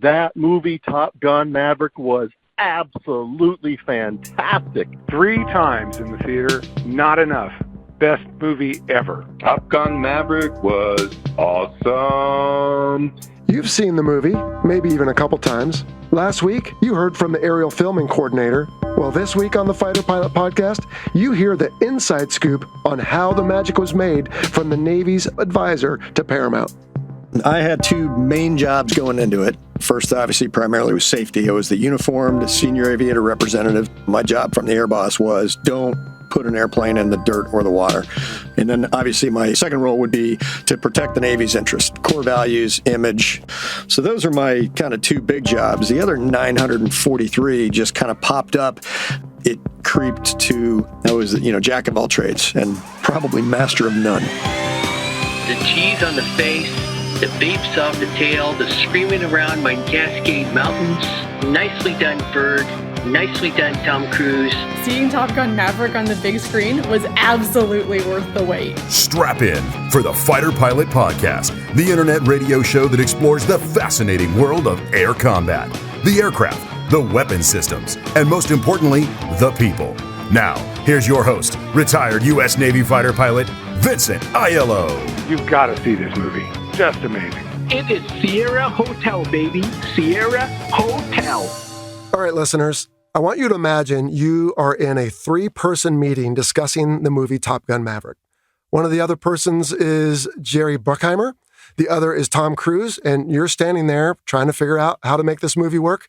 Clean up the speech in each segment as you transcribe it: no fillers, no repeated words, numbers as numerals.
That movie, Top Gun Maverick, was absolutely fantastic. 3 times in the theater, not enough. Best movie ever. Top Gun Maverick was awesome. You've seen the movie, maybe even a couple times. Last week, you heard from the aerial filming coordinator. Well, this week on the Fighter Pilot Podcast, you hear the inside scoop on how the magic was made from the Navy's advisor to Paramount. I had 2 main jobs going into it. First, obviously, primarily was safety. I was the uniformed senior aviator representative. My job from the air boss was don't put an airplane in the dirt or the water. And then obviously my second role would be to protect the Navy's interest, core values, image. So those are my kind of 2 big jobs. The other 943 just kind of popped up. It creeped to, I was, jack of all trades and probably master of none. The cheese on the face, the vapes off the tail, the screaming around my Cascade Mountains. Nicely done, Ferg. Nicely done, Tom Cruise. Seeing Top Gun Maverick on the big screen was absolutely worth the wait. Strap in for the Fighter Pilot Podcast, the internet radio show that explores the fascinating world of air combat, the aircraft, the weapon systems, and most importantly, the people. Now, here's your host, retired U.S. Navy fighter pilot, Vincent Aiello. You've got to see this movie. Just amazing. It is Sierra Hotel, baby. Sierra Hotel. All right, listeners, I want you to imagine you are in a 3-person meeting discussing the movie Top Gun Maverick. One of the other persons is Jerry Bruckheimer. The other is Tom Cruise, and you're standing there trying to figure out how to make this movie work.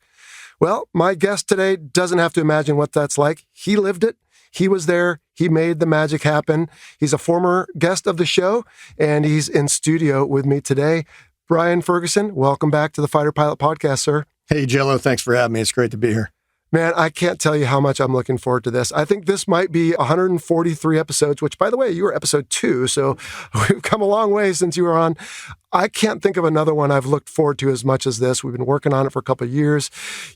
Well, my guest today doesn't have to imagine what that's like. He lived it. He was there. He made the magic happen. He's a former guest of the show, and he's in studio with me today. Brian Ferguson, welcome back to the Fighter Pilot Podcast, sir. Hey, Jello, thanks for having me. It's great to be here. Man, I can't tell you how much I'm looking forward to this. I think this might be 143 episodes, which, by the way, you were episode 2, so we've come a long way since you were on. I can't think of another one I've looked forward to as much as this. We've been working on it for a couple of years.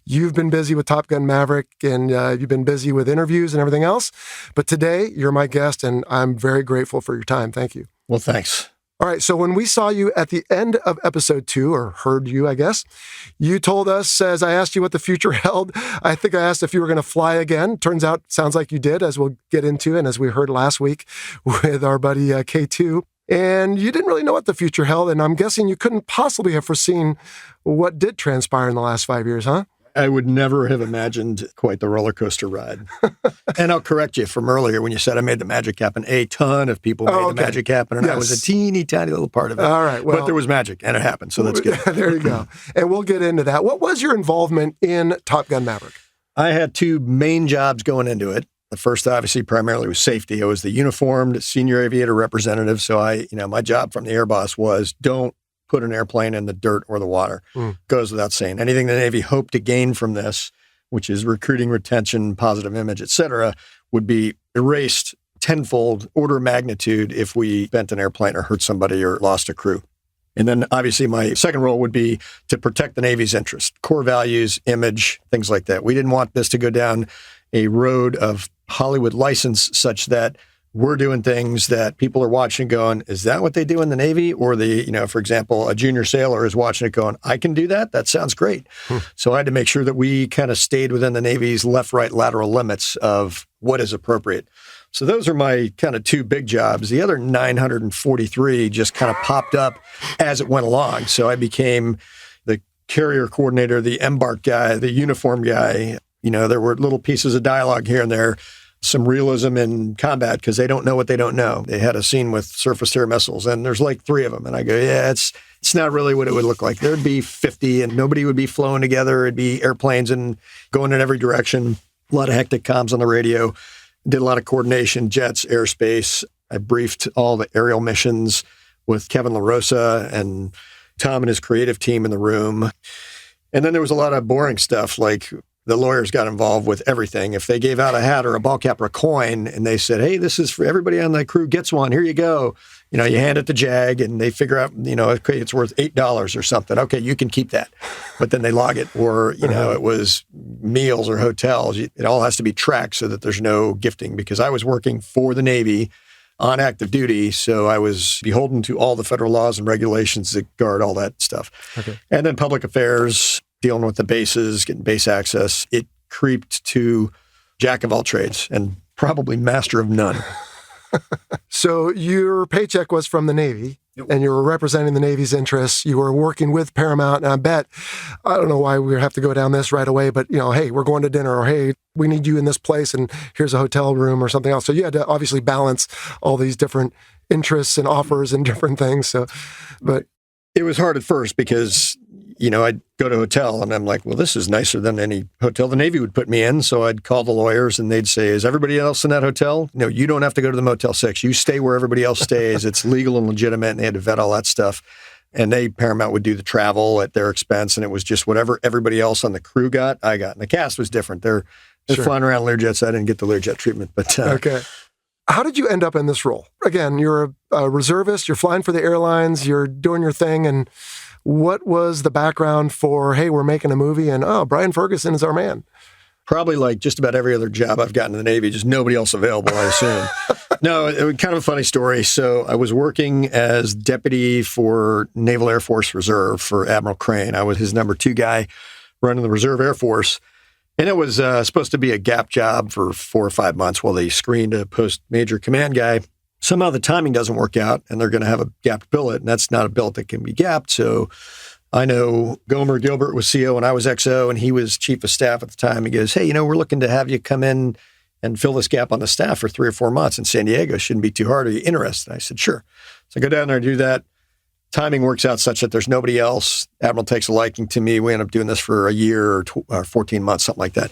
You've been busy with Top Gun Maverick, and you've been busy with interviews and everything else. But today, you're my guest, and I'm very grateful for your time. Thank you. Well, thanks. All right, so when we saw you at the end of episode 2, or heard you, I guess, you told us, as I asked you what the future held, I think I asked if you were going to fly again. Turns out, sounds like you did, as we'll get into, and as we heard last week with our buddy K2. And you didn't really know what the future held, and I'm guessing you couldn't possibly have foreseen what did transpire in the last 5 years, huh? I would never have imagined quite the roller coaster ride. And I'll correct you from earlier when you said I made the magic happen. A ton of people made the magic happen, and I was a teeny tiny little part of it. All right. Well, but there was magic, and it happened, so that's good. There you go. And we'll get into that. What was your involvement in Top Gun Maverick? I had 2 main jobs going into it. The first, obviously, primarily was safety. I was the uniformed senior aviator representative, so my job from the air boss was don't put an airplane in the dirt or the water. Goes without saying. Anything the Navy hoped to gain from this, which is recruiting, retention, positive image, et cetera, would be erased tenfold, order of magnitude, if we bent an airplane or hurt somebody or lost a crew. And then obviously my second role would be to protect the Navy's interest, core values, image, things like that. We didn't want this to go down a road of Hollywood license such that we're doing things that people are watching going, is that what they do in the Navy? Or for example, a junior sailor is watching it going, I can do that? That sounds great. So I had to make sure that we kind of stayed within the Navy's left, right, lateral limits of what is appropriate. So those are my kind of 2 big jobs. The other 943 just kind of popped up as it went along. So I became the carrier coordinator, the embark guy, the uniform guy. There were little pieces of dialogue here and there. Some realism in combat because they don't know what they don't know. They had a scene with surface-to-air missiles, and there's like 3 of them. And I go, yeah, it's not really what it would look like. There'd be 50, and nobody would be flowing together. It'd be airplanes and going in every direction. A lot of hectic comms on the radio. Did a lot of coordination, jets, airspace. I briefed all the aerial missions with Kevin LaRosa and Tom and his creative team in the room. And then there was a lot of boring stuff like the lawyers got involved with everything. If they gave out a hat or a ball cap or a coin and they said, hey, this is for everybody on the crew gets one, here you go. You hand it to JAG and they figure out, okay, it's worth $8 or something. Okay, you can keep that. But then they log it. Or, it was meals or hotels. It all has to be tracked so that there's no gifting because I was working for the Navy on active duty. So I was beholden to all the federal laws and regulations that guard all that stuff. Okay. And then public affairs, dealing with the bases, getting base access. It creeped to jack of all trades and probably master of none. So your paycheck was from the Navy, and you were representing the Navy's interests. You were working with Paramount, and I don't know why we have to go down this right away, but, hey, we're going to dinner, or hey, we need you in this place, and here's a hotel room or something else. So you had to obviously balance all these different interests and offers and different things. So, but it was hard at first because, I'd go to a hotel and I'm like, well, this is nicer than any hotel the Navy would put me in. So I'd call the lawyers and they'd say, is everybody else in that hotel? No, you don't have to go to the Motel 6. You stay where everybody else stays. It's legal and legitimate. And they had to vet all that stuff. And Paramount would do the travel at their expense. And it was just whatever everybody else on the crew got, I got. And the cast was different. They're flying around Learjets. I didn't get the Learjet treatment. But okay. How did you end up in this role? Again, you're a reservist. You're flying for the airlines. You're doing your thing. And what was the background for, hey, we're making a movie and, Brian Ferguson is our man? Probably like just about every other job I've gotten in the Navy, just nobody else available, I assume. No, it was kind of a funny story. So I was working as deputy for Naval Air Force Reserve for Admiral Crane. I was his number 2 guy running the Reserve Air Force. And it was supposed to be a gap job for 4 or 5 months while they screened a post-major command guy. Somehow the timing doesn't work out and they're going to have a gapped billet, and that's not a billet that can be gapped. So I know Gomer Gilbert was CO and I was XO, and he was chief of staff at the time. He goes, hey, we're looking to have you come in and fill this gap on the staff for 3 or 4 months in San Diego. Shouldn't be too hard. Are you interested? I said, sure. So I go down there and do that. Timing works out such that there's nobody else. Admiral takes a liking to me. We end up doing this for a year or 14 months, something like that.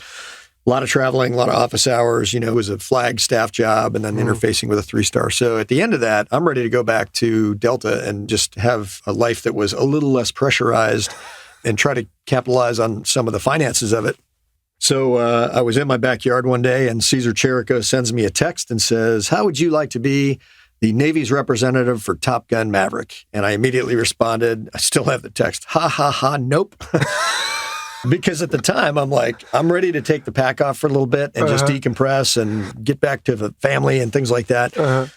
A lot of traveling, a lot of office hours. It was a flag staff job and then interfacing with a 3-star. So at the end of that, I'm ready to go back to Delta and just have a life that was a little less pressurized and try to capitalize on some of the finances of it. So I was in my backyard one day and Cesar Cherico sends me a text and says, how would you like to be the Navy's representative for Top Gun Maverick? And I immediately responded, I still have the text, ha, ha, ha, nope. Because at the time, I'm like, I'm ready to take the pack off for a little bit and just decompress and get back to the family and things like that.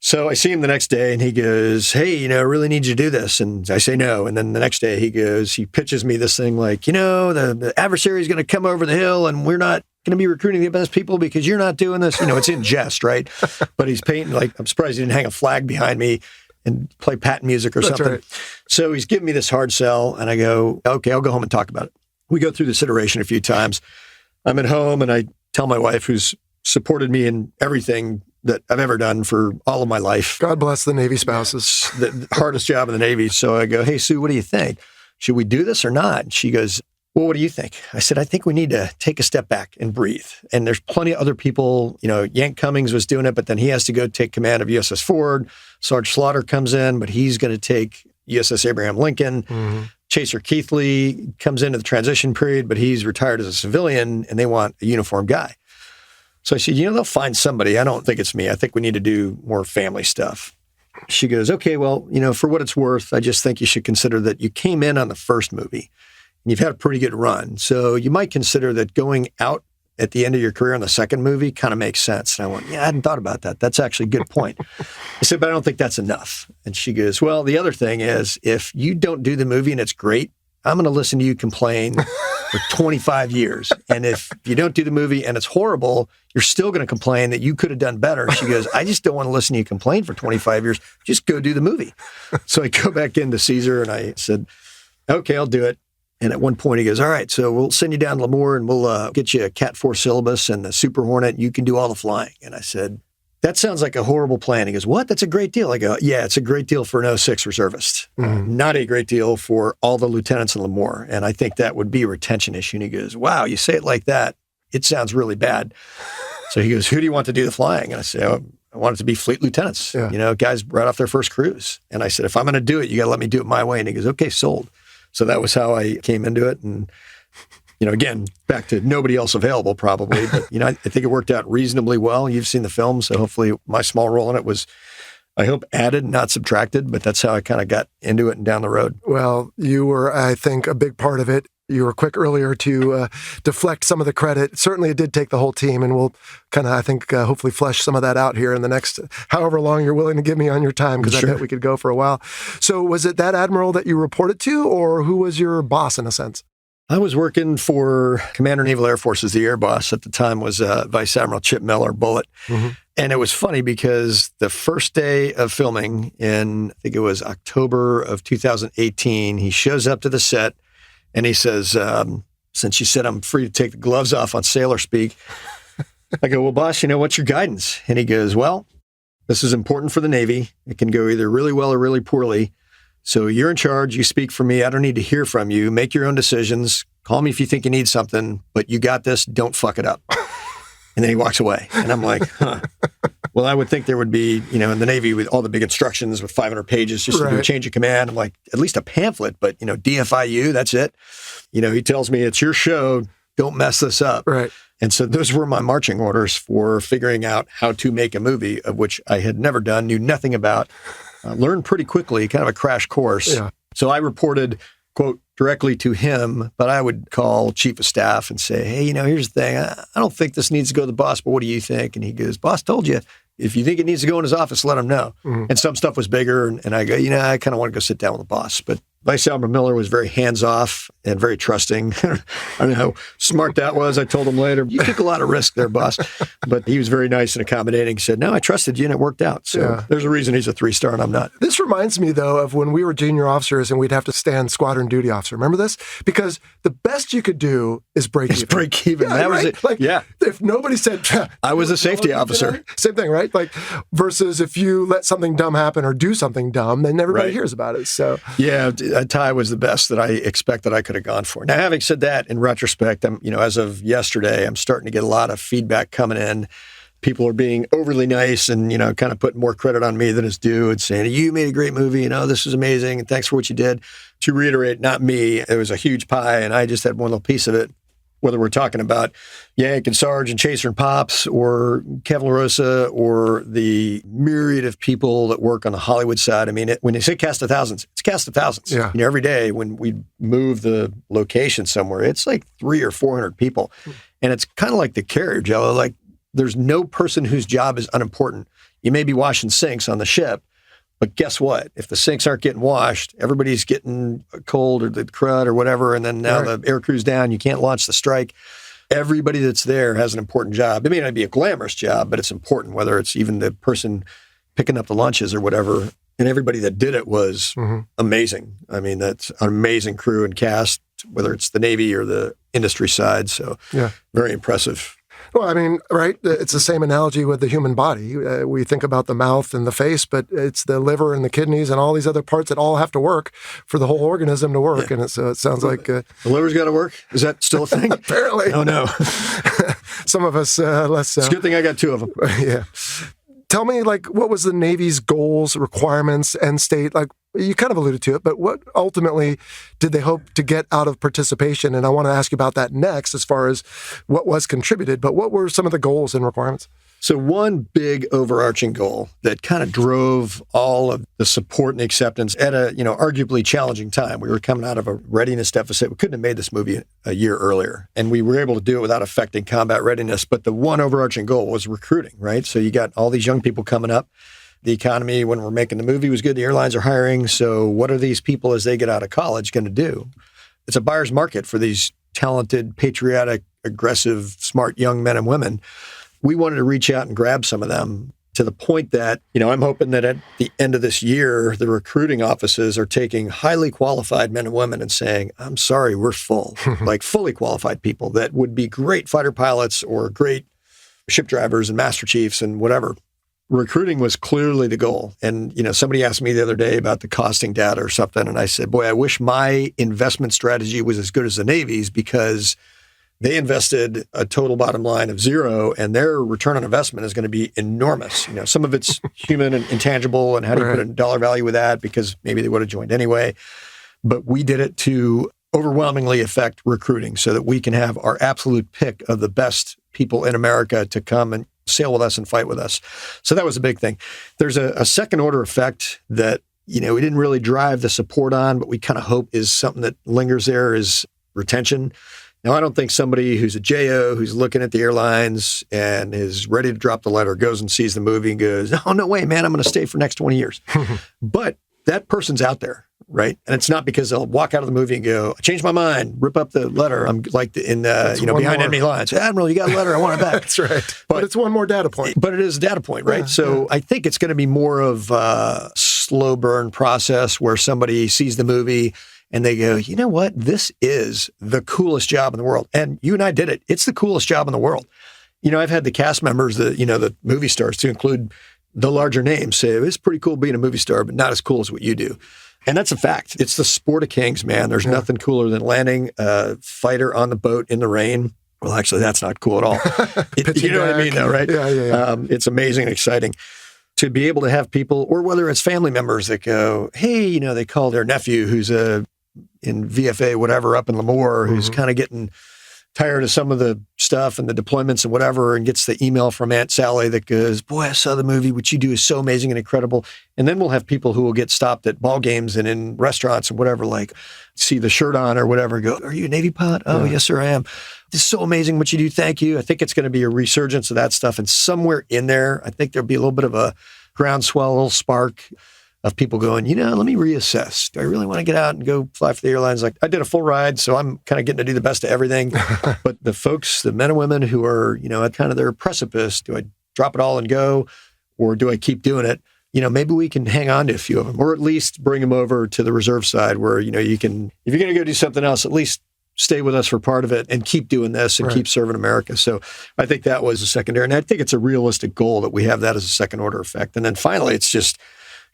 So I see him the next day and he goes, hey, I really need you to do this. And I say no. And then the next day he pitches me this thing like, the adversary is going to come over the hill and we're not going to be recruiting the best people because you're not doing this. It's in jest, right? But he's painting like, I'm surprised he didn't hang a flag behind me and play patent music or something. Right. So he's giving me this hard sell and I go, okay, I'll go home and talk about it. We go through this iteration a few times. I'm at home and I tell my wife, who's supported me in everything that I've ever done for all of my life. God bless the Navy spouses. The hardest job in the Navy. So I go, hey, Sue, what do you think? Should we do this or not? And she goes, well, what do you think? I said, I think we need to take a step back and breathe. And there's plenty of other people. Yank Cummings was doing it, but then he has to go take command of USS Ford. Sarge Slaughter comes in, but he's going to take USS Abraham Lincoln. Mm-hmm. Chaser Keithley comes into the transition period, but he's retired as a civilian and they want a uniformed guy. So I said, they'll find somebody. I don't think it's me. I think we need to do more family stuff. She goes, okay, well, for what it's worth, I just think you should consider that you came in on the first movie and you've had a pretty good run. So you might consider that going out at the end of your career on the second movie kind of makes sense. And I went, I hadn't thought about that. That's actually a good point. I said, but I don't think that's enough. And she goes, well, the other thing is if you don't do the movie and it's great, I'm going to listen to you complain for 25 years. And if you don't do the movie and it's horrible, you're still going to complain that you could have done better. She goes, I just don't want to listen to you complain for 25 years. Just go do the movie. So I go back into Caesar and I said, okay, I'll do it. And at one point he goes, all right, so we'll send you down to Lemoore and we'll get you a Cat 4 syllabus and the Super Hornet. You can do all the flying. And I said, that sounds like a horrible plan. He goes, what? That's a great deal. I go, yeah, it's a great deal for an 06 reservist. Not a great deal for all the lieutenants in Lemoore. And I think that would be a retention issue. And he goes, wow, you say it like that. It sounds really bad. So he goes, who do you want to do the flying? And I say, I want it to be fleet lieutenants, guys right off their first cruise. And I said, if I'm going to do it, you got to let me do it my way. And he goes, okay, sold. So that was how I came into it. And, again, back to nobody else available probably. But, I think it worked out reasonably well. You've seen the film. So hopefully my small role in it was, I hope, added, not subtracted. But that's how I kind of got into it and down the road. Well, you were, I think, a big part of it. You were quick earlier to deflect some of the credit. Certainly it did take the whole team, and we'll kind of, I think, hopefully flesh some of that out here in the next however long you're willing to give me on your time, because I bet we could go for a while. So was it that admiral that you reported to, or who was your boss in a sense? I was working for Commander Naval Air Forces. The air boss at the time was Vice Admiral Chip Miller, Bullet. Mm-hmm. And it was funny because the first day of filming in, I think it was October of 2018, he shows up to the set and he says, since you said I'm free to take the gloves off on sailor speak, I go, well, boss, what's your guidance? And he goes, well, this is important for the Navy. It can go either really well or really poorly. So you're in charge. You speak for me. I don't need to hear from you. Make your own decisions. Call me if you think you need something, but you got this. Don't fuck it up. And then he walks away. And I'm like, huh. Well, I would think there would be, in the Navy with all the big instructions with 500 pages just to do a change of command. I'm like, at least a pamphlet, but, DFIU, that's it. He tells me it's your show. Don't mess this up. Right. And so those were my marching orders for figuring out how to make a movie, of which I had never done, knew nothing about. Learned pretty quickly, kind of a crash course. Yeah. So I reported, quote, directly to him, but I would call chief of staff and say, hey, here's the thing. I don't think this needs to go to the boss, but what do you think? And he goes, boss told you. If you think it needs to go in his office, let him know. Mm-hmm. And some stuff was bigger. And I go, I kind of want to go sit down with the boss. But Vice Admiral Miller was very hands-off and very trusting. I don't know how smart that was. I told him later, you took a lot of risk there, boss. But he was very nice and accommodating. He said, no, I trusted you and it worked out. So there's a reason he's a 3-star and I'm not. This reminds me, though, of when we were junior officers and we'd have to stand squadron duty officer. Remember this? Because the best you could do is break even. Break even. Yeah, that was it. Like, if nobody said... I was a safety officer. Same thing, right? Like, versus if you let something dumb happen or do something dumb, then everybody hears about it. So yeah, Ty was the best that I expected I could have gone for. Now, having said that, in retrospect, I'm, as of yesterday, I'm starting to get a lot of feedback coming in. People are being overly nice and, kind of putting more credit on me than is due and saying, you made a great movie, this is amazing, and thanks for what you did. To reiterate, not me. It was a huge pie, and I just had one little piece of it. Whether we're talking about Yank and Sarge and Chaser and Pops or Kevin LaRosa or the myriad of people that work on the Hollywood side. I mean, when they say cast of thousands, it's cast of thousands. Yeah. Every day when we move the location somewhere, it's like 300 or 400 people. And it's kind of like the carrier, Jello. Like, there's no person whose job is unimportant. You may be washing sinks on the ship, but guess what? If the sinks aren't getting washed, everybody's getting cold or the crud or whatever, and then now the air crew's down, you can't launch the strike. Everybody that's there has an important job. It may not be a glamorous job, but it's important, whether it's even the person picking up the lunches or whatever. And everybody that did it was amazing. I mean, that's an amazing crew and cast, whether it's the Navy or the industry side. So very impressive. Well, I mean, right? It's the same analogy with the human body. We think about the mouth and the face, but it's the liver and the kidneys and all these other parts that all have to work for the whole organism to work. Yeah. And so it sounds like... the liver's got to work? Is that still a thing? Apparently. Oh, no. Some of us less so. It's a good thing I got 2 of them. Yeah. Tell me, what was the Navy's goals, requirements, end state? You kind of alluded to it, but what ultimately did they hope to get out of participation? And I want to ask you about that next as far as what was contributed, but what were some of the goals and requirements? So one big overarching goal that kind of drove all of the support and acceptance at a, arguably challenging time. We were coming out of a readiness deficit. We couldn't have made this movie a year earlier, and we were able to do it without affecting combat readiness. But the one overarching goal was recruiting, right? So you got all these young people coming up. The economy, when we're making the movie, was good. The airlines are hiring. So what are these people, as they get out of college, going to do? It's a buyer's market for these talented, patriotic, aggressive, smart young men and women. We wanted to reach out and grab some of them to the point that, I'm hoping that at the end of this year, the recruiting offices are taking highly qualified men and women and saying, I'm sorry, we're full, like fully qualified people that would be great fighter pilots or great ship drivers and master chiefs and whatever. Recruiting was clearly the goal. And, somebody asked me the other day about the costing data or something. And I said, boy, I wish my investment strategy was as good as the Navy's, because they invested a total bottom line of 0, and their return on investment is going to be enormous. Some of it's human and intangible, and how do you put a dollar value with that? Because maybe they would have joined anyway. But we did it to overwhelmingly affect recruiting so that we can have our absolute pick of the best people in America to come and sail with us and fight with us. So that was a big thing. There's a second order effect that, we didn't really drive the support on, but we kind of hope is something that lingers there, is retention. Now, I don't think somebody who's a JO, who's looking at the airlines and is ready to drop the letter, goes and sees the movie and goes, oh, no way, man, I'm going to stay for the next 20 years. But that person's out there, right? And it's not because they'll walk out of the movie and go, I changed my mind, rip up the letter. I'm like behind enemy lines. Admiral, you got a letter, I want it back. That's right. But it's one more data point. But it is a data point, right? So I think it's going to be more of a slow burn process where somebody sees the movie and they go, you know what? This is the coolest job in the world. And you and I did it. It's the coolest job in the world. I've had the cast members, the movie stars, to include the larger names, say it's pretty cool being a movie star, but not as cool as what you do. And that's a fact. It's the sport of kings, man. There's nothing cooler than landing a fighter on the boat in the rain. Well, actually, that's not cool at all. You know what I mean, though, right? Yeah. It's amazing and exciting to be able to have people, or whether it's family members that go, hey, they call their nephew who's in VFA, whatever, up in Lemoore, who's kind of getting tired of some of the stuff and the deployments and whatever, and gets the email from Aunt Sally that goes, boy, I saw the movie. What you do is so amazing and incredible. And then we'll have people who will get stopped at ball games and in restaurants and whatever, like see the shirt on or whatever, go, are you a Navy pilot? Oh, yes, sir, I am. This is so amazing what you do. Thank you. I think it's going to be a resurgence of that stuff. And somewhere in there, I think there'll be a little bit of a groundswell, a little spark of people going, let me reassess. Do I really want to get out and go fly for the airlines? Like, I did a full ride, so I'm kind of getting to do the best of everything. But the folks, the men and women who are, at kind of their precipice, do I drop it all and go, or do I keep doing it? Maybe we can hang on to a few of them, or at least bring them over to the reserve side where, you can, if you're going to go do something else, at least stay with us for part of it and keep doing this and keep serving America. So I think that was a secondary. And I think it's a realistic goal that we have that as a second order effect. And then finally, it's just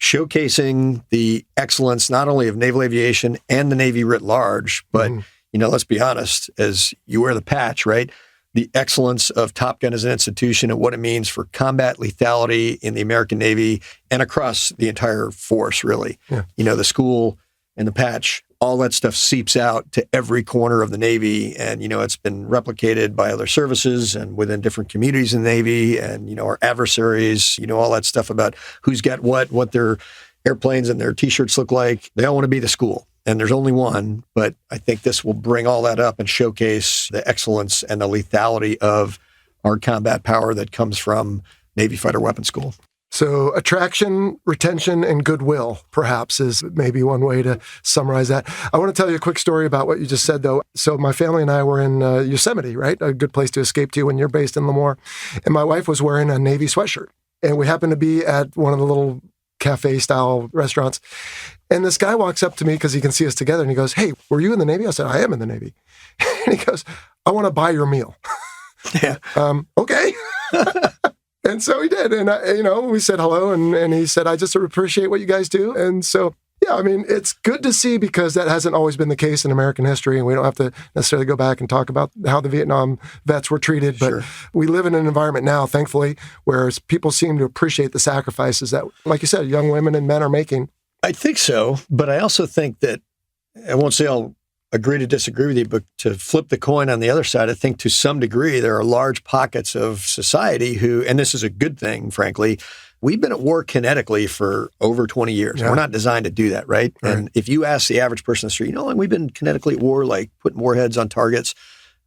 showcasing the excellence, not only of naval aviation and the Navy writ large, but, let's be honest, as you wear the patch, right? The excellence of Top Gun as an institution and what it means for combat lethality in the American Navy and across the entire force, really. Yeah. The school and the patch, all that stuff seeps out to every corner of the Navy. And, it's been replicated by other services and within different communities in the Navy and, our adversaries, all that stuff about who's got what their airplanes and their T-shirts look like. They all want to be the school. And there's only one. But I think this will bring all that up and showcase the excellence and the lethality of our combat power that comes from Navy Fighter Weapons School. So attraction, retention, and goodwill, perhaps, is maybe one way to summarize that. I want to tell you a quick story about what you just said, though. So my family and I were in Yosemite, right? A good place to escape to when you're based in Lemoore. And my wife was wearing a Navy sweatshirt. And we happened to be at one of the little cafe-style restaurants. And this guy walks up to me because he can see us together. And he goes, hey, were you in the Navy? I said, I am in the Navy. And he goes, I want to buy your meal. Yeah. Okay. And so he did. And, we said hello. And he said, I just appreciate what you guys do. And so, yeah, it's good to see because that hasn't always been the case in American history. And we don't have to necessarily go back and talk about how the Vietnam vets were treated. But we live in an environment now, thankfully, where people seem to appreciate the sacrifices that, like you said, young women and men are making. I think so. But I also think that, I won't say I'll agree to disagree with you, but to flip the coin on the other side, I think to some degree there are large pockets of society who, and this is a good thing, frankly, we've been at war kinetically for over 20 years. Yeah. We're not designed to do that, right? And if you ask the average person on the street, we've been kinetically at war, like putting warheads on targets,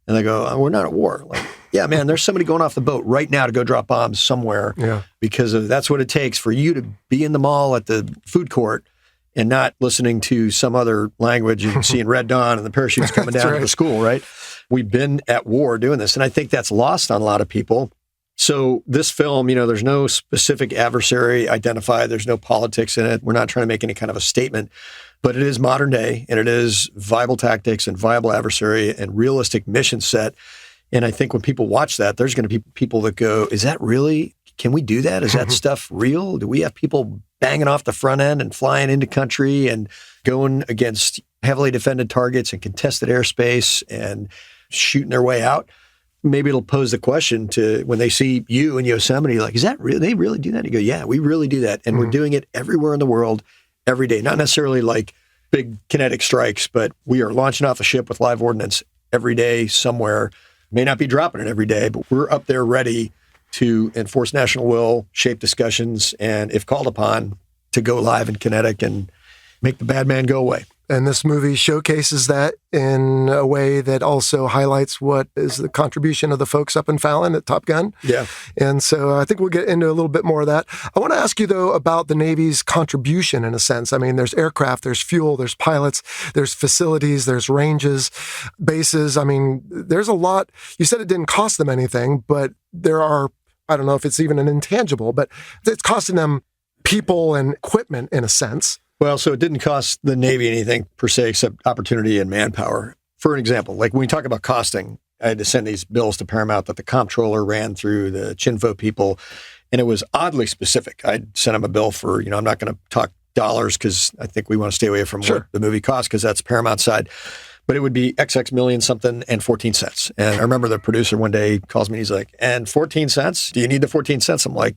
and they go, we're not at war. Like, yeah, man, there's somebody going off the boat right now to go drop bombs somewhere because that's what it takes for you to be in the mall at the food court and not listening to some other language and seeing Red Dawn and the parachutes coming down to the school, right? We've been at war doing this. And I think that's lost on a lot of people. So this film, there's no specific adversary identified. There's no politics in it. We're not trying to make any kind of a statement. But it is modern day, and it is viable tactics and viable adversary and realistic mission set. And I think when people watch that, there's going to be people that go, is that really, can we do that? Is that stuff real? Do we have people banging off the front end and flying into country and going against heavily defended targets and contested airspace and shooting their way out? Maybe it'll pose the question to when they see you in Yosemite, like, is that real? They really do that? You go, yeah, we really do that. And we're doing it everywhere in the world, every day. Not necessarily like big kinetic strikes, but we are launching off the ship with live ordnance every day somewhere. May not be dropping it every day, but we're up there ready to enforce national will, shape discussions, and if called upon, to go live and kinetic and make the bad man go away. And this movie showcases that in a way that also highlights what is the contribution of the folks up in Fallon at Top Gun. Yeah. And so I think we'll get into a little bit more of that. I want to ask you, though, about the Navy's contribution in a sense. I mean, there's aircraft, there's fuel, there's pilots, there's facilities, there's ranges, bases. I mean, there's a lot. You said it didn't cost them anything, but there are, I don't know if it's even an intangible, but it's costing them people and equipment in a sense. Well, so it didn't cost the Navy anything per se, except opportunity and manpower. For an example, like when we talk about costing, I had to send these bills to Paramount that the comptroller ran through the Chinfo people, and it was oddly specific. I'd sent them a bill for, I'm not going to talk dollars because I think we want to stay away from what the movie costs because that's Paramount side. But it would be XX million something and 14 cents. And I remember the producer one day calls me and he's like, and 14 cents? Do you need the 14 cents? I'm like,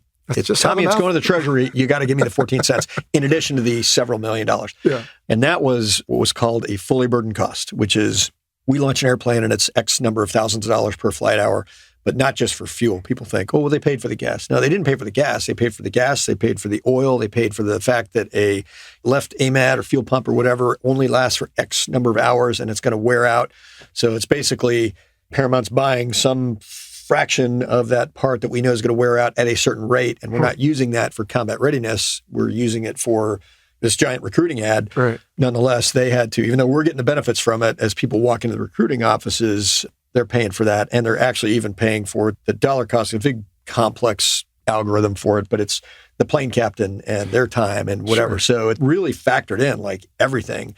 Tommy, it's going to the Treasury. You got to give me the 14 cents in addition to the several $1 million. Yeah. And that was what was called a fully burdened cost, which is we launch an airplane and it's X number of thousands of dollars per flight hour, but not just for fuel. People think, oh, well, they paid for the gas. No, they didn't pay for the gas. They paid for the gas. They paid for the oil. They paid for the fact that a left AMAT or fuel pump or whatever only lasts for X number of hours and it's going to wear out. So it's basically Paramount's buying some fraction of that part that we know is going to wear out at a certain rate. And we're not using that for combat readiness. We're using it for this giant recruiting ad. Right. Nonetheless, they had to, even though we're getting the benefits from it, as people walk into the recruiting offices, they're paying for that. And they're actually even paying for the dollar cost, a big complex algorithm for it, but it's the plane captain and their time and whatever. So it really factored in like everything.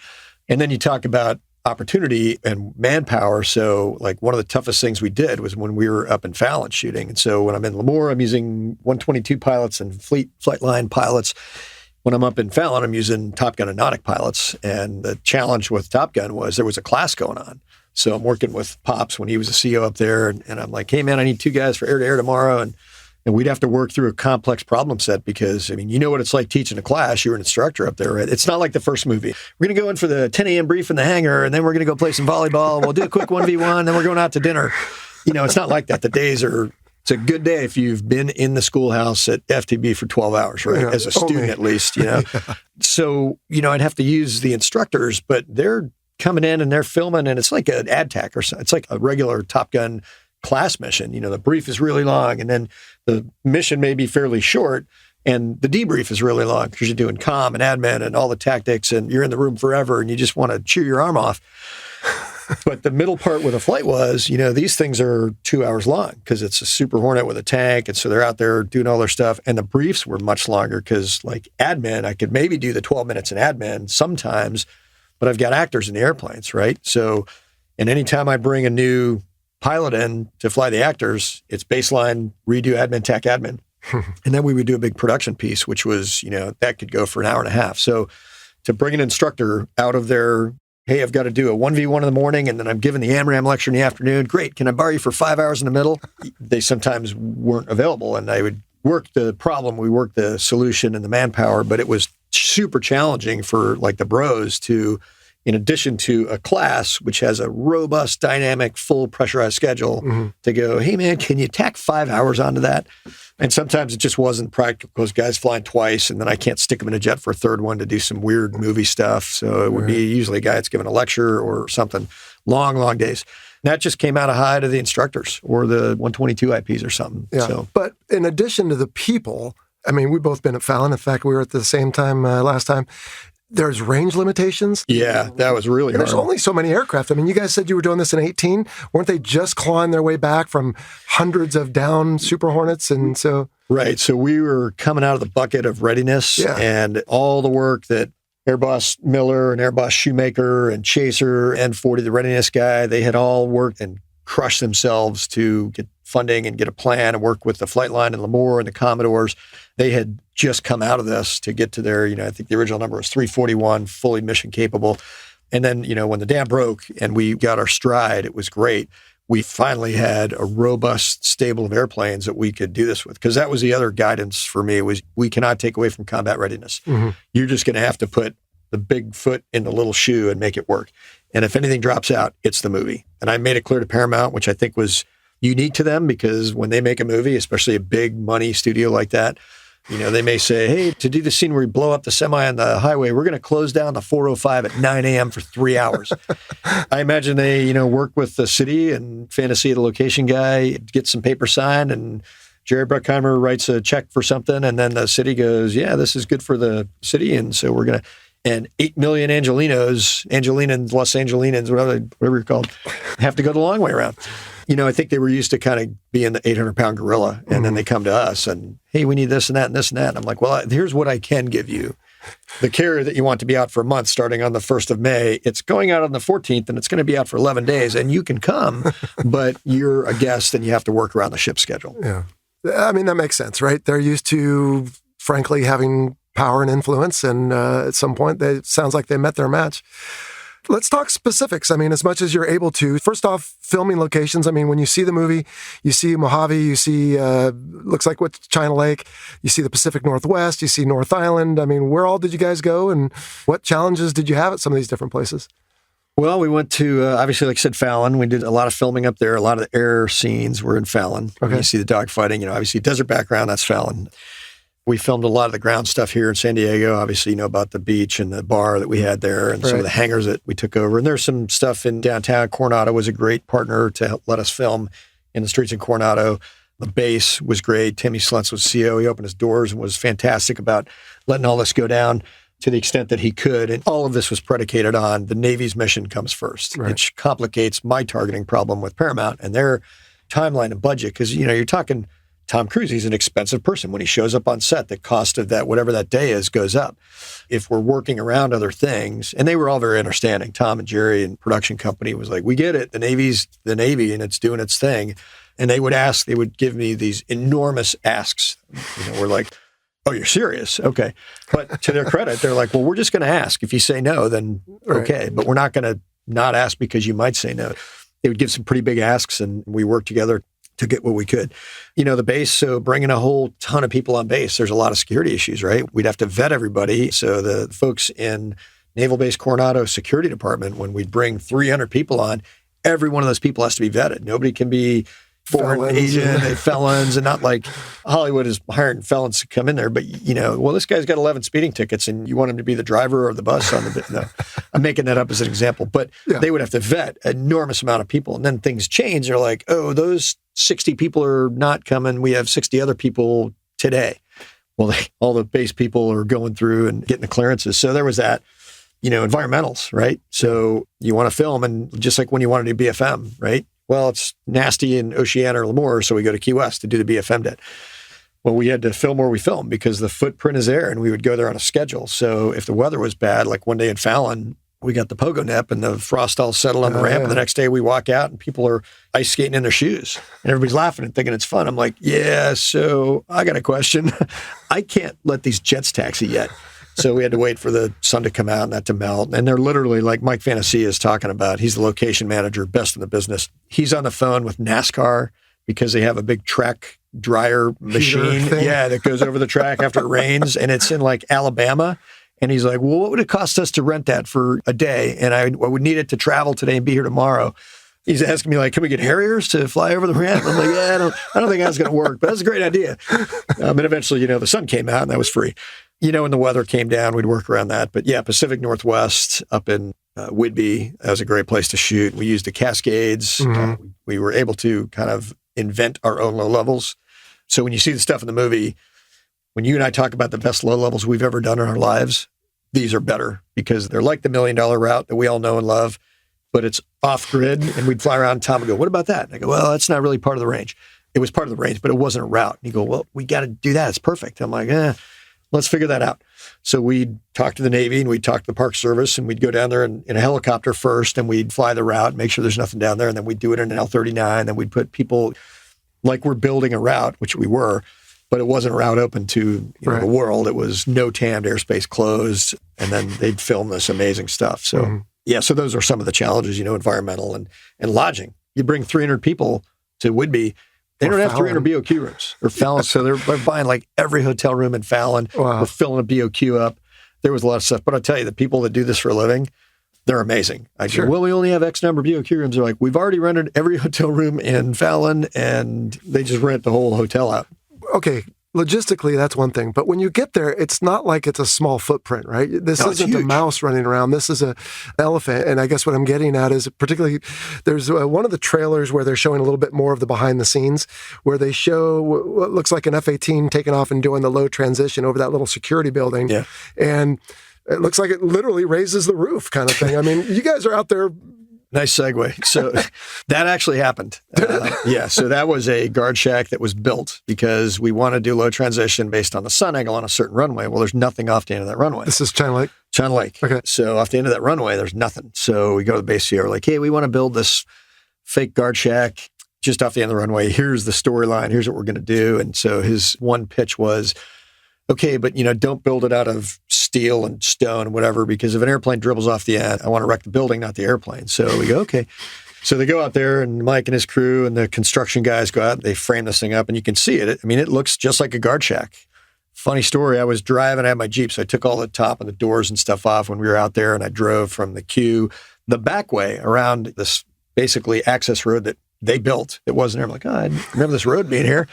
And then you talk about opportunity and manpower. So like one of the toughest things we did was when we were up in Fallon shooting. And so when I'm in Lemoore, I'm using 122 pilots and flight line pilots. When I'm up in Fallon, I'm using Top Gun and Nautic pilots. And the challenge with Top Gun was there was a class going on. So I'm working with Pops when he was a CO up there. And I'm like, hey, man, I need 2 guys for air-to-air tomorrow. And we'd have to work through a complex problem set because, I mean, you know what it's like teaching a class. You're an instructor up there, right? It's not like the first movie. We're going to go in for the 10 a.m. brief in the hangar, and then we're going to go play some volleyball. We'll do a quick 1v1, then we're going out to dinner. It's not like that. The days are, it's a good day if you've been in the schoolhouse at FTB for 12 hours, right? As a student, at least, Yeah. So, I'd have to use the instructors, but they're coming in and they're filming, and it's like an ad tac or something. It's like a regular Top Gun class mission. The brief is really long, and then the mission may be fairly short, and the debrief is really long because you're doing comm and admin and all the tactics, and you're in the room forever, and you just want to chew your arm off. But the middle part where the flight was, these things are 2 hours long because it's a Super Hornet with a tank, and so they're out there doing all their stuff, and the briefs were much longer because, like admin, I could maybe do the 12 minutes in admin sometimes, but I've got actors in the airplanes, right? So, and anytime I bring a new pilot in to fly the actors, it's baseline, redo admin, tac admin. And then we would do a big production piece, which was, that could go for an hour and a half. So to bring an instructor out of their, hey, I've got to do a 1v1 in the morning, and then I'm giving the AMRAAM lecture in the afternoon. Great. Can I borrow you for 5 hours in the middle? They sometimes weren't available, and I would work the problem. We worked the solution and the manpower, but it was super challenging for like the bros to, in addition to a class, which has a robust, dynamic, full pressurized schedule, to go, hey, man, can you tack 5 hours onto that? And sometimes it just wasn't practical because guys flying twice, and then I can't stick them in a jet for a third one to do some weird movie stuff. So it would be usually a guy that's giving a lecture or something. Long, long days. And that just came out of high to the instructors or the 122 IPs or something. Yeah. So. But in addition to the people, I mean, we've both been at Fallon. In fact, we were at the same time last time. There's range limitations. Yeah, that was really hard. There's only so many aircraft. I mean, you guys said you were doing this in 18. Weren't they just clawing their way back from hundreds of down Super Hornets? And so... Right. So we were coming out of the bucket of readiness and all the work that Air Boss Miller and Air Boss Shoemaker and Chaser and 40, the readiness guy, they had all worked and crushed themselves to get funding and get a plan and work with the flight line and Lemoore and the Commodores. They had just come out of this to get to their, I think the original number was 341, fully mission capable. And then, when the dam broke and we got our stride, it was great. We finally had a robust stable of airplanes that we could do this with. Because that was the other guidance for me was we cannot take away from combat readiness. You're just going to have to put the big foot in the little shoe and make it work. And if anything drops out, it's the movie. And I made it clear to Paramount, which I think was unique to them because when they make a movie, especially a big money studio like that, They may say, hey, to do the scene where we blow up the semi on the highway, we're going to close down the 405 at 9 a.m. for 3 hours. I imagine they, work with the city and fantasy the location guy, get some paper signed, and Jerry Bruckheimer writes a check for something, and then the city goes, yeah, this is good for the city, and so we're going to, and 8 million Angelinans, Los Angelinans, whatever you're called, have to go the long way around. I think they were used to kind of being the 800-pound gorilla, and then they come to us and, hey, we need this and that and this and that. And I'm like, well, here's what I can give you. The carrier that you want to be out for a month starting on the 1st of May, it's going out on the 14th, and it's going to be out for 11 days, and you can come, but you're a guest, and you have to work around the ship schedule. Yeah. I mean, that makes sense, right? They're used to, frankly, having power and influence, and at some point, it sounds like they met their match. Let's talk specifics. I mean, as much as you're able to. First off, filming locations. I mean, when you see the movie, you see Mojave, you see, looks like what China Lake, you see the Pacific Northwest, you see North Island. I mean, where all did you guys go, and what challenges did you have at some of these different places? Well, we went to, obviously, like I said, Fallon. We did a lot of filming up there. A lot of the air scenes were in Fallon. Okay. You see the dogfighting, obviously desert background, that's Fallon. We filmed a lot of the ground stuff here in San Diego. Obviously, about the beach and the bar that we had there and some of the hangars that we took over. And there's some stuff in downtown. Coronado was a great partner to let us film in the streets in Coronado. The base was great. Timmy Slentz was CEO. He opened his doors and was fantastic about letting all this go down to the extent that he could. And all of this was predicated on the Navy's mission comes first, which complicates my targeting problem with Paramount and their timeline and budget. Because, you're talking Tom Cruise, he's an expensive person. When he shows up on set, the cost of that, whatever that day is, goes up. If we're working around other things, and they were all very understanding. Tom and Jerry and production company was like, we get it. The Navy's the Navy and it's doing its thing. And they would give me these enormous asks. We're like, oh, you're serious? Okay. But to their credit, they're like, well, we're just going to ask. If you say no, then okay. But we're not going to not ask because you might say no. They would give some pretty big asks, and we worked together to get what we could. The base, so bringing a whole ton of people on base, there's a lot of security issues, right? We'd have to vet everybody. So the folks in Naval Base Coronado Security Department, when we bring 300 people on, every one of those people has to be vetted. Nobody can be foreign agent and felons, and not like Hollywood is hiring felons to come in there. But, well, this guy's got 11 speeding tickets and you want him to be the driver of the bus on the, no, I'm making that up as an example, but they would have to vet an enormous amount of people. And then things change. They're like, oh, those 60 people are not coming. We have 60 other people today. Well, all the base people are going through and getting the clearances. So there was that, environmentals, right? So you want to film, and just like when you want to do BFM, right? Well, it's nasty in Oceana or Lemoore, so we go to Key West to do the BFM bit. Well, we had to film where we film because the footprint is there, and we would go there on a schedule. So if the weather was bad, like one day in Fallon, we got the pogo nip and the frost all settled on the ramp. And the next day we walk out and people are ice skating in their shoes and everybody's laughing and thinking it's fun. I'm like, yeah, so I got a question. I can't let these jets taxi yet. So we had to wait for the sun to come out and that to melt. And they're literally, like Mike Fantasia is talking about, he's the location manager, best in the business. He's on the phone with NASCAR because they have a big track dryer machine. Yeah, that goes over the track after it rains. And it's in like Alabama. And he's like, well, what would it cost us to rent that for a day? And I would need it to travel today and be here tomorrow. He's asking me, like, can we get Harriers to fly over the ramp? I'm like, yeah, I don't think that's going to work, but that's a great idea. And eventually, the sun came out and that was free. When the weather came down, we'd work around that. But yeah, Pacific Northwest up in Whidbey, that was a great place to shoot. We used the Cascades. Mm-hmm. We were able to kind of invent our own low levels. So when you see the stuff in the movie, when you and I talk about the best low levels we've ever done in our lives, these are better because they're like the $1 million route that we all know and love, but it's off grid. And we'd fly around and Tom would go, what about that? And I go, well, that's not really part of the range. It was part of the range, but it wasn't a route. And you go, well, we got to do that. It's perfect. I'm like, let's figure that out. So we'd talk to the Navy and we'd talk to the Park Service and we'd go down there in a helicopter first and we'd fly the route, make sure there's nothing down there. And then we'd do it in an L-39. Then we'd put people like we're building a route, which we were, but it wasn't a route open to the world. It was no TAMmed airspace closed. And then they'd film this amazing stuff. So so those are some of the challenges, environmental and lodging. You bring 300 people to Whidbey, they don't have 300 BOQ rooms or Fallon. So they're buying like every hotel room in Fallon. Wow. We're filling a BOQ up. There was a lot of stuff. But I'll tell you, the people that do this for a living, they're amazing. I go, well, we only have X number of BOQ rooms. They're like, we've already rented every hotel room in Fallon, and they just rent the whole hotel out. Okay, logistically, that's one thing. But when you get there, it's not like it's a small footprint, right? This isn't a mouse running around. This is an elephant. And I guess what I'm getting at is particularly there's one of the trailers where they're showing a little bit more of the behind the scenes, where they show what looks like an F-18 taking off and doing the low transition over that little security building. Yeah. And it looks like it literally raises the roof kind of thing. I mean, you guys are out there. Nice segue. So that actually happened. So that was a guard shack that was built because we want to do low transition based on the sun angle on a certain runway. Well, there's nothing off the end of that runway. This is China Lake? China Lake. Okay. So off the end of that runway, there's nothing. So we go to the base here, we're like, hey, we want to build this fake guard shack just off the end of the runway. Here's the storyline. Here's what we're going to do. And so his one pitch was, okay, but don't build it out of steel and stone and whatever, because if an airplane dribbles off the end, I want to wreck the building, not the airplane. So we go, okay. So they go out there, and Mike and his crew and the construction guys go out, they frame this thing up, and you can see it. I mean, it looks just like a guard shack. Funny story, I was driving, I had my Jeep, so I took all the top and the doors and stuff off when we were out there, and I drove from the queue the back way around this basically access road that they built. It wasn't there. I'm like, I remember this road being here.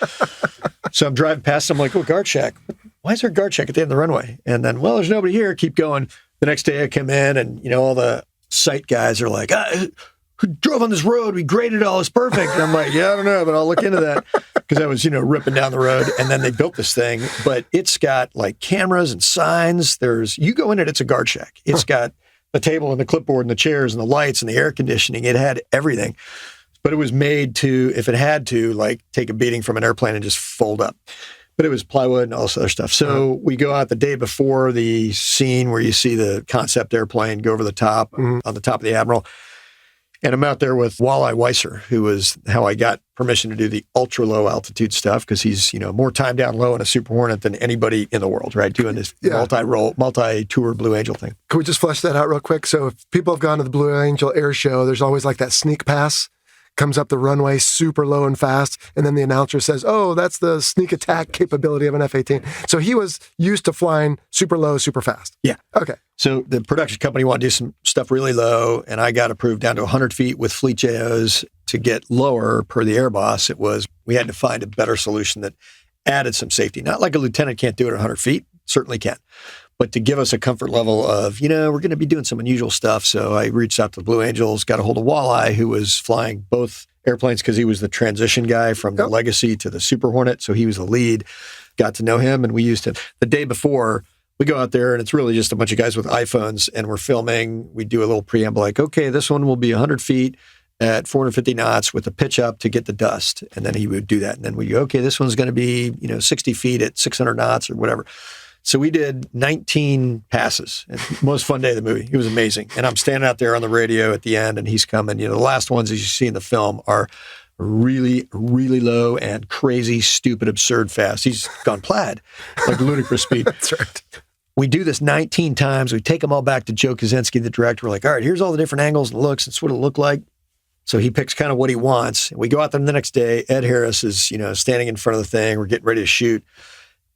So I'm driving past, I'm like, guard shack. Why is there a guard shack at the end of the runway? And then, there's nobody here. Keep going. The next day I come in and, all the site guys are like, who drove on this road? We graded it all. It's perfect. And I'm like, yeah, I don't know, but I'll look into that. Because I was, ripping down the road. And then they built this thing, but it's got like cameras and signs. You go in it, it's a guard shack. It's got the table and the clipboard and the chairs and the lights and the air conditioning. It had everything. But it was made to, if it had to, like take a beating from an airplane and just fold up. But it was plywood and all this other stuff. So we go out the day before the scene where you see the concept airplane go over the top, on the top of the Admiral. And I'm out there with Walleye Weiser, who was how I got permission to do the ultra low altitude stuff, because he's, more time down low in a Super Hornet than anybody in the world, right? Doing this multi-tour Blue Angel thing. Can we just flesh that out real quick? So if people have gone to the Blue Angel Air Show, there's always like that sneak pass. Comes up the runway super low and fast, and then the announcer says, that's the sneak attack capability of an F-18. So he was used to flying super low, super fast. Yeah. Okay. So the production company wanted to do some stuff really low, and I got approved down to 100 feet with fleet JOs to get lower per the air boss. We had to find a better solution that added some safety. Not like a lieutenant can't do it at 100 feet, certainly can. But to give us a comfort level of, we're going to be doing some unusual stuff. So I reached out to the Blue Angels, got a hold of Walleye, who was flying both airplanes because he was the transition guy from the Legacy to the Super Hornet. So he was the lead. Got to know him, and we used him. The day before, we go out there, and it's really just a bunch of guys with iPhones, and we're filming. We do a little preamble like, okay, this one will be 100 feet at 450 knots with a pitch up to get the dust. And then he would do that. And then we go, okay, this one's going to be, 60 feet at 600 knots or whatever. So we did 19 passes. Most fun day of the movie. It was amazing. And I'm standing out there on the radio at the end, and he's coming. The last ones, as you see in the film, are really, really low and crazy, stupid, absurd fast. He's gone plaid, like ludicrous speed. That's right. We do this 19 times. We take them all back to Joe Kaczynski, the director. We're like, all right, here's all the different angles and looks. It's what it looked like. So he picks kind of what he wants. And we go out there the next day. Ed Harris is, standing in front of the thing. We're getting ready to shoot.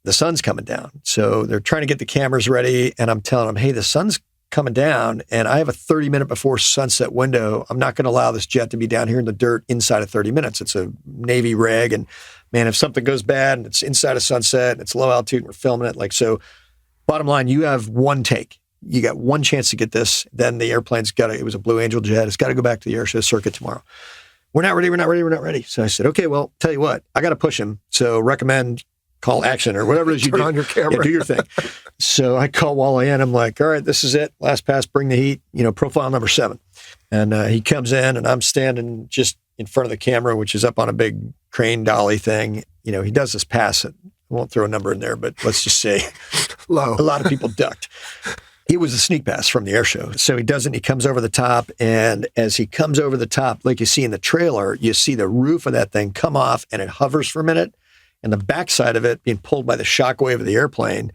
The sun's coming down. So they're trying to get the cameras ready. And I'm telling them, hey, the sun's coming down and I have a 30-minute before sunset window. I'm not going to allow this jet to be down here in the dirt inside of 30 minutes. It's a Navy rig. And man, if something goes bad and it's inside of sunset and it's low altitude and we're filming it, so bottom line, you have one take. You got one chance to get this. Then the airplane's it was a Blue Angel jet. It's got to go back to the air show circuit tomorrow. We're not ready. So I said, okay, well, tell you what, I got to push him. So recommend call action or whatever it is you Turn do. on your camera. Yeah, do your thing. So I call Walleye in. I'm like, all right, this is it. Last pass, bring the heat, profile number 7. And he comes in and I'm standing just in front of the camera, which is up on a big crane dolly thing. He does this pass. I won't throw a number in there, but let's just say low. A lot of people ducked. It was a sneak pass from the air show. So he does it, and he comes over the top. And as he comes over the top, like you see in the trailer, you see the roof of that thing come off and it hovers for a minute. And the backside of it being pulled by the shockwave of the airplane,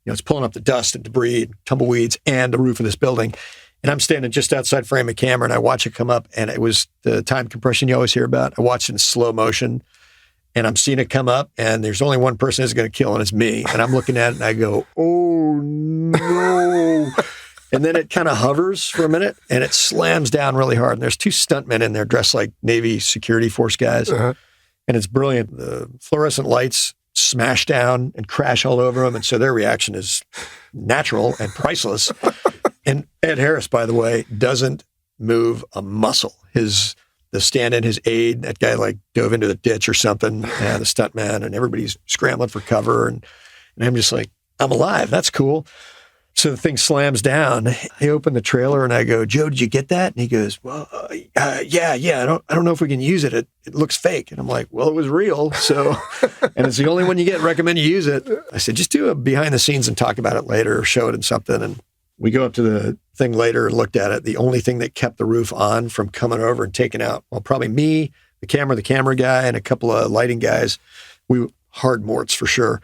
it's pulling up the dust and debris, and tumbleweeds, and the roof of this building. And I'm standing just outside frame of camera, and I watch it come up, and it was the time compression you always hear about. I watched it in slow motion, and I'm seeing it come up, and there's only one person that's going to kill, and it's me. And I'm looking at it, and I go, oh, no. And then it kind of hovers for a minute, and it slams down really hard. And there's 2 stuntmen in there dressed like Navy security force guys. Uh-huh. And it's brilliant. The fluorescent lights smash down and crash all over them. And so their reaction is natural and priceless. And Ed Harris, by the way, doesn't move a muscle. The stand-in, his aide, that guy like dove into the ditch or something, the stuntman, and everybody's scrambling for cover. And I'm just like, I'm alive. That's cool. So the thing slams down. I open the trailer and I go, Joe, did you get that? And he goes, well, yeah. I don't know if we can use it. It looks fake. And I'm like, well, it was real. So, and it's the only one you get. Recommend you use it. I said, just do a behind the scenes and talk about it later or show it in something. And we go up to the thing later and looked at it. The only thing that kept the roof on from coming over and taking out, well, probably me, the camera guy, and a couple of lighting guys. We hard morts for sure.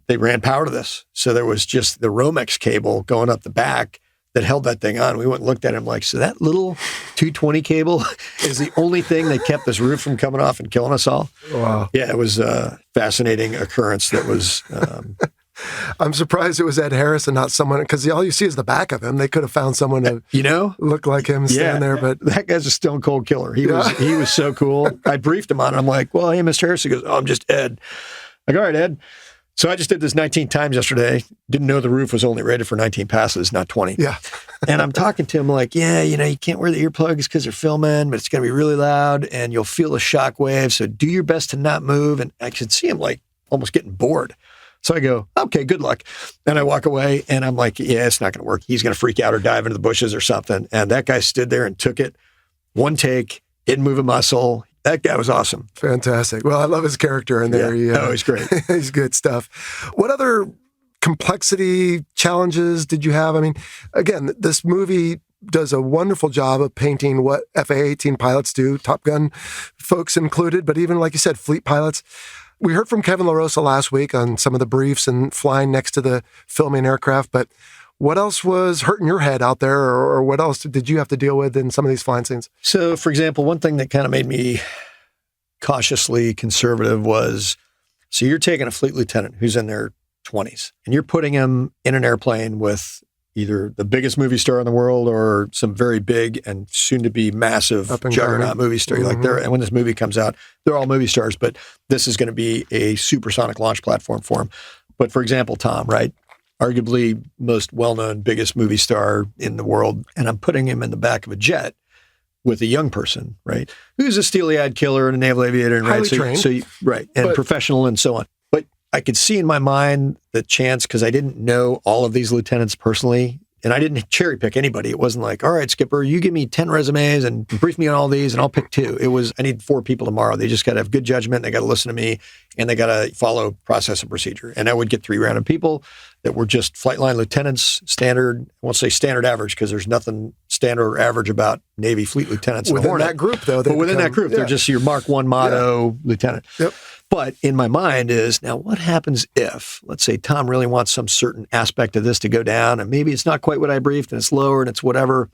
They ran power to this. So there was just the Romex cable going up the back that held that thing on. We went and looked at him like, so that little 220 cable is the only thing that kept this roof from coming off and killing us all. Wow. Yeah, it was a fascinating occurrence that was... I'm surprised it was Ed Harris and not someone, because all you see is the back of him. They could have found someone to look like him stand there. But that guy's a stone cold killer. He was so cool. I briefed him on it. I'm like, well, hey, Mr. Harris. He goes, oh, I'm just Ed. I go, all right, Ed. So I just did this 19 times yesterday. Didn't know the roof was only rated for 19 passes, not 20. Yeah. And I'm talking to him like, yeah, you can't wear the earplugs because they're filming, but it's going to be really loud and you'll feel the shock wave. So do your best to not move. And I could see him like almost getting bored. So I go, okay, good luck. And I walk away and I'm like, yeah, it's not going to work. He's going to freak out or dive into the bushes or something. And that guy stood there and took it. One take, didn't move a muscle. That guy was awesome. Fantastic. Well, I love his character in there. Yeah. He's great. He's good stuff. What other complexity challenges did you have? I mean, again, this movie does a wonderful job of painting what FA-18 pilots do, Top Gun folks included, but even, like you said, fleet pilots. We heard from Kevin LaRosa last week on some of the briefs and flying next to the filming aircraft, but what else was hurting your head out there, or what else did you have to deal with in some of these flying scenes? So, for example, one thing that kind of made me cautiously conservative was, so you're taking a fleet lieutenant who's in their 20s, and you're putting him in an airplane with either the biggest movie star in the world or some very big and soon-to-be massive juggernaut movie star. Mm-hmm. Like and when this movie comes out, they're all movie stars, but this is going to be a supersonic launch platform for him. But for example, Tom, right? Arguably most well-known, biggest movie star in the world, and I'm putting him in the back of a jet with a young person, right? Who's a steely-eyed killer and a naval aviator, and highly trained. And professional and so on. I could see in my mind the chance, because I didn't know all of these lieutenants personally, and I didn't cherry pick anybody. It wasn't like, all right, Skipper, you give me 10 resumes and brief me on all these and I'll pick 2. It was, I need 4 people tomorrow. They just got to have good judgment. They got to listen to me and they got to follow process and procedure. And I would get 3 random people that were just flight line lieutenants, standard, I won't say standard average because there's nothing standard or average about Navy fleet lieutenants. Within that group, though. But within that group, they're just your Mark 1 motto lieutenant. Yep. But in my mind is, now what happens if, let's say Tom really wants some certain aspect of this to go down, and maybe it's not quite what I briefed and it's lower and it's whatever.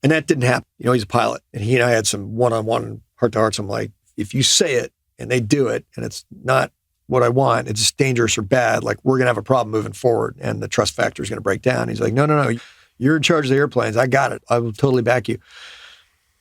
And that didn't happen. He's a pilot, and he and I had some one-on-one heart-to-hearts. I'm like, if you say it and they do it and it's not what I want, it's just dangerous or bad, like we're going to have a problem moving forward and the trust factor is going to break down. He's like, no, you're in charge of the airplanes. I got it. I will totally back you.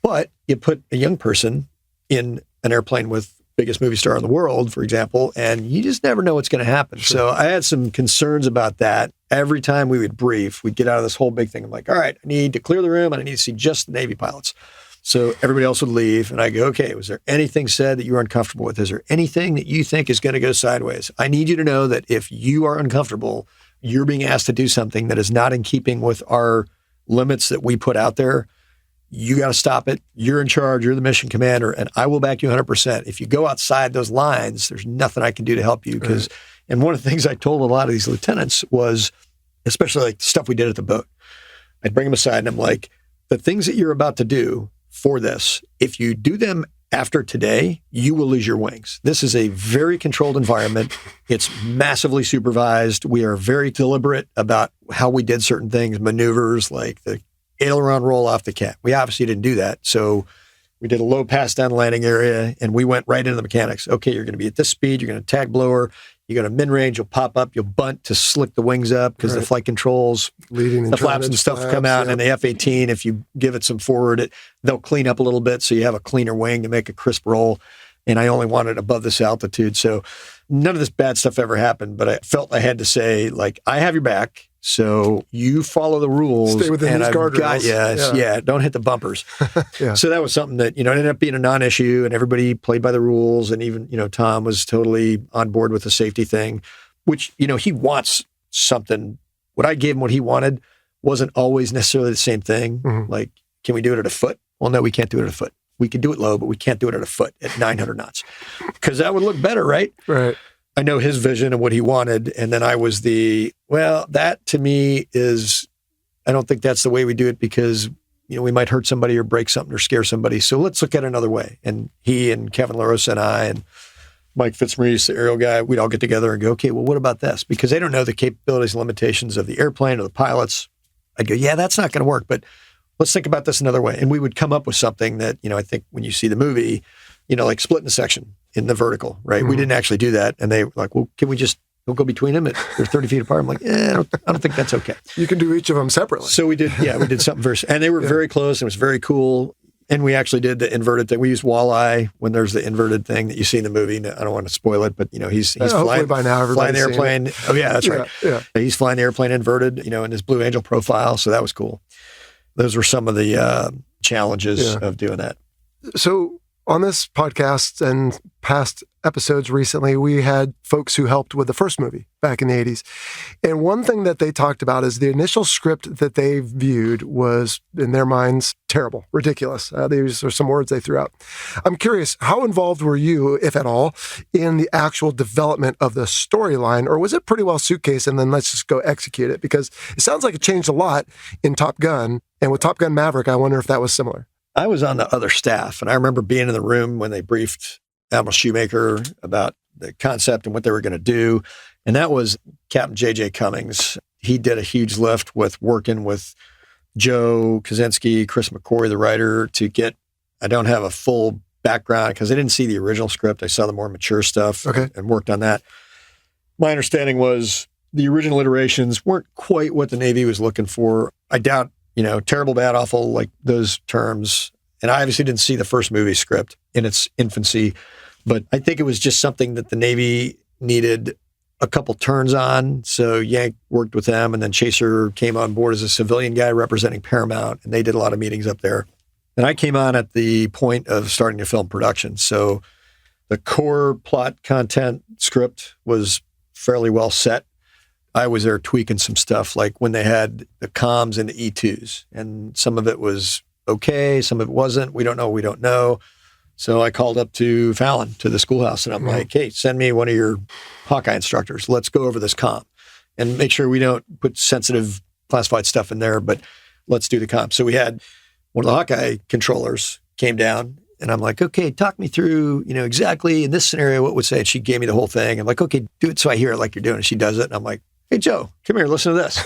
But you put a young person in an airplane with biggest movie star in the world, for example, and you just never know what's going to happen. Sure. So I had some concerns about that. Every time we would brief, we'd get out of this whole big thing. I'm like, all right, I need to clear the room and I need to see just the Navy pilots. So everybody else would leave and I go, okay, was there anything said that you were uncomfortable with? Is there anything that you think is going to go sideways? I need you to know that if you are uncomfortable, you're being asked to do something that is not in keeping with our limits that we put out there. You got to stop it. You're in charge. You're the mission commander, and I will back you 100%. If you go outside those lines, there's nothing I can do to help you. Because, and one of the things I told a lot of these lieutenants was, especially like the stuff we did at the boat, I'd bring them aside and I'm like, the things that you're about to do for this, if you do them after today, you will lose your wings. This is a very controlled environment. It's massively supervised. We are very deliberate about how we did certain things, maneuvers like the aileron roll off the cat. We obviously didn't do that. So we did a low pass down the landing area and we went right into the mechanics. Okay, you're going to be at this speed. You're going to tag blower. You're going to min-range. You'll pop up. You'll bunt to slick the wings up because the flight controls, the flaps and stuff come out. And the F-18, if you give it some forward, they'll clean up a little bit so you have a cleaner wing to make a crisp roll. and I only wanted above this altitude. So none of this bad stuff ever happened, but I felt I had to say, like, I have your back. So you follow the rules. Stay within these guardrails. Yeah, don't hit the bumpers. Yeah. So that was something that, it ended up being a non-issue, and everybody played by the rules. And even, Tom was totally on board with the safety thing, which, he wants something. What I gave him, what he wanted, wasn't always necessarily the same thing. Mm-hmm. Like, can we do it at a foot? Well, no, we can't do it at a foot. We can do it low, but we can't do it at a foot at 900 knots because that would look better, right? Right. I know his vision and what he wanted. And then I was that to me is, I don't think that's the way we do it because, we might hurt somebody or break something or scare somebody. So let's look at it another way. And he and Kevin LaRosa and I and Mike Fitzmaurice, the aerial guy, we'd all get together and go, okay, well, what about this? Because they don't know the capabilities and limitations of the airplane or the pilots. I'd go, yeah, that's not going to work, but let's think about this another way. And we would come up with something that, I think when you see the movie, like splitting a section in the vertical, right? Mm-hmm. We didn't actually do that. And they were like, well, can we just don't go between them? They're 30 feet apart. I'm like, I don't think that's okay. You can do each of them separately. So we did something very, and they were very close. And it was very cool. And we actually did the inverted thing. We used walleye when there's the inverted thing that you see in the movie. I don't want to spoil it, but he's flying by now the airplane. Oh yeah, that's right. Yeah. He's flying the airplane inverted, in his Blue Angel profile. So that was cool. Those were some of the challenges of doing that. So on this podcast and past episodes recently, we had folks who helped with the first movie back in the 80s. And one thing that they talked about is the initial script that they viewed was, in their minds, terrible, ridiculous. These are some words they threw out. I'm curious, how involved were you, if at all, in the actual development of the storyline? Or was it pretty well suitcase and then let's just go execute it? Because it sounds like it changed a lot in Top Gun. And with Top Gun Maverick, I wonder if that was similar. I was on the other staff, and I remember being in the room when they briefed Admiral Shoemaker about the concept and what they were going to do. And that was Captain J.J. Cummings. He did a huge lift with working with Joe Kaczynski, Chris McCory, the writer, to get, I don't have a full background because I didn't see the original script. I saw the more mature stuff and worked on that. My understanding was the original iterations weren't quite what the Navy was looking for. I doubt, terrible, bad, awful, like those terms. And I obviously didn't see the first movie script in its infancy, but I think it was just something that the Navy needed a couple turns on. So Yank worked with them, and then Chaser came on board as a civilian guy representing Paramount, and they did a lot of meetings up there. And I came on at the point of starting to film production. So the core plot content script was fairly well set. I was there tweaking some stuff, like when they had the comms and the E2s, and some of it was okay, some of it wasn't. We don't know. So I called up to Fallon, to the schoolhouse, and I'm like, hey, send me one of your Hawkeye instructors. Let's go over this comm and make sure we don't put sensitive classified stuff in there, but let's do the comm. So we had one of the Hawkeye controllers came down, and I'm like, okay, talk me through, exactly in this scenario, what would say? And she gave me the whole thing. I'm like, okay, do it so I hear it like you're doing. And she does it. And I'm like, hey, Joe, come here, listen to this.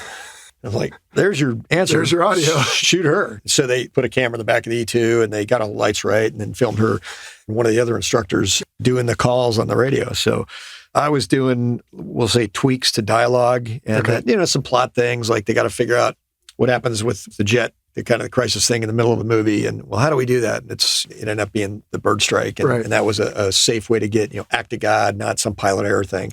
I'm like, there's your answer. There's your audio. Shoot her. So they put a camera in the back of the E2 and they got all the lights right and then filmed her and one of the other instructors doing the calls on the radio. So I was doing, we'll say, tweaks to dialogue and some plot things, like they got to figure out what happens with the jet, the kind of crisis thing in the middle of the movie. And how do we do that? And it ended up being the bird strike. And, and that was a safe way to get, act of God, not some pilot error thing.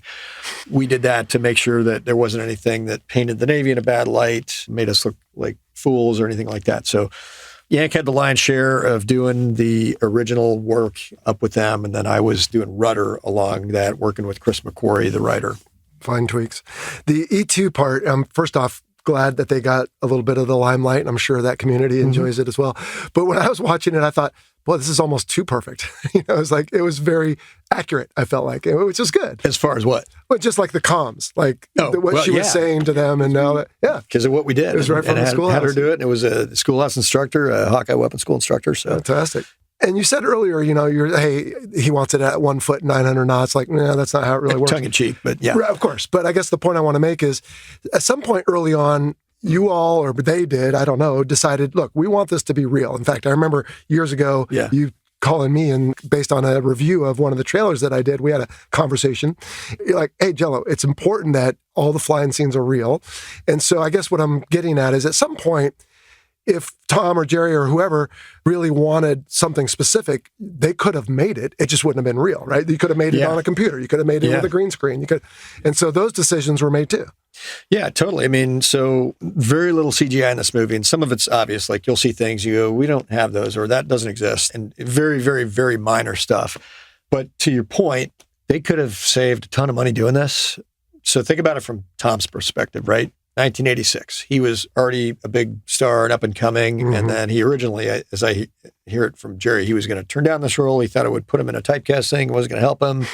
We did that to make sure that there wasn't anything that painted the Navy in a bad light, made us look like fools or anything like that. So Yank had the lion's share of doing the original work up with them. And then I was doing rudder along that, working with Chris McCory, the writer. Fine tweaks. The E2 part, first off, glad that they got a little bit of the limelight, and I'm sure that community enjoys it as well. But when I was watching it, I thought, boy, this is almost too perfect. It was very accurate, I felt like, which is good. As far as what? Well, just like the comms, like what she was saying to them, and now that, because of what we did. It was right from the schoolhouse. Had her do it, and it was a schoolhouse instructor, a Hawkeye weapons school instructor. So fantastic. And you said earlier, he wants it at 1 foot, 900 knots. Like, no, that's not how it really works. Tongue in cheek, but yeah. Right, of course. But I guess the point I want to make is, at some point early on, you all, or they did, I don't know, decided, look, we want this to be real. In fact, I remember years ago, you calling me, and based on a review of one of the trailers that I did, we had a conversation. You're like, hey, Jello, it's important that all the flying scenes are real. And so I guess what I'm getting at is, at some point, if Tom or Jerry or whoever really wanted something specific, they could have made it. It just wouldn't have been real, right? You could have made it on a computer. You could have made it with a green screen. And so those decisions were made too. Yeah, totally. I mean, so very little CGI in this movie, and some of it's obvious. Like you'll see things, you go, we don't have those, or that doesn't exist, and very, very, very minor stuff. But to your point, they could have saved a ton of money doing this. So think about it from Tom's perspective, right? 1986. He was already a big star and up and coming. And then he originally, as I hear it from Jerry, he was going to turn down this role. He thought it would put him in a typecasting. It wasn't going to help him.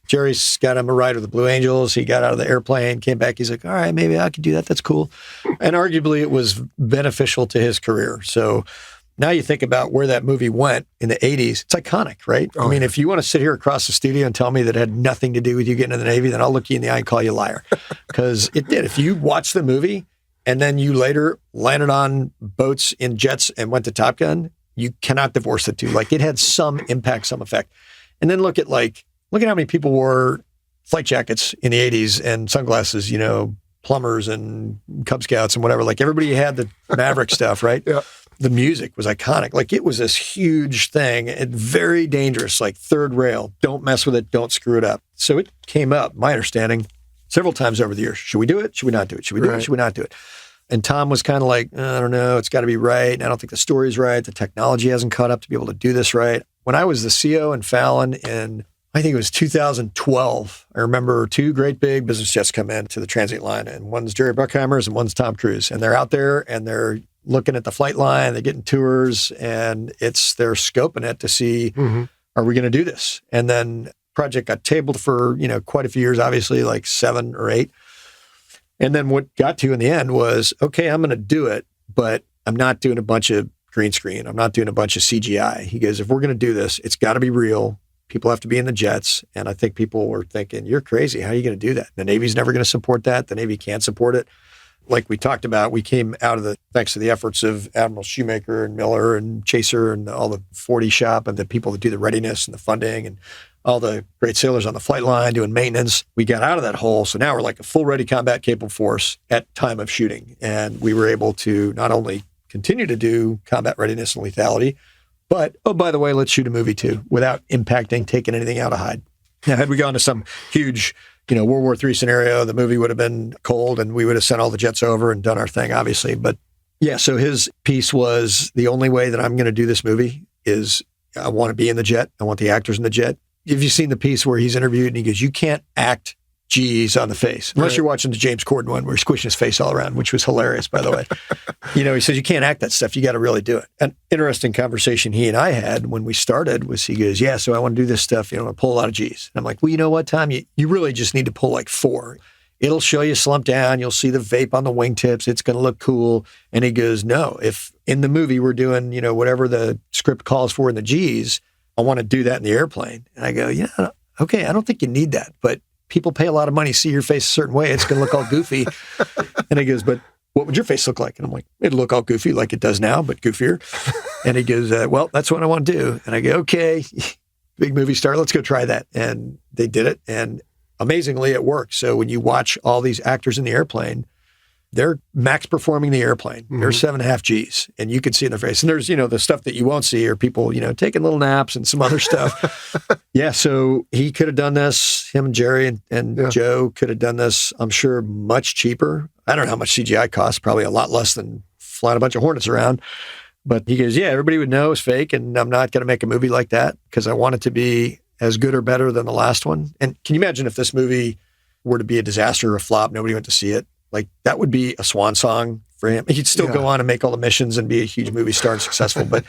Jerry's got him a ride with the Blue Angels. He got out of the airplane, came back. He's like, all right, maybe I could do that. That's cool. And arguably it was beneficial to his career. So now you think about where that movie went in the 80s. It's iconic, right? I mean, if you want to sit here across the studio and tell me that it had nothing to do with you getting in the Navy, then I'll look you in the eye and call you a liar. Because it did. If you watch the movie and then you later landed on boats in jets and went to Top Gun, you cannot divorce the two. Like it had some impact, some effect. And then look at how many people wore flight jackets in the 80s and sunglasses, plumbers and Cub Scouts and whatever. Like everybody had the Maverick stuff, right? Yeah. The music was iconic. Like it was this huge thing and very dangerous, like third rail. Don't mess with it. Don't screw it up. So it came up, my understanding, several times over the years. Should we do it? Should we not do it? Should we do it? Should we not do it? And Tom was kind of like, I don't know. It's got to be right. And I don't think the story's right. The technology hasn't caught up to be able to do this right. When I was the CO in Fallon in, I think it was 2012, I remember two great big business jets come in to the transit line. And one's Jerry Bruckheimer's and one's Tom Cruise. And they're out there and they're looking at the flight line, they're getting tours, and they're scoping it to see, are we going to do this? And then project got tabled for, quite a few years, obviously like 7 or 8. And then what got to in the end was, okay, I'm going to do it, but I'm not doing a bunch of green screen. I'm not doing a bunch of CGI. He goes, if we're going to do this, it's got to be real. People have to be in the jets. And I think people were thinking, you're crazy. How are you going to do that? The Navy's never going to support that. The Navy can't support it. Like we talked about, we came out of thanks to the efforts of Admiral Shoemaker and Miller and Chaser and all the 40 shop and the people that do the readiness and the funding and all the great sailors on the flight line doing maintenance. We got out of that hole. So now we're like a full ready combat capable force at time of shooting. And we were able to not only continue to do combat readiness and lethality, but, oh, by the way, let's shoot a movie too without taking anything out of hide. Now, had we gone to some huge World War III scenario, the movie would have been cold and we would have sent all the jets over and done our thing, obviously. But yeah, so his piece was the only way that I'm going to do this movie is I want to be in the jet. I want the actors in the jet. Have you seen the piece where he's interviewed and he goes, you can't act G's on the face, unless you're watching the James Corden one where he's squishing his face all around, which was hilarious, by the way. He says, you can't act that stuff. You got to really do it. An interesting conversation he and I had when we started was he goes, yeah, so I want to do this stuff. I pull a lot of G's. And I'm like, well, you know what, Tom? You really just need to pull like 4. It'll show you slump down. You'll see the vape on the wingtips. It's going to look cool. And he goes, no, if in the movie we're doing, whatever the script calls for in the G's, I want to do that in the airplane. And I go, yeah, okay, I don't think you need that. But people pay a lot of money, see your face a certain way. It's going to look all goofy. And he goes, but what would your face look like? And I'm like, it'd look all goofy like it does now, but goofier. And he goes, well, that's what I want to do. And I go, okay, big movie star, let's go try that. And they did it. And amazingly, it worked. So when you watch all these actors in the airplane, they're max performing the airplane. They're 7.5 Gs, and you can see in their face. And there's, the stuff that you won't see are people, taking little naps and some other stuff. Yeah, so he could have done this. Him and Jerry and Joe could have done this, I'm sure, much cheaper. I don't know how much CGI costs, probably a lot less than flying a bunch of Hornets around. But he goes, yeah, everybody would know it's fake, and I'm not going to make a movie like that because I want it to be as good or better than the last one. And can you imagine if this movie were to be a disaster or a flop, nobody went to see it? Like, that would be a swan song for him. He'd still go on and make all the missions and be a huge movie star and successful, but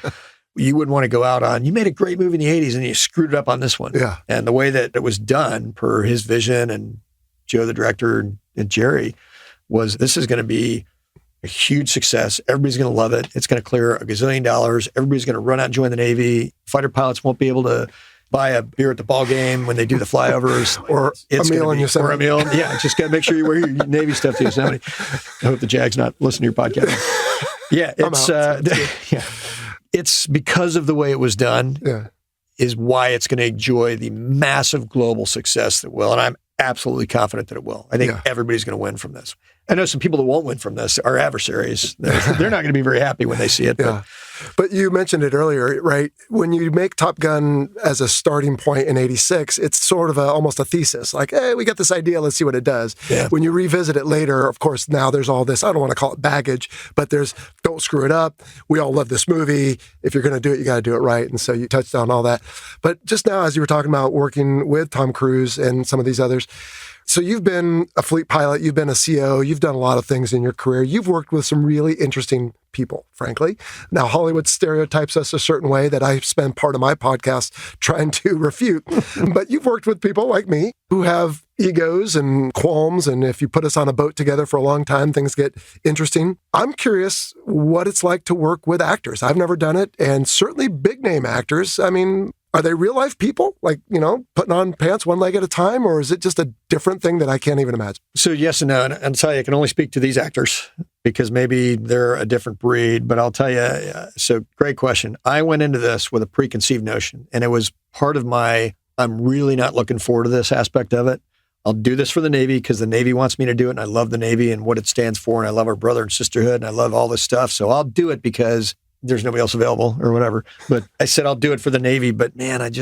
you wouldn't want to go out on, you made a great movie in the 80s and you screwed it up on this one. Yeah. And the way that it was done per his vision and Joe, the director, and Jerry, was this is going to be a huge success. Everybody's going to love it. It's going to clear $1 gazillion. Everybody's going to run out and join the Navy. Fighter pilots won't be able to buy a beer at the ball game when they do the flyovers, or it's a meal in Yosemite. Or a meal. Yeah, just got to make sure you wear your Navy stuff to Yosemite. I hope the Jag's not listening to your podcast. Yeah, it's because of the way it was done. Yeah, is why it's going to enjoy the massive global success that will, and I'm absolutely confident that it will. I think everybody's going to win from this. I know some people that won't win from this, our adversaries. They're not going to be very happy when they see it. Yeah. But you mentioned it earlier, right? When you make Top Gun as a starting point in 86, it's sort of almost a thesis. Like, hey, we got this idea, let's see what it does. Yeah. When you revisit it later, of course, now there's all this, I don't want to call it baggage, but there's, don't screw it up. We all love this movie. If you're going to do it, you got to do it right. And so you touched on all that. But just now, as you were talking about working with Tom Cruise and some of these others, so you've been a fleet pilot, you've been a CO, you've done a lot of things in your career. You've worked with some really interesting people, frankly. Now, Hollywood stereotypes us a certain way that I spend part of my podcast trying to refute. But you've worked with people like me who have egos and qualms. And if you put us on a boat together for a long time, things get interesting. I'm curious what it's like to work with actors. I've never done it. And certainly big name actors. I mean, are they real life people? Like, putting on pants one leg at a time? Or is it just a different thing that I can't even imagine? So yes and no. And I'll tell you, I can only speak to these actors because maybe they're a different breed. But I'll tell you, so great question. I went into this with a preconceived notion. And it was part of my, I'm really not looking forward to this aspect of it. I'll do this for the Navy because the Navy wants me to do it. And I love the Navy and what it stands for. And I love our brother and sisterhood. And I love all this stuff. So I'll do it because there's nobody else available or whatever. But I said, I'll do it for the Navy. But man, I'm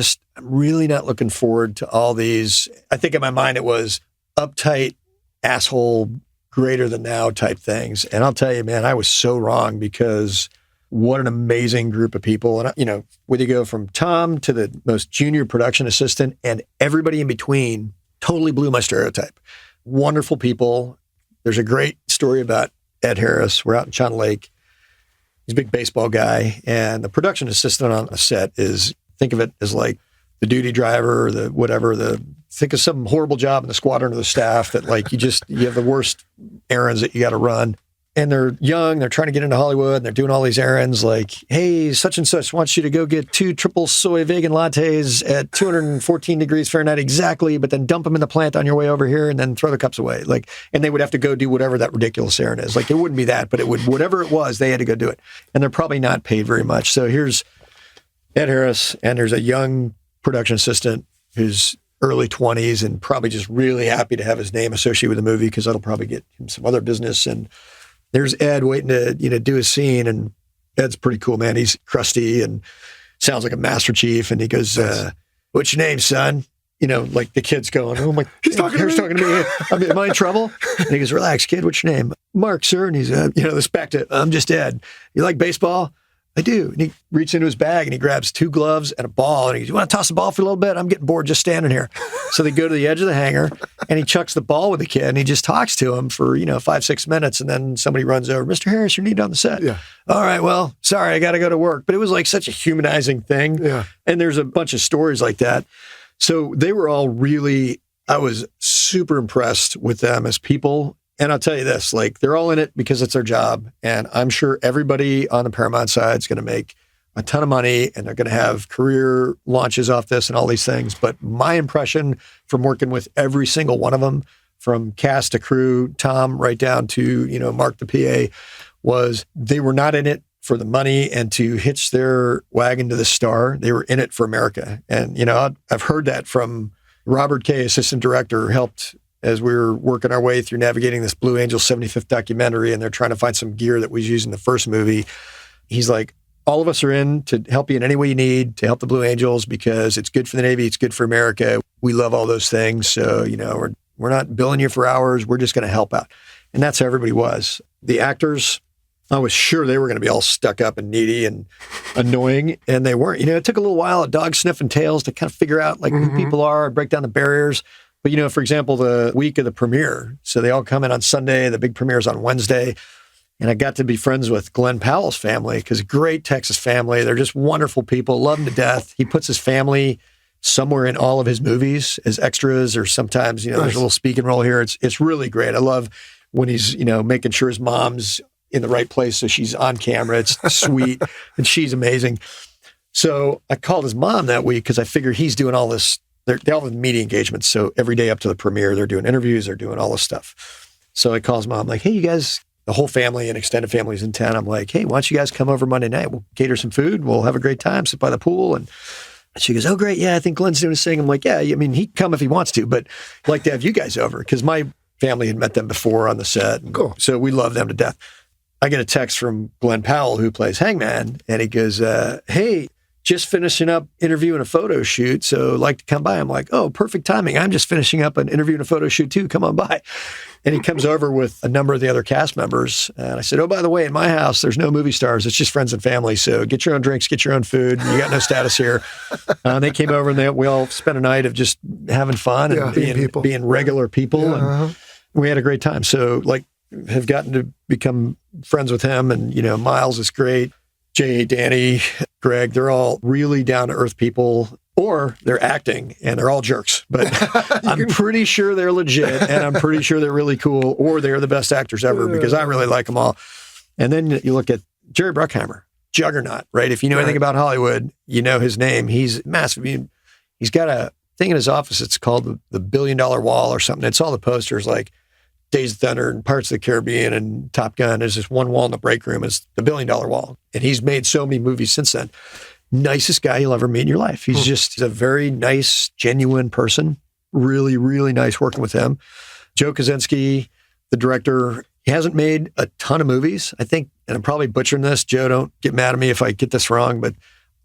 really not looking forward to all these. I think in my mind, it was uptight, asshole, greater than thou type things. And I'll tell you, man, I was so wrong because what an amazing group of people. And, whether you go from Tom to the most junior production assistant and everybody in between totally blew my stereotype. Wonderful people. There's a great story about Ed Harris. We're out in China Lake. He's a big baseball guy, and the production assistant on a set think of it as like the duty driver or think of some horrible job in the squadron or the staff that like you have the worst errands that you got to run. And they're young, they're trying to get into Hollywood, and they're doing all these errands like, hey, such and such wants you to go get 2 triple soy vegan lattes at 214 degrees Fahrenheit exactly, but then dump them in the plant on your way over here and then throw the cups away. Like, and they would have to go do whatever that ridiculous errand is. Like, it wouldn't be that, but it would, whatever it was, they had to go do it. And they're probably not paid very much. So here's Ed Harris, and there's a young production assistant who's early 20s and probably just really happy to have his name associated with the movie because that'll probably get him some other business. And there's Ed waiting to, do his scene, and Ed's pretty cool, man. He's crusty and sounds like a Master Chief. And he goes, what's your name, son? Like the kid's going, oh my, he's talking to me. Am I in trouble? And he goes, relax, kid. What's your name? Mark, sir. And he's, this back to, I'm just Ed. You like baseball? I do. And he reaches into his bag and he grabs 2 gloves and a ball. And he goes, you want to toss the ball for a little bit? I'm getting bored just standing here. So they go to the edge of the hangar and he chucks the ball with the kid and he just talks to him for, 5-6 minutes. And then somebody runs over, Mr. Harris, you're needed on the set. Yeah. All right, well, sorry, I got to go to work. But it was like such a humanizing thing. Yeah. And there's a bunch of stories like that. So they were all I was super impressed with them as people. And I'll tell you this, like, they're all in it because it's their job. And I'm sure everybody on the Paramount side is going to make a ton of money and they're going to have career launches off this and all these things. But my impression from working with every single one of them, from cast to crew, Tom, right down to, Mark the PA, was they were not in it for the money and to hitch their wagon to the star. They were in it for America. And, I've heard that from Robert Kay, assistant director, helped as we were working our way through navigating this Blue Angels 75th documentary, and they're trying to find some gear that was used in the first movie. He's like, all of us are in to help you in any way you need to help the Blue Angels because it's good for the Navy, it's good for America. We love all those things. So, we're not billing you for hours. We're just going to help out. And that's how everybody was. The actors, I was sure they were going to be all stuck up and needy and annoying, and they weren't. It took a little while at dog sniffing tails to kind of figure out who people are, break down the barriers. But, for example, the week of the premiere, so they all come in on Sunday, the big premiere is on Wednesday, and I got to be friends with Glenn Powell's family because great Texas family. They're just wonderful people, love him to death. He puts his family somewhere in all of his movies as extras, or sometimes, there's a little speaking role here. It's really great. I love when he's, making sure his mom's in the right place so she's on camera. It's sweet, and she's amazing. So I called his mom that week because I figure he's doing all this. They all have media engagements. So every day up to the premiere, they're doing interviews, they're doing all this stuff. So I call his mom, like, hey, you guys, the whole family and extended family's in town. I'm like, hey, why don't you guys come over Monday night? We'll cater some food. We'll have a great time, sit by the pool. And she goes, oh, great. Yeah, I think Glenn's doing his thing. I'm like, yeah, he'd come if he wants to, but I'd like to have you guys over. Because my family had met them before on the set. Cool. So we love them to death. I get a text from Glenn Powell, who plays Hangman, and he goes, hey, just finishing up interviewing a photo shoot, so like to come by. I'm like, oh, perfect timing. I'm just finishing up an interview and a photo shoot too. Come on by. And he comes over with a number of the other cast members. And I said, oh, by the way, in my house, there's no movie stars. It's just friends and family. So get your own drinks, get your own food. You got no status here. They came over and we all spent a night of just having fun and being regular people. Yeah, and we had a great time. So like, have gotten to become friends with him. And, Miles is great. Jay, Danny, Greg, they're all really down-to-earth people, or they're acting, and they're all jerks. But I'm pretty sure they're legit, and I'm pretty sure they're really cool, or they're the best actors ever, because I really like them all. And then you look at Jerry Bruckheimer, juggernaut, right? If you know anything about Hollywood, you know his name. He's massive. He's got a thing in his office. It's called the $1 Billion Wall or something. It's all the posters like Days of Thunder and Pirates of the Caribbean and Top Gun. There's this one wall in the break room. It's the $1 Billion Wall. And he's made so many movies since then. Nicest guy you'll ever meet in your life. He's a very nice, genuine person. Really, really nice working with him. Joe Kaczynski, the director, he hasn't made a ton of movies, I think, and I'm probably butchering this. Joe, don't get mad at me if I get this wrong, but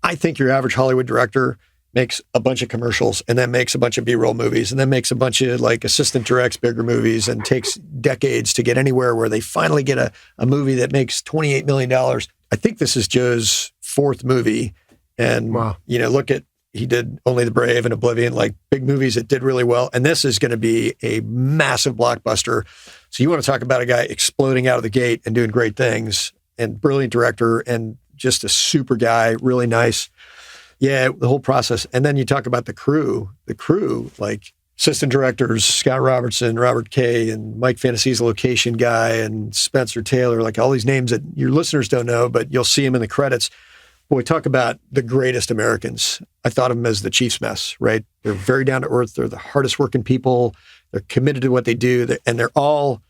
I think your average Hollywood director makes a bunch of commercials and then makes a bunch of B-roll movies and then makes a bunch of like assistant directs bigger movies and takes decades to get anywhere where they finally get a movie that makes $28 million. I think this is Joe's fourth movie. And, look at, he did Only the Brave and Oblivion, like big movies that did really well. And this is going to be a massive blockbuster. So you want to talk about a guy exploding out of the gate and doing great things, and brilliant director and just a super guy, really nice. Yeah, the whole process. And then you talk about the crew, like assistant directors, Scott Robertson, Robert Kay, and Mike Fantasy's the location guy, and Spencer Taylor, like all these names that your listeners don't know, but you'll see them in the credits. When we talk about the greatest Americans, I thought of them as the Chief's Mess, right? They're very down to earth. They're the hardest working people. They're committed to what they do. And they're all,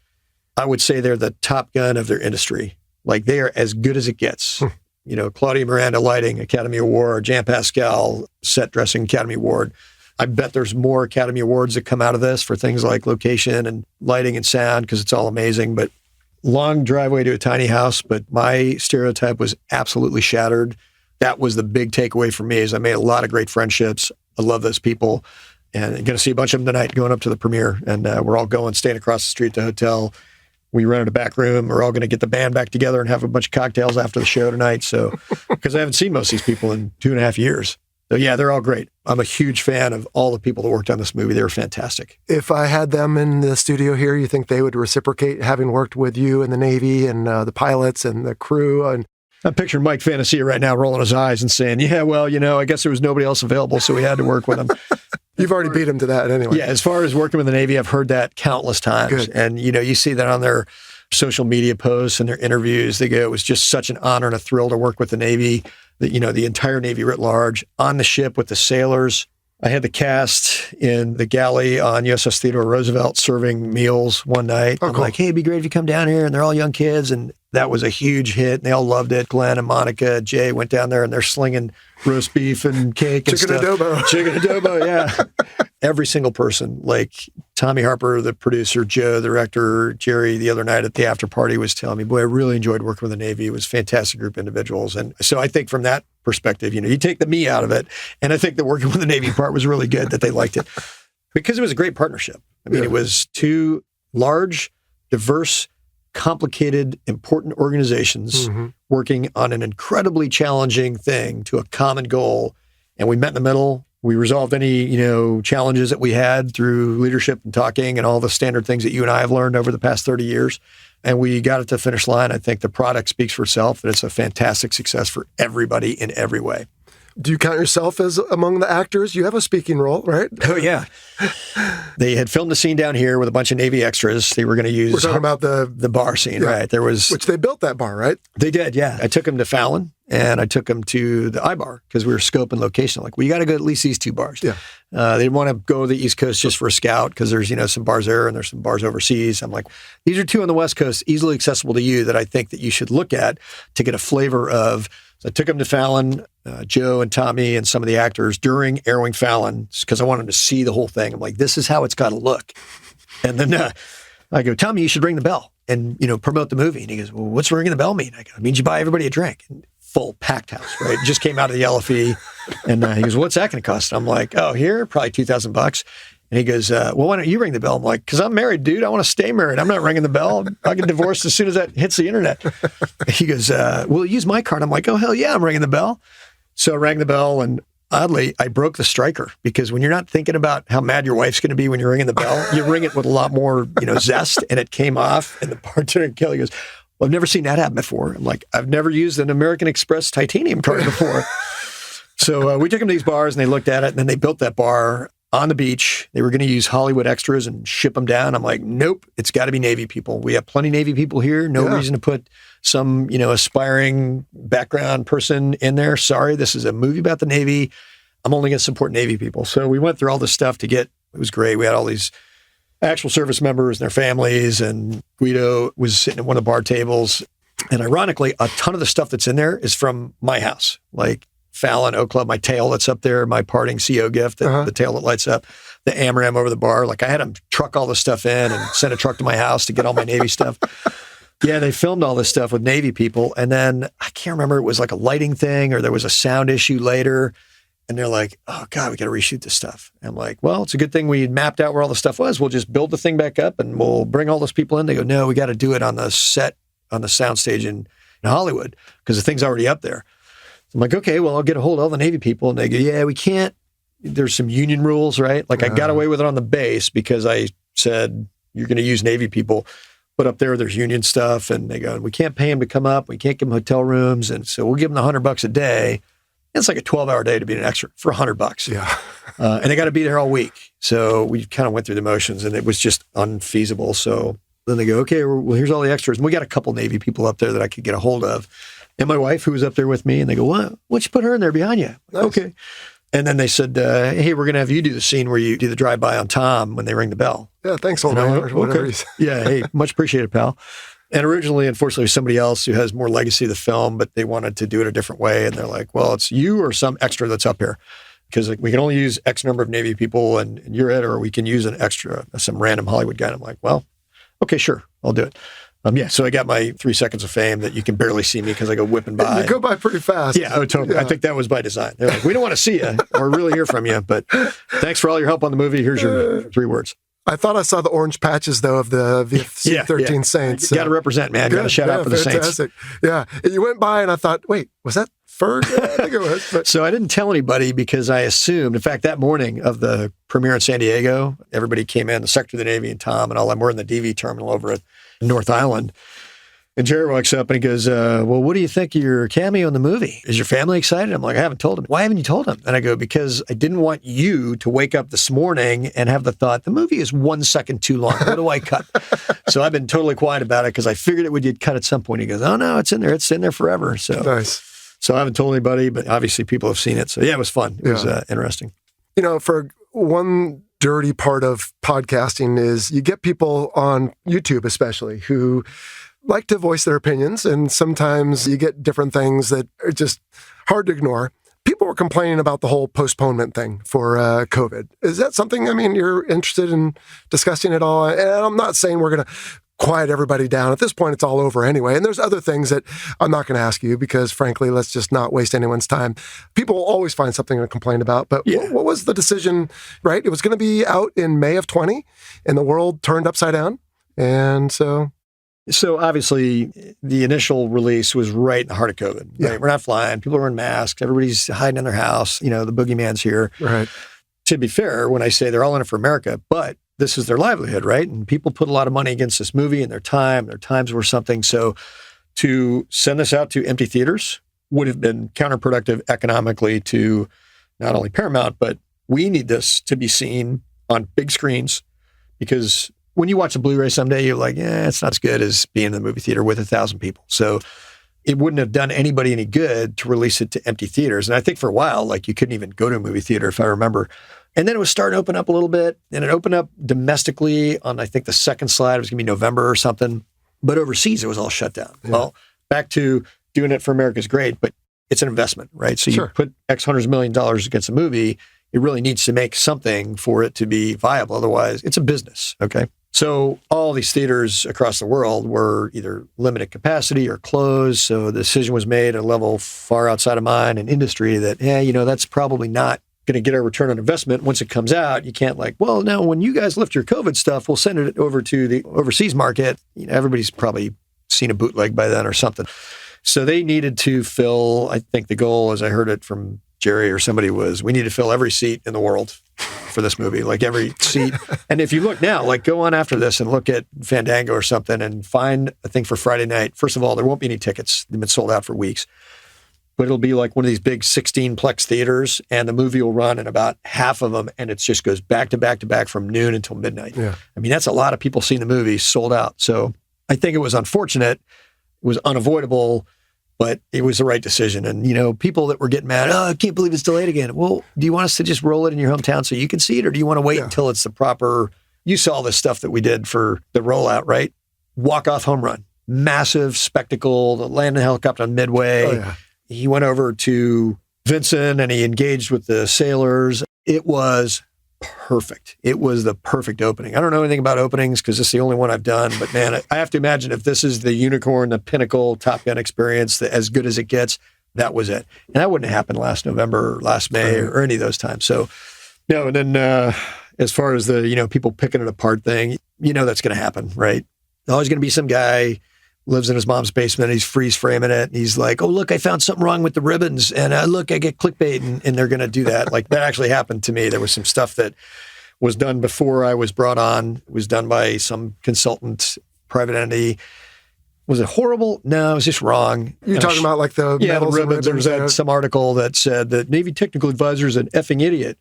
I would say they're the Top Gun of their industry. Like they are as good as it gets. Claudia Miranda Lighting, Academy Award, Jan Pascal, Set Dressing Academy Award. I bet there's more Academy Awards that come out of this for things like location and lighting and sound, because it's all amazing. But long driveway to a tiny house, but my stereotype was absolutely shattered. That was the big takeaway for me, is I made a lot of great friendships. I love those people. And I'm going to see a bunch of them tonight going up to the premiere. And we're all going, staying across the street at the hotel. We rented a back room. We're all going to get the band back together and have a bunch of cocktails after the show tonight. So, because I haven't seen most of these people in 2.5 years. So yeah, they're all great. I'm a huge fan of all the people that worked on this movie. They were fantastic. If I had them in the studio here, you think they would reciprocate, having worked with you in the Navy and the pilots and the crew? And I'm picturing Mike Fantasia right now rolling his eyes and saying, yeah, well, I guess there was nobody else available, so we had to work with him. You've already beat him to that anyway. Yeah, as far as working with the Navy, I've heard that countless times. Good. And, you see that on their social media posts and their interviews. They go, it was just such an honor and a thrill to work with the Navy, the entire Navy writ large, on the ship with the sailors. I had the cast in the galley on USS Theodore Roosevelt serving meals one night. I'm like, hey, it'd be great if you come down here. And they're all young kids. And that was a huge hit. And they all loved it. Glenn and Monica, Jay went down there and they're slinging roast beef and cake and Chicken adobo. Chicken adobo, yeah. Every single person, like Tommy Harper, the producer, Joe, the director, Jerry, the other night at the after party was telling me, boy, I really enjoyed working with the Navy. It was a fantastic group of individuals. And so I think from that perspective, you take the me out of it. And I think that working with the Navy part was really good, that they liked it, because it was a great partnership. I mean, It was two large, diverse, complicated, important organizations working on an incredibly challenging thing to a common goal. And we met in the middle. We resolved any, challenges that we had through leadership and talking and all the standard things that you and I have learned over the past 30 years. And we got it to the finish line. I think the product speaks for itself, that it's a fantastic success for everybody in every way. Do you count yourself as among the actors? You have a speaking role, right? Oh, yeah. They had filmed a scene down here with a bunch of Navy extras. They were going to use... We're talking about the bar scene, right? There was... Which they built that bar, right? They did, yeah. I took them to Fallon, and I took them to the I-Bar, because we were scoping location. Like, well, you got to go at least these two bars. Yeah. They didn't want to go to the East Coast just for a scout, because there's, some bars there and there's some bars overseas. I'm like, these are two on the West Coast, easily accessible to you, that I think that you should look at to get a flavor of. So I took them to Fallon, Joe and Tommy and some of the actors during airing Fallon, because I wanted to see the whole thing. I'm like, this is how it's got to look. And then I go, Tommy, you should ring the bell and, promote the movie. And he goes, well, what's ringing the bell mean? I go, it means you buy everybody a drink. And full packed house, right? Just came out of the LFE. And he goes, what's that going to cost? And I'm like, oh, here, probably $2,000. And he goes, well, why don't you ring the bell? I'm like, because I'm married, dude. I want to stay married. I'm not ringing the bell. I get divorced as soon as that hits the internet. He goes, well, use my card. I'm like, oh, hell yeah, I'm ringing the bell. So I rang the bell, and oddly, I broke the striker, because when you're not thinking about how mad your wife's going to be when you're ringing the bell, you ring it with a lot more, zest, and it came off. And the bartender, Kelly, goes, well, I've never seen that happen before. I'm like, I've never used an American Express titanium card before. So we took them to these bars, and they looked at it, and then they built that bar on the beach. They were going to use Hollywood extras and ship them down. I'm like, nope, it's got to be Navy people. We have plenty of Navy people here. No reason to put some, aspiring background person in there. Sorry, this is a movie about the Navy. I'm only going to support Navy people. So we went through all this stuff it was great. We had all these actual service members and their families, and Guido was sitting at one of the bar tables. And ironically, a ton of the stuff that's in there is from my house, like Fallon, Oak Club, my tail that's up there, my parting CO gift, the tail that lights up, the AMRAM over the bar. Like I had them truck all this stuff in and send a truck to my house to get all my Navy stuff. Yeah, they filmed all this stuff with Navy people. And then I can't remember, it was like a lighting thing or there was a sound issue later. And they're like, oh God, we got to reshoot this stuff. And I'm like, well, it's a good thing we mapped out where all the stuff was. We'll just build the thing back up and we'll bring all those people in. They go, no, we got to do it on the set, on the soundstage in Hollywood because the thing's already up there. I'm like, okay, well, I'll get a hold of all the Navy people. And they go, yeah, we can't. There's some union rules, right? Like I got away with it on the base because I said, you're going to use Navy people. But up there's union stuff. And they go, we can't pay them to come up. We can't give them hotel rooms. And so we'll give them $100 a day. It's like a 12-hour day to be an extra for $100. Yeah. And they got to be there all week. So we kind of went through the motions and it was just unfeasible. So then they go, okay, well, here's all the extras. And we got a couple Navy people up there that I could get a hold of. And my wife, who was up there with me, and they go, what? Why don't you put her in there behind you? Nice. Okay. And then they said, hey, we're going to have you do the scene where you do the drive-by on Tom when they ring the bell. Yeah, thanks, old man. Okay. Yeah, hey, much appreciated, pal. And originally, unfortunately, somebody else who has more legacy of the film, but they wanted to do it a different way. And they're like, well, it's you or some extra that's up here. Because we can only use X number of Navy people and you're it, or we can use an extra, some random Hollywood guy. And I'm like, well, okay, sure, I'll do it. So I got my 3 seconds of fame that you can barely see me because I go whipping by. You go by pretty fast. Yeah, totally. Yeah. I think that was by design. They're like, we don't want to see you or really hear from you, but thanks for all your help on the movie. Here's your 3 words. I thought I saw the orange patches, though, of the C-13 Saints. You got to represent, man. Got to shout out for the fantastic. Saints. Yeah. You went by and I thought, wait, was that Ferg? I think it was. But. So I didn't tell anybody because I assumed, in fact, that morning of the premiere in San Diego, everybody came in, the Secretary of the Navy and Tom and all them. We're in the DV terminal over at North Island. And Jerry walks up and he goes, well, what do you think of your cameo in the movie? Is your family excited? I'm like, I haven't told him. Why haven't you told him? And I go, because I didn't want you to wake up this morning and have the thought, the movie is 1 second too long. What do I cut? So I've been totally quiet about it because I figured it would cut at some point. He goes, oh, no, it's in there. It's in there forever. So nice. So I haven't told anybody, but obviously people have seen it. So yeah, it was fun. It was interesting. For one dirty part of podcasting is you get people on YouTube especially who like to voice their opinions, and sometimes you get different things that are just hard to ignore. People were complaining about the whole postponement thing for COVID. Is that something, you're interested in discussing at all? And I'm not saying we're going to quiet everybody down. At this point, it's all over anyway. And there's other things that I'm not going to ask you because, frankly, let's just not waste anyone's time. People will always find something to complain about. But what was the decision, right? It was going to be out in May of 20, and the world turned upside down. And so obviously the initial release was right in the heart of COVID. Right? Yeah. We're not flying. People are wearing masks. Everybody's hiding in their house. The boogeyman's here. Right. To be fair, when I say they're all in it for America, but this is their livelihood, right? And people put a lot of money against this movie and their times were something. So to send this out to empty theaters would have been counterproductive economically to not only Paramount, but we need this to be seen on big screens because when you watch a Blu-ray someday, you're like, it's not as good as being in the movie theater with 1,000 people. So it wouldn't have done anybody any good to release it to empty theaters. And I think for a while, you couldn't even go to a movie theater, if I remember. And then it was starting to open up a little bit. And it opened up domestically on, I think, the second slide. It was going to be November or something. But overseas, it was all shut down. Yeah. Well, back to doing it for America is great, but it's an investment, right? So you put X hundreds of $millions against a movie, it really needs to make something for it to be viable. Otherwise, it's a business, okay? So all these theaters across the world were either limited capacity or closed. So the decision was made at a level far outside of mine and industry that, that's probably not going to get our return on investment. Once it comes out, you can't well, now when you guys lift your COVID stuff, we'll send it over to the overseas market. Everybody's probably seen a bootleg by then or something. So they needed to fill, I think the goal, as I heard it from Jerry or somebody, was we need to fill every seat in the world for this movie, every seat. And if you look now, go on after this and look at Fandango or something and find a thing for Friday night. First of all, there won't be any tickets. They've been sold out for weeks. But it'll be one of these big 16-plex theaters, and the movie will run in about half of them, and it just goes back to back to back from noon until midnight. Yeah. I mean, that's a lot of people seeing the movie sold out. So I think it was unfortunate. It was unavoidable, but it was the right decision. And, people that were getting mad, I can't believe it's delayed again. Well, do you want us to just roll it in your hometown so you can see it? Or do you want to wait until it's the proper, you saw the stuff that we did for the rollout, right? Walk-off home run, massive spectacle, the landing helicopter on Midway. Oh, yeah. He went over to Vincent and he engaged with the sailors. It was perfect. It was the perfect opening. I don't know anything about openings because this is the only one I've done, but man, I have to imagine if this is the unicorn, the pinnacle Top Gun experience, as good as it gets, that was it. And that wouldn't have happened last November or last May or any of those times. So, and then as far as the, people picking it apart thing, that's going to happen, right? There's always going to be some guy lives in his mom's basement. He's freeze framing it. And he's like, oh, look, I found something wrong with the ribbons. And look, I get clickbait. And they're going to do that. That actually happened to me. There was some stuff that was done before I was brought on. It was done by some consultant, private entity. Was it horrible? No, it was just wrong. You're talking about the medals the ribbons. There was some article that said that Navy technical advisor is an effing idiot.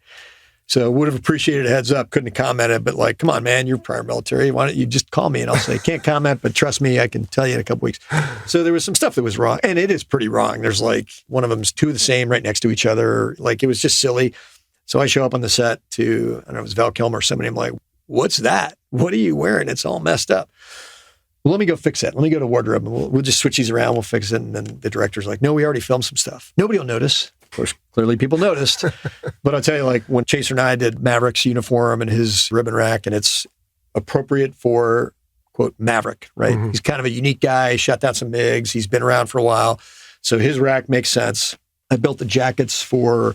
So would have appreciated a heads up. Couldn't have commented, but come on, man, you're prior military. Why don't you just call me and I'll say, can't comment, but trust me, I can tell you in a couple weeks. So there was some stuff that was wrong, and it is pretty wrong. There's one of them's two of the same right next to each other. It was just silly. So I show up on the set to, I don't know, it was Val Kilmer or somebody. I'm like, what's that? What are you wearing? It's all messed up. Well, let me go fix it. Let me go to wardrobe and we'll just switch these around. We'll fix it. And then the director's like, no, we already filmed some stuff. Nobody will notice. Of course, clearly people noticed. But I'll tell you, when Chaser and I did Maverick's uniform and his ribbon rack, and it's appropriate for, quote, Maverick, right? Mm-hmm. He's kind of a unique guy. He shot down some MiGs. He's been around for a while. So his rack makes sense. I built the jackets for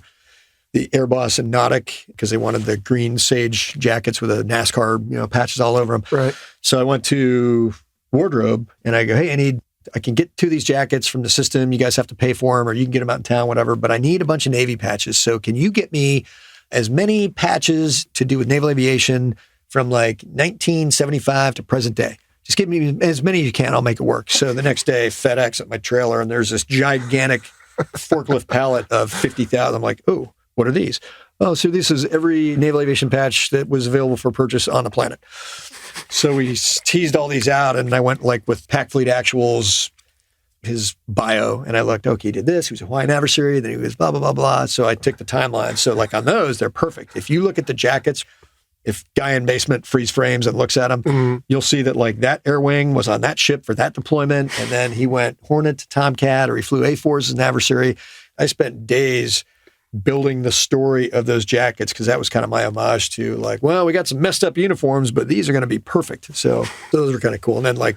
the Airboss and Nautic because they wanted the green sage jackets with the NASCAR, patches all over them. Right. So I went to wardrobe and I go, hey, I can get two of these jackets from the system. You guys have to pay for them or you can get them out in town, whatever. But I need a bunch of Navy patches. So can you get me as many patches to do with Naval Aviation from 1975 to present day? Just give me as many as you can. I'll make it work. So the next day, FedEx at my trailer, and there's this gigantic forklift pallet of 50,000. I'm like, oh, what are these? Oh, so this is every Naval Aviation patch that was available for purchase on the planet. So we teased all these out, and I went with Pack Fleet Actuals, his bio, and I looked, okay, he did this, he was a Hawaiian adversary, then he was blah, blah, blah, blah. So I took the timeline. So on those, they're perfect. If you look at the jackets, if guy in basement freeze frames and looks at them, mm-hmm. you'll see that that air wing was on that ship for that deployment, and then he went Hornet to Tomcat, or he flew A4s as an adversary. I spent days building the story of those jackets because that was kind of my homage to we got some messed up uniforms, but these are going to be perfect. So those are kind of cool. And then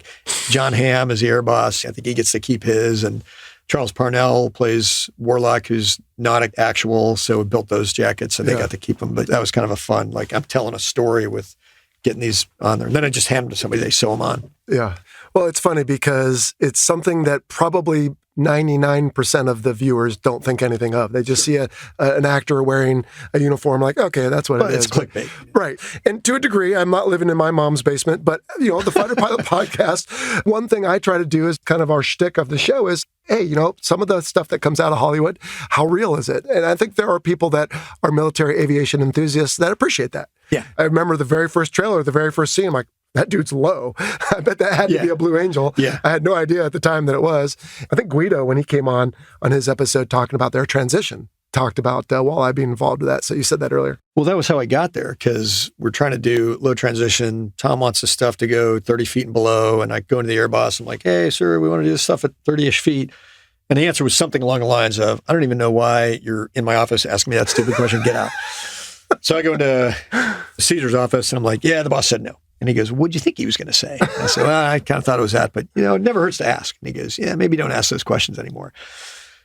John Hamm is the air boss. I think he gets to keep his, and Charles Parnell plays Warlock, who's not an actual. So we built those jackets and they got to keep them. But that was kind of a fun, I'm telling a story with getting these on there. And then I just hand them to somebody, they sew them on. Yeah. Well, it's funny because it's something that probably 99% of the viewers don't think anything of. They just see an actor wearing a uniform okay, that's what it is. It's clickbait. Right. And to a degree, I'm not living in my mom's basement, but, the Fighter Pilot podcast, one thing I try to do is kind of our shtick of the show is, hey, some of the stuff that comes out of Hollywood, how real is it? And I think there are people that are military aviation enthusiasts that appreciate that. Yeah. I remember the very first trailer, the very first scene, I'm like, that dude's low. I bet that had to be a Blue Angel. Yeah. I had no idea at the time that it was. I think Guido, when he came on his episode talking about their transition, talked about Walleye being involved with that. So you said that earlier. Well, that was how I got there because we're trying to do low transition. Tom wants the stuff to go 30 feet and below. And I go into the air boss. I'm like, hey, sir, we want to do this stuff at 30-ish feet. And the answer was something along the lines of, I don't even know why you're in my office asking me that stupid question. Get out. So I go into Caesar's office and I'm like, yeah, the boss said no. And he goes, what'd you think he was going to say? And I said, well, I kind of thought it was that, but it never hurts to ask. And he goes, yeah, maybe don't ask those questions anymore.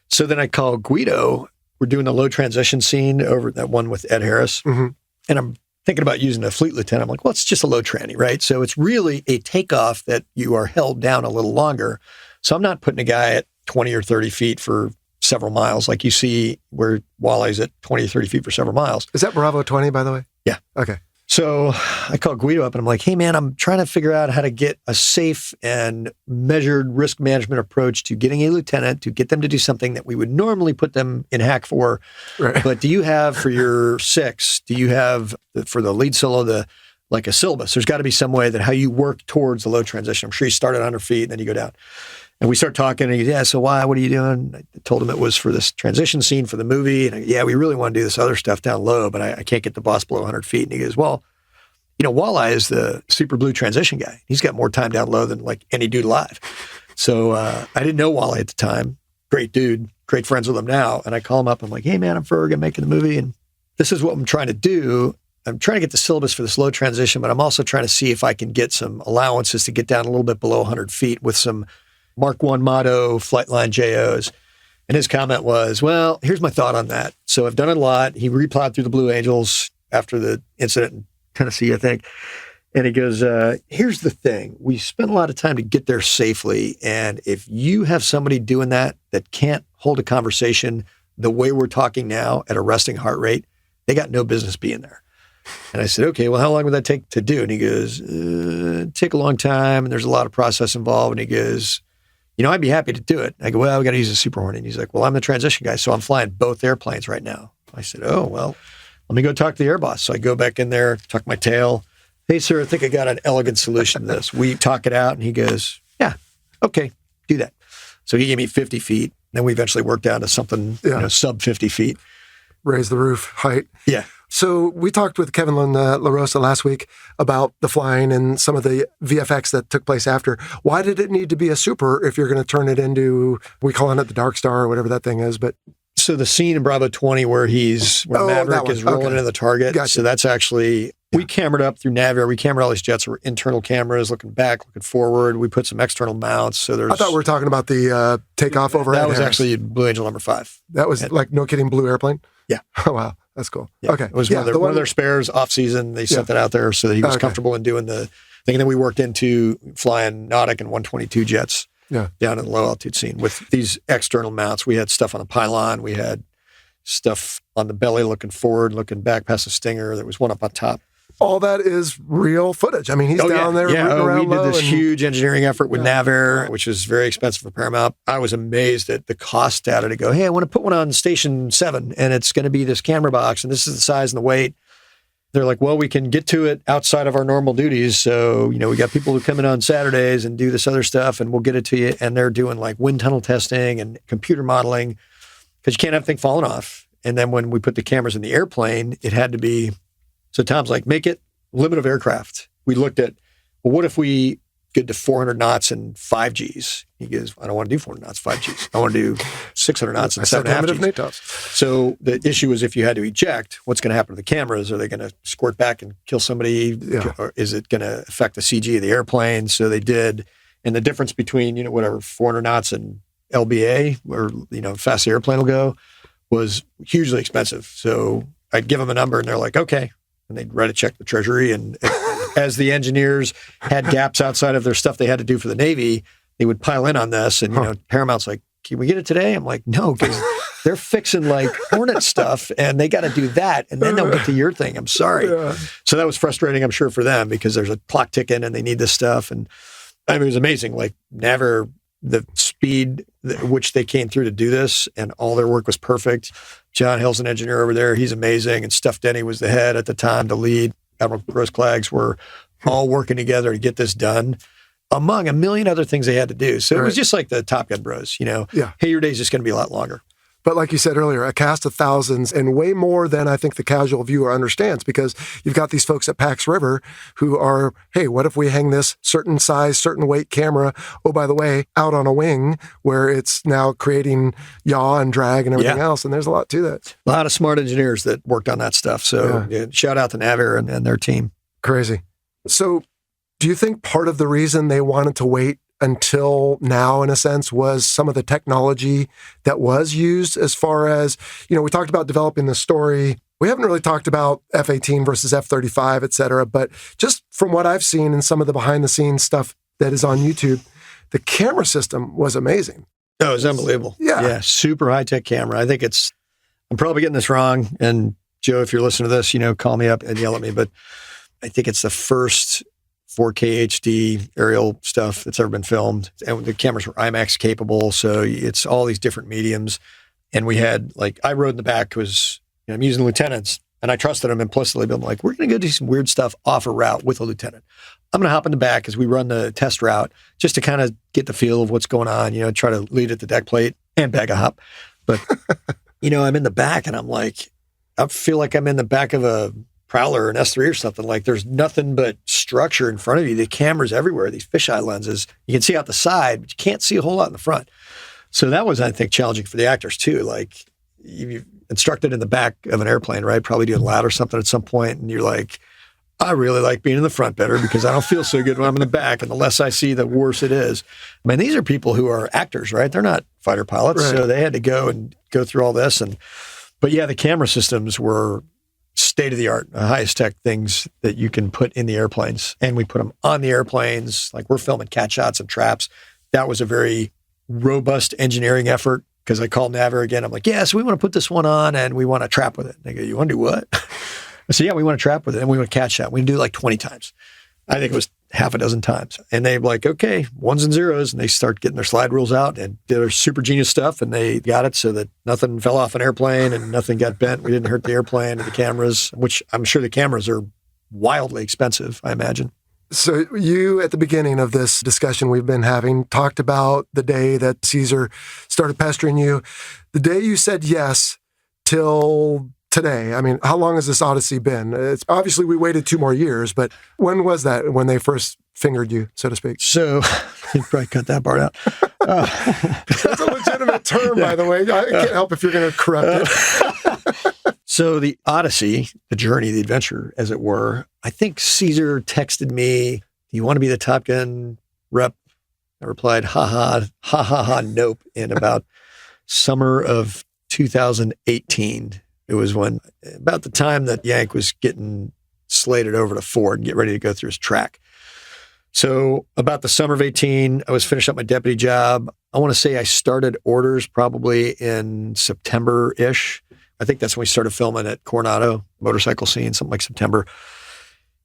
So then I call Guido. We're doing the low transition scene over that one with Ed Harris. Mm-hmm. And I'm thinking about using a fleet lieutenant. I'm like, well, it's just a low tranny, right? So it's really a takeoff that you are held down a little longer. So I'm not putting a guy at 20 or 30 feet for several miles like you see where Wally's at 20 or 30 feet for several miles. Is that Bravo 20, by the way? Yeah. Okay. So I called Guido up and I'm like, hey, man, I'm trying to figure out how to get a safe and measured risk management approach to getting a lieutenant to get them to do something that we would normally put them in hack for. Right. But do you have for your 6, do you have for the lead solo, like a syllabus? There's got to be some way that how you work towards the low transition. I'm sure you start at 100 feet and then you go down. And we start talking and he goes, yeah, so why? What are you doing? I told him it was for this transition scene for the movie. And yeah, we really want to do this other stuff down low, but I can't get the boss below 100 feet. And he goes, well, Walleye is the super blue transition guy. He's got more time down low than like any dude alive. So I didn't know Walleye at the time. Great dude, great friends with him now. And I call him up. I'm like, hey, man, I'm Ferg. I'm making the movie. And this is what I'm trying to do. I'm trying to get the syllabus for this low transition, but I'm also trying to see if I can get some allowances to get down a little bit below 100 feet with some Mark I motto, flight line JOs. And his comment was, well, here's my thought on that. So I've done it a lot. He replowed through the Blue Angels after the incident in Tennessee, I think. And he goes, here's the thing. We spent a lot of time to get there safely. And if you have somebody doing that can't hold a conversation the way we're talking now at a resting heart rate, they got no business being there. And I said, okay, well, how long would that take to do? And he goes, take a long time. And there's a lot of process involved. And he goes, I'd be happy to do it. I go, well, we got to use a Super Hornet. And he's like, well, I'm the transition guy, so I'm flying both airplanes right now. I said, oh, well, let me go talk to the air boss. So I go back in there, tuck my tail. Hey, sir, I think I got an elegant solution to this. We talk it out. And he goes, yeah, okay, do that. So he gave me 50 feet. Then we eventually worked down to something, sub 50 feet. Raise the roof height. Yeah. So we talked with Kevin LaRosa last week about the flying and some of the VFX that took place after. Why did it need to be a super if you're going to turn it into, we calling it the Dark Star or whatever that thing is? But so the scene in Bravo 20 where Maverick is rolling into the target. Gotcha. So that's actually, we cameraed up through Navier. We cameraed all these jets. There were internal cameras looking back, looking forward. We put some external mounts. So I thought we were talking about the takeoff overhead. That was actually Blue Angel number 5. That was like, no kidding, blue airplane? Yeah. Oh, wow. That's cool. Yeah. Okay. It was one of their spares off season. They sent that out there so that he was comfortable in doing the thing. And then we worked into flying Nautic and 122 jets down in the low altitude scene with these external mounts. We had stuff on the pylon. We had stuff on the belly looking forward, looking back past the Stinger. There was one up on top. All that is real footage. I mean, he's down there rooting around we did this huge engineering effort with Navair, which is very expensive for Paramount. I was amazed at the cost data to go, hey, I want to put one on Station 7, and it's going to be this camera box, and this is the size and the weight. They're like, well, we can get to it outside of our normal duties. So, we got people who come in on Saturdays and do this other stuff, and we'll get it to you. And they're doing like wind tunnel testing and computer modeling because you can't have things falling off. And then when we put the cameras in the airplane, it had to be... So Tom's like, make it limit of aircraft. We looked at, well, what if we get to 400 knots and 5 Gs? He goes, I don't want to do 400 knots, 5 Gs. I want to do 600 knots and 7.5 Gs. So the issue is if you had to eject, what's going to happen to the cameras? Are they going to squirt back and kill somebody? Yeah. Or is it going to affect the CG of the airplane? So they did. And the difference between, 400 knots and LBA, or, fast the airplane will go, was hugely expensive. So I'd give them a number and they're like, okay. And they'd write a check to the Treasury. And as the engineers had gaps outside of their stuff they had to do for the Navy, they would pile in on this. And, Paramount's like, can we get it today? I'm like, no, because they're fixing like Hornet stuff and they got to do that. And then they'll get to your thing. I'm sorry. Yeah. So that was frustrating, I'm sure, for them because there's a clock ticking and they need this stuff. And it was amazing. Like Navar, the speed which they came through to do this and all their work was perfect. John Hill's an engineer over there. He's amazing. And Stuff Denny was the head at the time, the lead. Admiral Grossklags were all working together to get this done, among a million other things they had to do. So it was just like the Top Gun bros, hey, your day's just going to be a lot longer. But like you said earlier, a cast of thousands and way more than I think the casual viewer understands because you've got these folks at Pax River who are, hey, what if we hang this certain size, certain weight camera, oh, by the way, out on a wing where it's now creating yaw and drag and everything else. And there's a lot to that. A lot of smart engineers that worked on that stuff. So shout out to Navar and their team. Crazy. So Do you think part of the reason they wanted to wait until now, in a sense, was some of the technology that was used as far as, we talked about developing the story. We haven't really talked about F-18 versus F-35, et cetera, but just from what I've seen in some of the behind-the-scenes stuff that is on YouTube, the camera system was amazing. Oh, it was unbelievable. Yeah, super high-tech camera. I think I'm probably getting this wrong, and Joe, if you're listening to this, call me up and yell at me, but I think it's the first 4K HD aerial stuff that's ever been filmed. And the cameras were IMAX capable. So it's all these different mediums. And we had, I rode in the back because I'm using lieutenants and I trusted them implicitly. But I'm like, we're going to go do some weird stuff off a route with a lieutenant. I'm going to hop in the back as we run the test route just to kind of get the feel of what's going on, try to lead at the deck plate and bag a hop. But, I'm in the back and I'm like, I feel like I'm in the back of a Prowler or an S3 or something. Like there's nothing but structure in front of you. The cameras everywhere, these fisheye lenses. You can see out the side, but you can't see a whole lot in the front. So that was, I think, challenging for the actors too. Like you instructed in the back of an airplane, right? Probably doing loud or something at some point, and you're like, I really like being in the front better because I don't feel so good when I'm in the back, and the less I see, the worse it is. I mean, these are people who are actors, right? They're not fighter pilots, right. So they had to go through all this. But yeah, the camera systems were state-of-the-art, the highest tech things that you can put in the airplanes. And we put them on the airplanes. Like we're filming cat shots and traps. That was a very robust engineering effort because I called Navar again. I'm like, so we want to put this one on and we want to trap with it. And they go, you want to do what? I said, yeah, we want to trap with it and we want to cat shot. We can do it like 20 times. I think it was half a dozen times. And they're like, okay, ones and zeros. And they start getting their slide rules out and did their super genius stuff. And they got it so that nothing fell off an airplane and nothing got bent. We didn't hurt the airplane or the cameras, which I'm sure the cameras are wildly expensive, I imagine. So you, at the beginning of this discussion we've been having, talked about the day that Caesar started pestering you. The day you said yes till today. I mean, how long has this odyssey been? It's obviously we waited 2 more years, but when was that when they first fingered you, so to speak? So you probably cut that part out. That's a legitimate term, by the way. I can't help if you're going to corrupt it. So the odyssey, the journey, the adventure, as it were, I think Caesar texted me, do you want to be the Top Gun rep? I replied, ha, nope, in about summer of 2018. It was about the time that Yank was getting slated over to Ford and get ready to go through his track. So about the summer of 18, I was finishing up my deputy job. I want to say I started orders probably in September-ish. I think that's when we started filming at Coronado, motorcycle scene, something like September.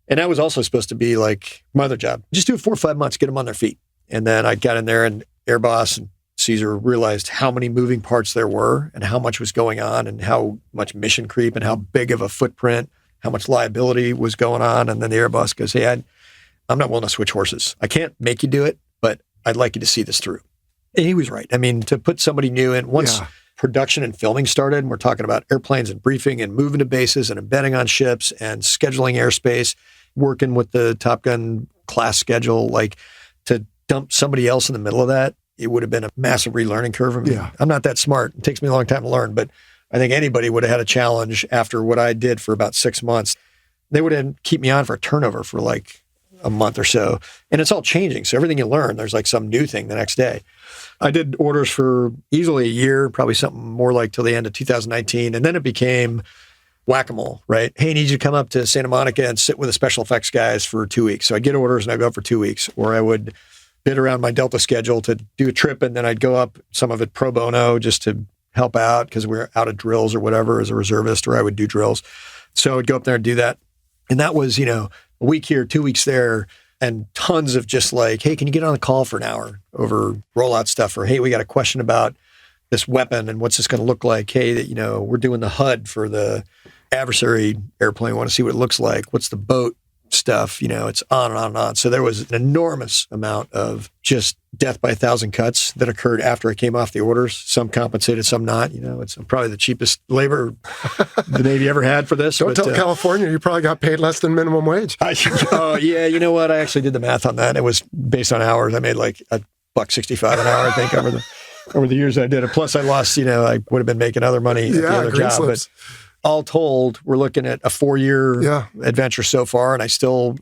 And that was also supposed to be like my other job. Just do it 4 or 5 months, get them on their feet. And then I got in there and Air Boss and Caesar realized how many moving parts there were and how much was going on and how much mission creep and how big of a footprint, how much liability was going on. And then the Air Boss goes, hey, I'm not willing to switch horses. I can't make you do it, but I'd like you to see this through. And he was right. I mean, to put somebody new in, once production and filming started, and we're talking about airplanes and briefing and moving to bases and embedding on ships and scheduling airspace, working with the Top Gun class schedule, like to dump somebody else in the middle of that, it would have been a massive relearning curve. I mean, I'm not that smart. It takes me a long time to learn, but I think anybody would have had a challenge after what I did for about 6 months. They would have keep me on for a turnover for like a month or so. And it's all changing. So everything you learn, there's like some new thing the next day. I did orders for easily a year, probably something more like till the end of 2019. And then it became whack-a-mole, right? Hey, I need you to come up to Santa Monica and sit with the special effects guys for 2 weeks. So I'd get orders and I'd go up for 2 weeks. Or I would bid around my Delta schedule to do a trip, and then I'd go up, some of it pro bono, just to help out because we were out of drills or whatever as a reservist, or I would do drills. So I would go up there and do that. And that was, a week here, 2 weeks there, and tons of just like, hey, can you get on the call for an hour over rollout stuff? Or, hey, we got a question about this weapon and what's this going to look like? Hey, we're doing the HUD for the adversary airplane. We want to see what it looks like. What's the boat stuff? It's on and on and on. So there was an enormous amount of just death by 1,000 cuts that occurred after I came off the orders. Some compensated, some not. It's probably the cheapest labor the Navy ever had for this. Don't tell California you probably got paid less than minimum wage. Oh, yeah. You know what? I actually did the math on that. It was based on hours. I made like $1.65 an hour, I think, over the years I did it. Plus I lost, I would have been making other money at the other job. Slips. But all told, we're looking at a 4-year adventure so far, and I still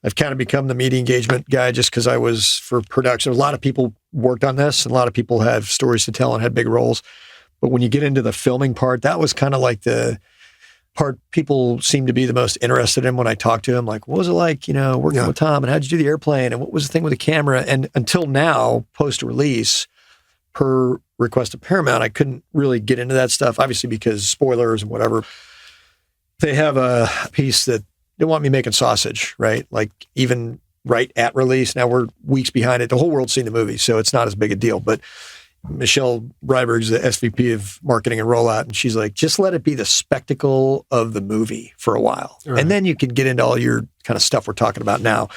I've kind of become the media engagement guy just because I was for production. A lot of people worked on this, and a lot of people have stories to tell and had big roles. But when you get into the filming part, that was kind of like the part people seem to be the most interested in when I talk to them. Like, what was it like, working with Tom, and how'd you do the airplane, and what was the thing with the camera? And until now, post-release, per request of Paramount, I couldn't really get into that stuff, obviously because spoilers and whatever. They have a piece that they want me making sausage, right? Like even right at release. Now we're weeks behind it. The whole world's seen the movie, so it's not as big a deal. But Michelle Ryberg's the SVP of marketing and rollout, and she's like, just let it be the spectacle of the movie for a while. Right. And then you can get into all your kind of stuff we're talking about now.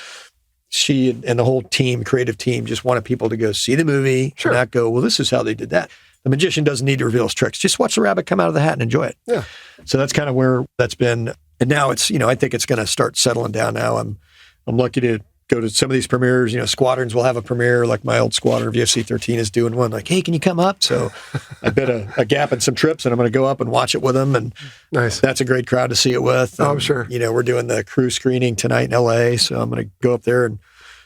She and the whole team, creative team, just wanted people to go see the movie and not go, well, this is how they did that. The magician doesn't need to reveal his tricks. Just watch the rabbit come out of the hat and enjoy it. Yeah. So that's kind of where that's been. And now it's, I think it's going to start settling down now. I'm lucky to go to some of these premieres. Squadrons will have a premiere, like my old squadron, VFC 13 is doing one. Like, hey, can you come up? So I bid a gap in some trips, and I'm going to go up and watch it with them. And nice. That's a great crowd to see it with. Oh, sure. We're doing the crew screening tonight in LA, so I'm going to go up there and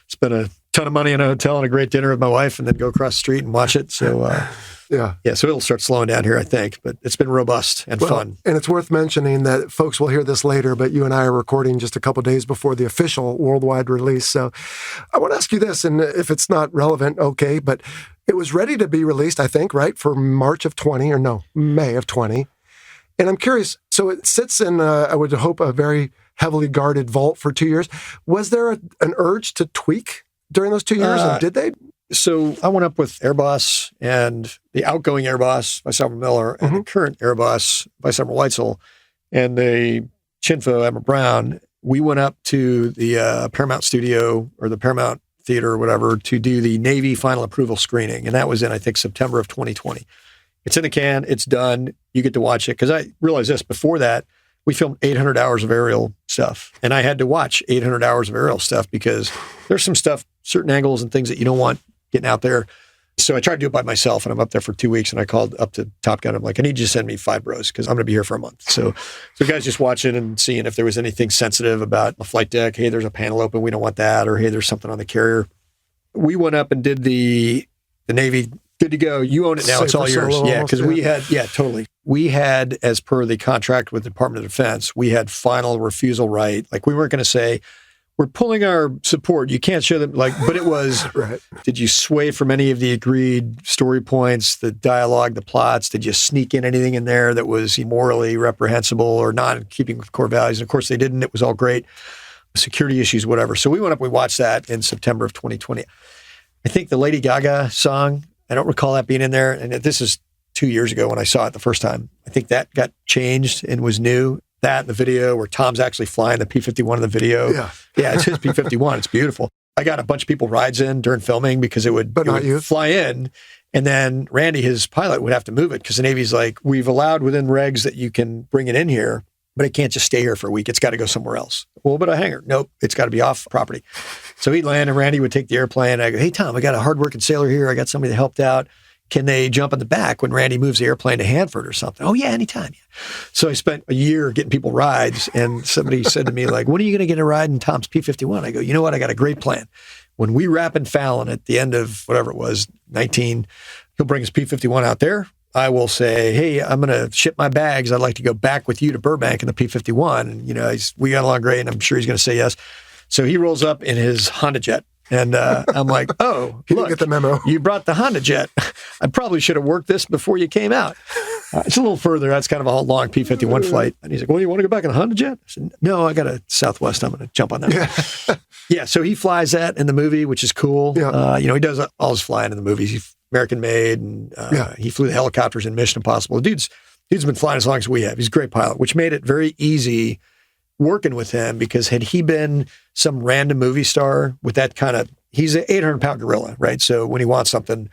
spend a ton of money in a hotel and a great dinner with my wife, and then go across the street and watch it. So so it'll start slowing down here, I think, but it's been robust and fun. And it's worth mentioning that folks will hear this later, but you and I are recording just a couple of days before the official worldwide release. So I want to ask you this, and if it's not relevant, okay, but it was ready to be released, I think, right, for May of 20. And I'm curious, so it sits in, I would hope, a very heavily guarded vault for 2 years. Was there an urge to tweak during those 2 years, and did they? So I went up with Air Boss and the outgoing Air Boss, Vice Admiral Miller, and the current Air Boss, Vice Admiral Weitzel, and the Chinfo, Admiral Brown. We went up to the Paramount studio or the Paramount Theater or whatever to do the Navy final approval screening. And that was in, I think, September of 2020. It's in the can. It's done. You get to watch it. Because I realized this, before that, we filmed 800 hours of aerial stuff. And I had to watch 800 hours of aerial stuff because there's some stuff, certain angles and things that you don't want getting out there. So I tried to do it by myself, and I'm up there for 2 weeks, and I called up to Top Gun. I'm like, I need you to send me 5 bros because I'm going to be here for a month. So guys just watching and seeing if there was anything sensitive about the flight deck. Hey, there's a panel open. We don't want that. Or, hey, there's something on the carrier. We went up and did the Navy. Good to go. You own it now. It's all yours. Yeah, because we had, totally. We had, as per the contract with the Department of Defense, we had final refusal right. Like, we weren't going to say, we're pulling our support. You can't show them, but it was, right. Did you sway from any of the agreed story points, the dialogue, the plots? Did you sneak in anything in there that was morally reprehensible or not in keeping with core values? And of course they didn't. It was all great. Security issues, whatever. So we went up, we watched that in September of 2020. I think the Lady Gaga song, I don't recall that being in there. And this is 2 years ago when I saw it the first time. I think that got changed and was new. That in the video where Tom's actually flying the P-51 in the video. Yeah, it's his P-51. It's beautiful. I got a bunch of people rides in during filming because it would fly in. And then Randy, his pilot, would have to move it because the Navy's like, we've allowed within regs that you can bring it in here, but it can't just stay here for a week. It's got to go somewhere else. Well, but a hangar. Nope, it's got to be off property. So he'd land and Randy would take the airplane. I go, hey, Tom, I got a hardworking sailor here. I got somebody that helped out. Can they jump in the back when Randy moves the airplane to Hanford or something? Oh, yeah, anytime. So I spent a year getting people rides, and somebody said to me, like, when are you going to get a ride in Tom's P-51? I go, you know what? I got a great plan. When we wrap in Fallon at the end of whatever it was, 19, he'll bring his P-51 out there. I will say, hey, I'm going to ship my bags. I'd like to go back with you to Burbank in the P-51. And, we got along great, and I'm sure he's going to say yes. So he rolls up in his Honda Jet. And I'm like, oh, look, get the memo. You brought the Honda Jet. I probably should have worked this before you came out. It's a little further. That's kind of a long P-51 flight. And he's like, well, you want to go back in a Honda Jet? I said, no, I got a Southwest. I'm going to jump on that. Yeah, so he flies that in the movie, which is cool. Yeah. He does all his flying in the movies. He's American made, and he flew the helicopters in Mission Impossible. The dude's been flying as long as we have. He's a great pilot, which made it very easy working with him because had he been some random movie star with that kind of, he's an 800-pound gorilla, right? So when he wants something,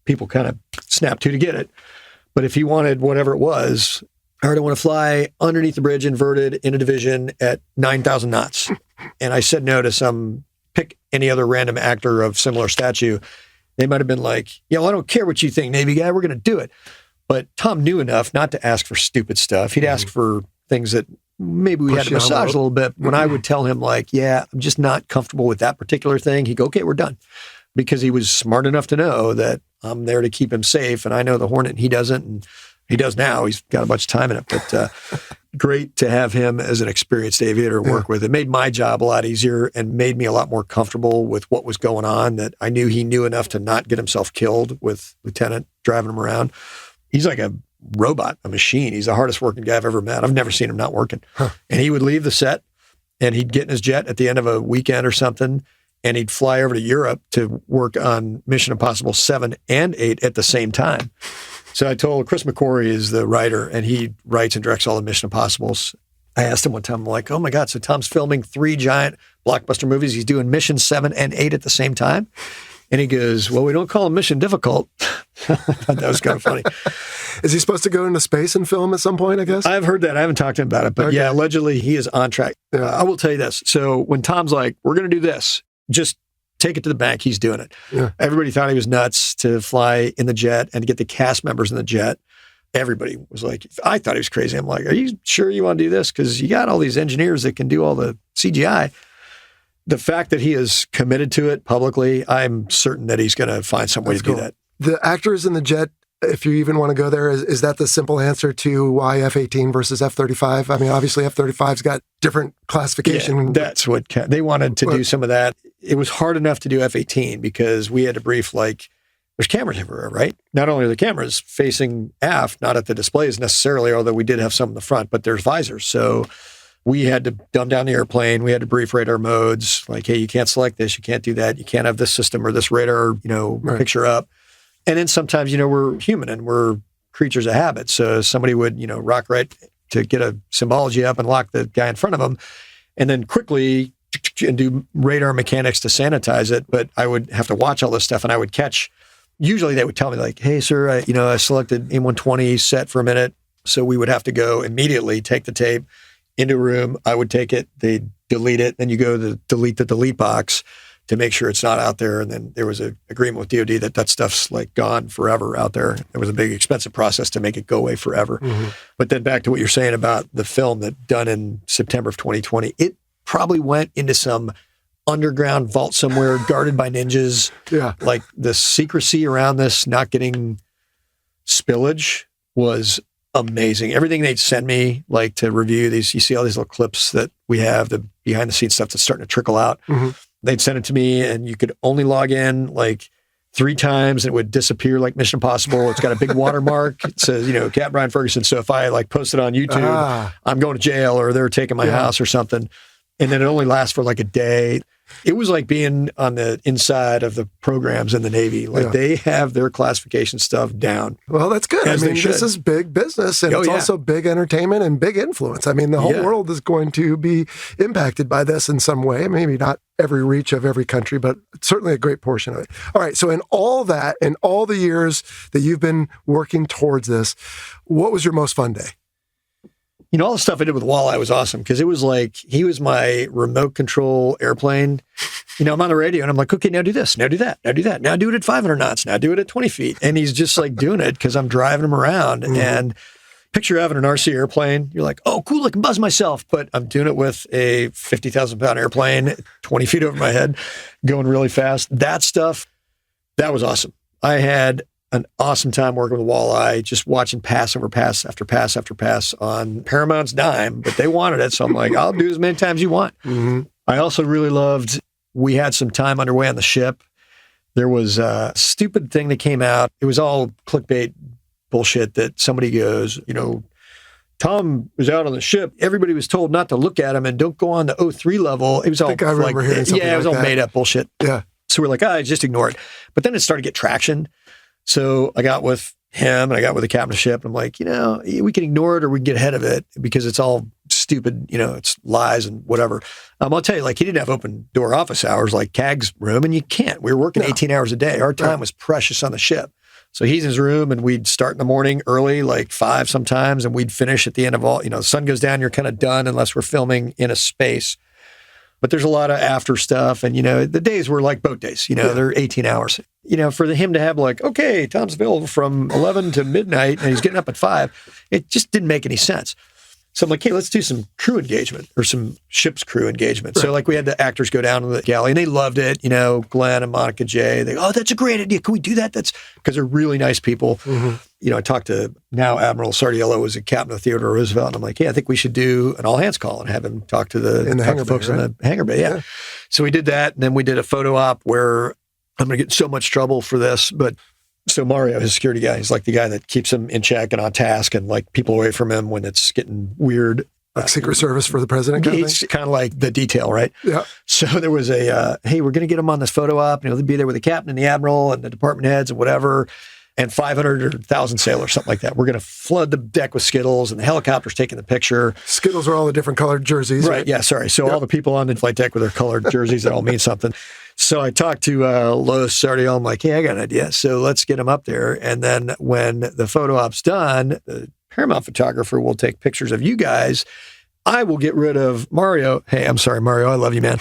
people kind of snap to get it. But if he wanted whatever it was, I heard I want to fly underneath the bridge, inverted, in a division at 9,000 knots. And I said no to pick any other random actor of similar stature. They might have been like, I don't care what you think, Navy guy, we're going to do it. But Tom knew enough not to ask for stupid stuff. He'd ask for things that maybe we had to massage a little bit. When I would tell him like, yeah, I'm just not comfortable with that particular thing, he'd go, okay, we're done. Because he was smart enough to know that I'm there to keep him safe. And I know the Hornet and he doesn't. And he does now. He's got a bunch of time in it. But great to have him as an experienced aviator to work with. It made my job a lot easier and made me a lot more comfortable with what was going on, that I knew he knew enough to not get himself killed with Lieutenant driving him around. He's like a robot, a machine. He's the hardest working guy I've ever met. I've never seen him not working. And he would leave the set and he'd get in his jet at the end of a weekend or something, and he'd fly over to Europe to work on Mission Impossible 7 and 8 at the same time. So I told Chris McQuarrie is the writer, and he writes and directs all the Mission Impossibles. I asked him one time, I'm like, oh my God, so Tom's filming 3 giant blockbuster movies. He's doing Mission 7 and 8 at the same time? And he goes, well, we don't call them Mission Difficult. I thought that was kind of funny. Is he supposed to go into space and film at some point, I guess? I've heard that. I haven't talked to him about it. But yeah, allegedly he is on track. Yeah. I will tell you this. So when Tom's like, we're going to do this, just take it to the bank, he's doing it. Yeah. Everybody thought he was nuts to fly in the jet and to get the cast members in the jet. Everybody was like, I thought he was crazy. I'm like, are you sure you want to do this? Because you got all these engineers that can do all the CGI. The fact that he is committed to it publicly, I'm certain that he's going to find some way to do that. The actors in the jet, if you even want to go there, is that the simple answer to why F-18 versus F-35? I mean, obviously F-35's got different classification. Yeah, that's what they wanted to do some of that. It was hard enough to do F-18 because we had to brief like, there's cameras everywhere, right? Not only are the cameras facing aft, not at the displays necessarily, although we did have some in the front, but there's visors. So we had to dumb down the airplane. We had to brief radar modes. Like, hey, you can't select this. You can't do that. You can't have this system or this radar, picture up. And then sometimes, we're human and we're creatures of habit. So somebody would, rock right to get a symbology up and lock the guy in front of them and then quickly and do radar mechanics to sanitize it. But I would have to watch all this stuff and I would catch, usually they would tell me like, hey, sir, I selected AIM-120 set for a minute. So we would have to go immediately take the tape into a room. I would take it, they'd delete it. Then you go to delete the delete box to make sure it's not out there. And then there was an agreement with DOD that stuff's like gone forever out there. It was a big expensive process to make it go away forever. Mm-hmm. But then back to what you're saying about the film that done in September of 2020, it probably went into some underground vault somewhere guarded by ninjas. Yeah. Like the secrecy around this not getting spillage was amazing. Everything they'd send me like to review these, you see all these little clips that we have, the behind the scenes stuff that's starting to trickle out. Mm-hmm. They'd send it to me and you could only log in like 3 times and it would disappear like Mission Impossible. It's got a big watermark. It says, Captain Brian Ferguson. So if I like post it on YouTube, I'm going to jail or they're taking my house or something. And then it only lasts for like a day. It was like being on the inside of the programs in the Navy. Like they have their classification stuff down. Well, that's good. I mean, this is big business and it's also big entertainment and big influence. I mean, the whole world is going to be impacted by this in some way. Maybe not every reach of every country, but certainly a great portion of it. All right. So in all that, in all the years that you've been working towards this, what was your most fun day? All the stuff I did with Walleye was awesome because it was like, he was my remote control airplane. I'm on the radio and I'm like, okay, now do this, now do that, now do that. Now do it at 500 knots, now do it at 20 feet. And he's just like doing it because I'm driving him around. Mm-hmm. And picture having an RC airplane. You're like, oh, cool, I can buzz myself. But I'm doing it with a 50,000-pound airplane, 20 feet over my head, going really fast. That stuff, that was awesome. I had an awesome time working with Walleye, just watching pass over pass after pass after pass on Paramount's dime, but they wanted it. So I'm like, I'll do as many times you want. Mm-hmm. I also really loved, we had some time underway on the ship. There was a stupid thing that came out. It was all clickbait bullshit that somebody goes, Tom was out on the ship. Everybody was told not to look at him and don't go on the 03 level. It was all I remember hearing something it was all made up bullshit. Yeah. So we're like, just ignore it. But then it started to get traction. So I got with him and I got with the captain of the ship. And I'm like, we can ignore it or we can get ahead of it because it's all stupid, it's lies and whatever. I'll tell you, like, he didn't have open door office hours like CAG's room, and you can't. We were working 18 hours a day. Our time was precious on the ship. So he's in his room and we'd start in the morning early, like 5 sometimes, and we'd finish at the end of all, the sun goes down, you're kind of done unless we're filming in a space. But there's a lot of after stuff. And, the days were like boat days, they're 18 hours. For him to have like, okay, Tom's available from 11 to midnight and he's getting up at 5, it just didn't make any sense. So I'm like, hey, let's do some crew engagement or some ship's crew engagement. Right. So like we had the actors go down to the galley and they loved it. You know, Glenn and Monica J, they go, oh, that's a great idea. Can we do that? That's because they're really nice people. Mm-hmm. You know, I talked to now Admiral Sardiello, who was a captain of Theodore Roosevelt. And I'm like, yeah, I think we should do an all hands call and have him talk to the hangar folks in the hangar bay. Yeah. So we did that. And then we did a photo op where I'm going to get in so much trouble for this, but so Mario, his security guy, he's like the guy that keeps him in check and on task and like people away from him when it's getting weird. Like Secret Service for the president kind of thing? It's kind of like the detail, right? Yeah. So there was a, hey, we're going to get him on this photo op. You know, they'd be there with the captain and the admiral and the department heads and whatever, and 500 or 1,000 sailors, something like that. We're going to flood the deck with Skittles and the helicopter's taking the picture. Skittles are all the different colored jerseys. Right. Yeah. Sorry. So all the people on the flight deck with their colored jerseys that all mean something. So I talked to Lois Sardiel. I'm like, hey, I got an idea. So let's get him up there. And then when the photo op's done, the Paramount photographer will take pictures of you guys. I will get rid of Mario. Hey, I'm sorry, Mario. I love you, man.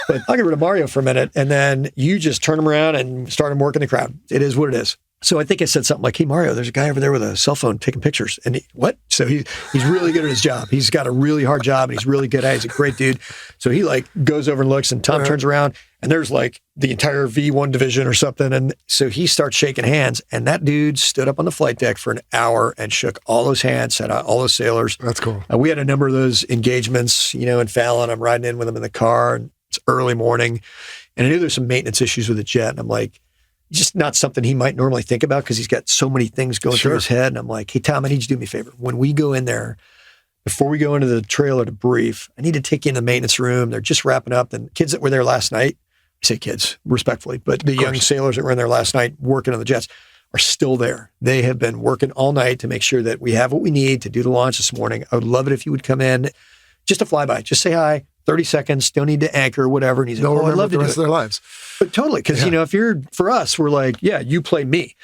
But I'll get rid of Mario for a minute. And then you just turn him around and start him working the crowd. It is what it is. So I think I said something like, hey, Mario, there's a guy over there with a cell phone taking pictures. And what? So he's really good at his job. He's got a really hard job and he's really good at it. He's a great dude. So he like goes over and looks and Tom turns around and there's like the entire V1 division or something. And so he starts shaking hands and that dude stood up on the flight deck for an hour and shook all those hands, set out all those sailors. That's cool. We had a number of those engagements, you know, in Fallon. I'm riding in with him in the car and it's early morning. And I knew there's some maintenance issues with the jet. And I'm like, just not something he might normally think about because he's got so many things going through his head. And I'm like, hey, Tom, I need you to do me a favor. When we go in there, before we go into the trailer to brief, I need to take you in the maintenance room. They're just wrapping up. And kids that were there last night, I say kids respectfully, but the young sailors that were in there last night working on the jets are still there. They have been working all night to make sure that we have what we need to do the launch this morning. I would love it if you would come in, just a flyby, just say hi, 30 seconds, don't need to anchor, whatever. And he's like, oh, I'd love to do it. The rest of their lives. But totally, because, you know, if you're, for us, we're like, yeah, you play me.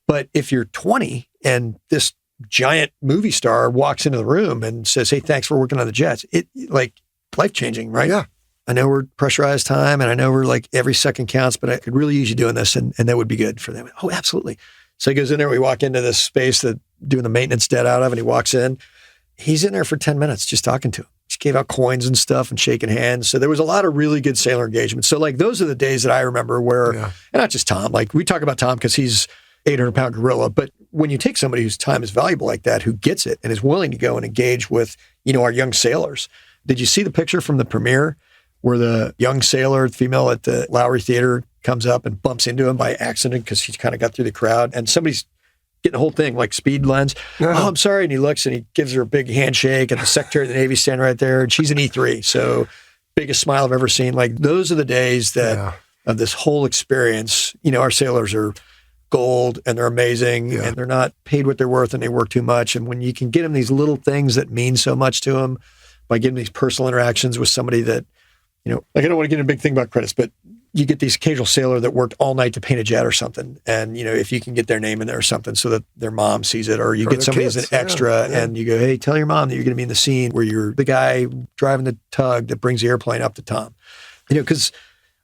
But if you're 20 and this giant movie star walks into the room and says, hey, thanks for working on the jets, it like life-changing, right? Yeah. I know we're pressurized time and I know we're like every second counts, but I could really use you doing this and that would be good for them. Oh, absolutely. So he goes in there, we walk into this space that doing the maintenance dead out of, and he walks in. He's in there for 10 minutes just talking to him. Just gave out coins and stuff and shaking hands. So there was a lot of really good sailor engagement. So like those are the days that I remember where, and not just Tom, like we talk about Tom because he's 800-pound gorilla, but when you take somebody whose time is valuable like that, who gets it and is willing to go and engage with, you know, our young sailors. Did you see the picture from the premiere where the young sailor, female at the Lowry Theater, comes up and bumps into him by accident because he kind of got through the crowd and somebody's getting the whole thing like speed lens. Oh, I'm sorry. And he looks and he gives her a big handshake and the Secretary of the Navy standing right there and she's an E3. So biggest smile I've ever seen. Like those are the days that of this whole experience, you know, our sailors are gold and they're amazing and they're not paid what they're worth and they work too much. And when you can get them these little things that mean so much to them by getting these personal interactions with somebody that, you know, like I don't want to get into a big thing about credits, but you get these occasional sailor that worked all night to paint a jet or something. And, you know, if you can get their name in there or something so that their mom sees it, or you get somebody as an extra and you go, hey, tell your mom that you're going to be in the scene where you're the guy driving the tug that brings the airplane up to Tom. You know, because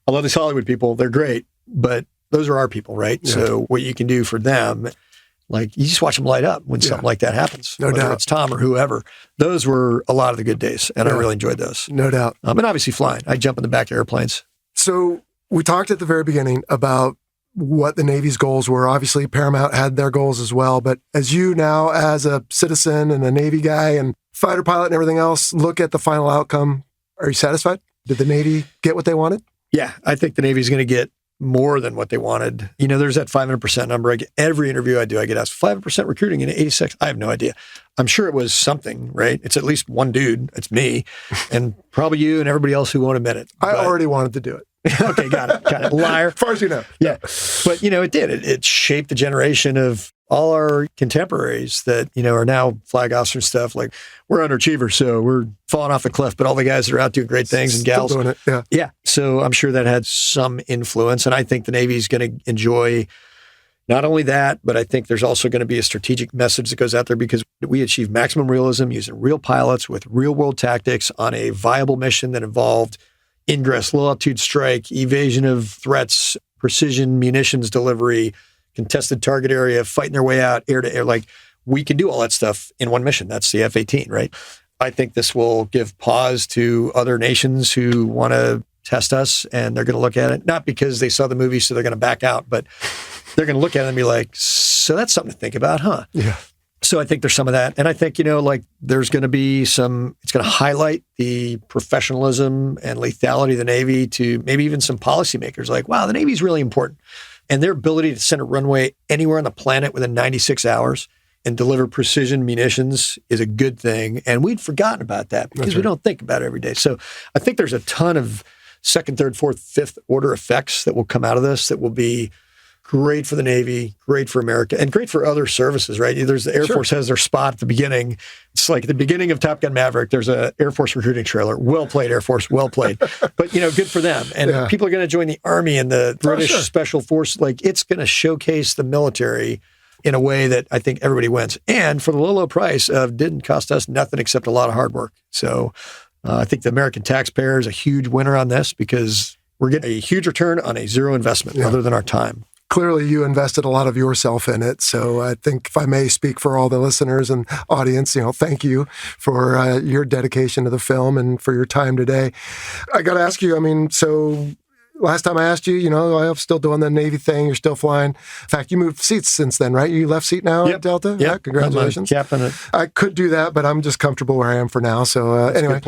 I love these Hollywood people. They're great, but those are our people, right? Yeah. So what you can do for them, like you just watch them light up when something like that happens. No whether doubt. It's Tom or whoever. Those were a lot of the good days, and I really enjoyed those. No doubt. And obviously flying. I jump in the back of airplanes. So we talked at the very beginning about what the Navy's goals were. Obviously, Paramount had their goals as well. But as you now, as a citizen and a Navy guy and fighter pilot and everything else, look at the final outcome, are you satisfied? Did the Navy get what they wanted? Yeah, I think the Navy's going to get more than what they wanted. You know, there's that 500% number. I get every interview I do, I get asked 500% recruiting in 86. I have no idea. I'm sure it was something, right? It's at least one dude. It's me and probably you and everybody else who won't admit it. I already wanted to do it. Okay, got it. Liar. As far as you know. Yeah. But, you know, it did. It shaped the generation of all our contemporaries that, you know, are now flag officer and stuff. Like, we're underachievers, so we're falling off the cliff, but all the guys that are out doing great things and gals. Still doing it, yeah. So I'm sure that had some influence. And I think the Navy is going to enjoy not only that, but I think there's also going to be a strategic message that goes out there because we achieve maximum realism using real pilots with real world tactics on a viable mission that involved ingress, low altitude strike, evasion of threats, precision munitions delivery, contested target area, fighting their way out air to air. Like we can do all that stuff in one mission. That's the F-18, right? I think this will give pause to other nations who want to test us, and they're going to look at it, not because they saw the movie, so they're going to back out, but they're going to look at it and be like, so that's something to think about, huh? Yeah. So I think there's some of that. And I think, there's going to be it's going to highlight the professionalism and lethality of the Navy to maybe even some policymakers like, wow, the Navy's really important. And their ability to send a runway anywhere on the planet within 96 hours and deliver precision munitions is a good thing. And we'd forgotten about that because we don't think about it every day. So I think there's a ton of second, third, fourth, fifth order effects that will come out of this that will be great for the Navy, great for America, and great for other services, right? There's the Air Force has their spot at the beginning. It's like at the beginning of Top Gun Maverick, there's a Air Force recruiting trailer. Well played, Air Force, well played. But, good for them. And people are going to join the Army and the British Special Force. Like, it's going to showcase the military in a way that I think everybody wins. And for the low, low price of didn't cost us nothing except a lot of hard work. So I think the American taxpayer is a huge winner on this because we're getting a huge return on a zero investment other than our time. Clearly, you invested a lot of yourself in it. So I think if I may speak for all the listeners and audience, thank you for your dedication to the film and for your time today. I got to ask you, so last time I asked you, I'm still doing the Navy thing. You're still flying. In fact, you moved seats since then, right? You left seat now at Delta? Yeah, congratulations. Captain. I could do that, but I'm just comfortable where I am for now. So anyway,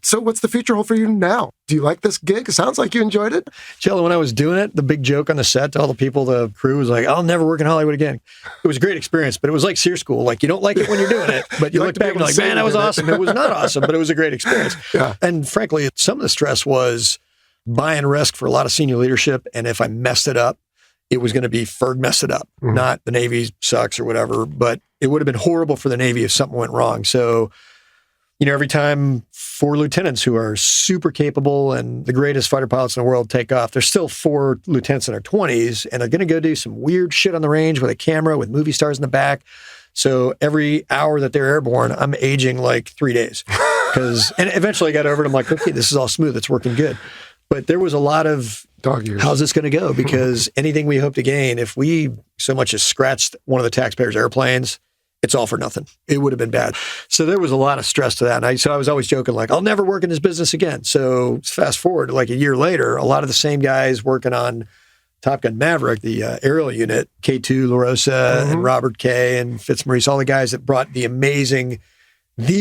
so what's the future hold for you now? Do you like this gig? It sounds like you enjoyed it. Jello, when I was doing it, the big joke on the set to all the people, the crew was like, I'll never work in Hollywood again. It was a great experience, but it was like SEER school. Like, you don't like it when you're doing it, but you look back and you're like, man, that was awesome. It was not awesome, but it was a great experience. And frankly, some of the stress was buying risk for a lot of senior leadership. And if I messed it up, it was going to be Ferg messed it up, not the Navy sucks or whatever. But it would have been horrible for the Navy if something went wrong. So, every time 4 lieutenants who are super capable and the greatest fighter pilots in the world take off, there's still 4 lieutenants in their 20s and they're going to go do some weird shit on the range with a camera with movie stars in the back. So every hour that they're airborne, I'm aging like 3 days. And eventually I got over it. I'm like, okay, this is all smooth. It's working good. But there was a lot of dog years. How's this going to go? Because anything we hope to gain, if we so much as scratched one of the taxpayers' airplanes, it's all for nothing. It would have been bad. So there was a lot of stress to that. And so I was always joking, like, I'll never work in this business again. So fast forward, like a year later, a lot of the same guys working on Top Gun Maverick, the aerial unit, K2, LaRosa, and Robert K. and Fitzmaurice, all the guys that brought the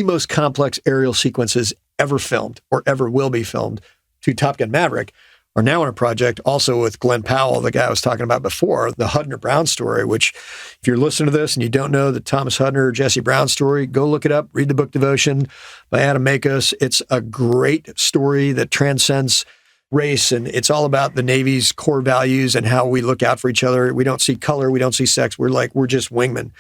most complex aerial sequences ever filmed or ever will be filmed to Top Gun Maverick, are now on a project also with Glenn Powell, the guy I was talking about before, the Hudner Brown story, which if you're listening to this and you don't know the Thomas Hudner, Jesse Brown story, go look it up, read the book Devotion by Adam Makos. It's a great story that transcends race, and it's all about the Navy's core values and how we look out for each other. We don't see color, we don't see sex. We're just wingmen.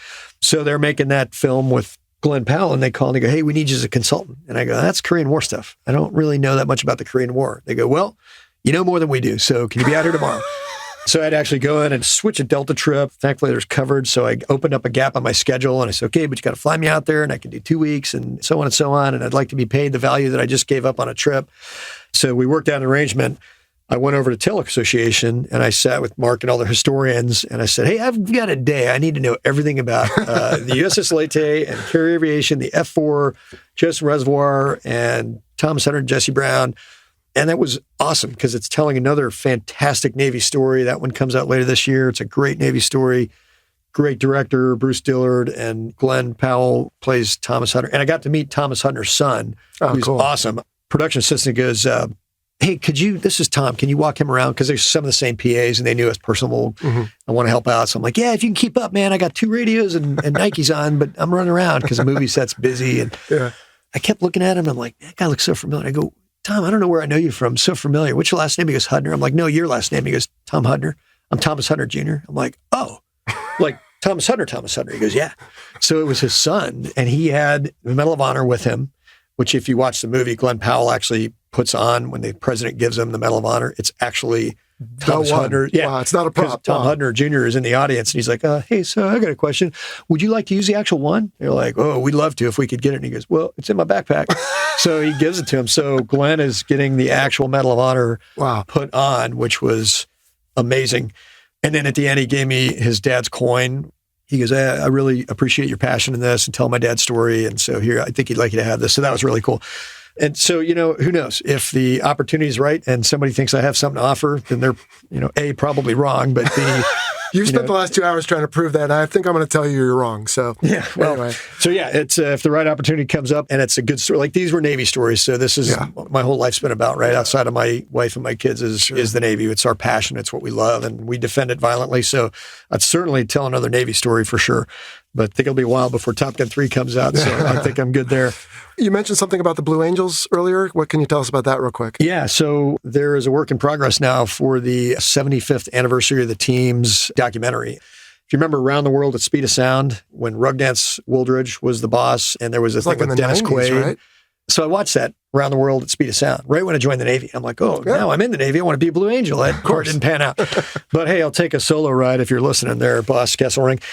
So they're making that film with Glenn Powell, and they call and they go, hey, we need you as a consultant. And I go, that's Korean War stuff. I don't really know that much about the Korean War. They go, well, you know more than we do, so can you be out here tomorrow? So I had to actually go in and switch a Delta trip. Thankfully, there's coverage, so I opened up a gap on my schedule, and I said, okay, but you got to fly me out there, and I can do 2 weeks, and so on and so on, and I'd like to be paid the value that I just gave up on a trip. So we worked out an arrangement. I went over to Tillich Association, and I sat with Mark and all the historians, and I said, hey, I've got a day. I need to know everything about the USS Leyte and Carrier Aviation, the F-4, Joseph Reservoir, and Thomas Hudner and Jesse Brown. And that was awesome because it's telling another fantastic Navy story. That one comes out later this year. It's a great Navy story. Great director, Bruce Dillard, and Glenn Powell plays Thomas Hudner. And I got to meet Thomas Hudner's son, who's awesome. Production assistant goes, hey, this is Tom, can you walk him around? Because there's some of the same PAs and they knew us personal. I want to help out. So I'm like, yeah, if you can keep up, man, I got 2 radios and Nikes on, but I'm running around because the movie set's busy. And I kept looking at him. And I'm like, that guy looks so familiar. I go, Tom, I don't know where I know you from. So familiar. What's your last name? He goes, Hudner. I'm like, no, your last name. He goes, Tom Hudner. I'm Thomas Hudner Jr. I'm like, oh, like Thomas Hudner. He goes, yeah. So it was his son, and he had the Medal of Honor with him, which if you watch the movie, Glenn Powell actually puts on when the president gives him the Medal of Honor. It's actually Thomas Hudner. Yeah, wow, it's not a prop. Tom Hudner Jr. is in the audience, and he's like, hey, so I got a question. Would you like to use the actual one? They're like, oh, we'd love to if we could get it. And he goes, well, it's in my backpack. So he gives it to him. So Glenn is getting the actual Medal of Honor put on, which was amazing. And then at the end, he gave me his dad's coin. he goes, I really appreciate your passion in this and tell my dad's story. And so here, I think he'd like you to have this. So that was really cool. And so, who knows if the opportunity is right and somebody thinks I have something to offer, then they're, A, probably wrong, but B, You spent the last 2 hours trying to prove that, and I think I'm going to tell you you're wrong. So yeah, well, anyway. So yeah, it's if the right opportunity comes up and it's a good story, like these were Navy stories. So this is my whole life's been about, right? Outside of my wife and my kids is the Navy. It's our passion. It's what we love, and we defend it violently. So I'd certainly tell another Navy story for sure. But I think it'll be a while before Top Gun 3 comes out. So I think I'm good there. You mentioned something about the Blue Angels earlier. What can you tell us about that real quick? Yeah, so there is a work in progress now for the 75th anniversary of the team's documentary. If you remember Around the World at Speed of Sound, when Rugdance Wooldridge was the boss, and there was this thing with Dennis 90s, Quaid. right? So I watched that Around the World at Speed of Sound right when I joined the Navy. I'm like, now I'm in the Navy. I want to be a Blue Angel. That part didn't pan out. But hey, I'll take a solo ride if you're listening there, boss Kesselring.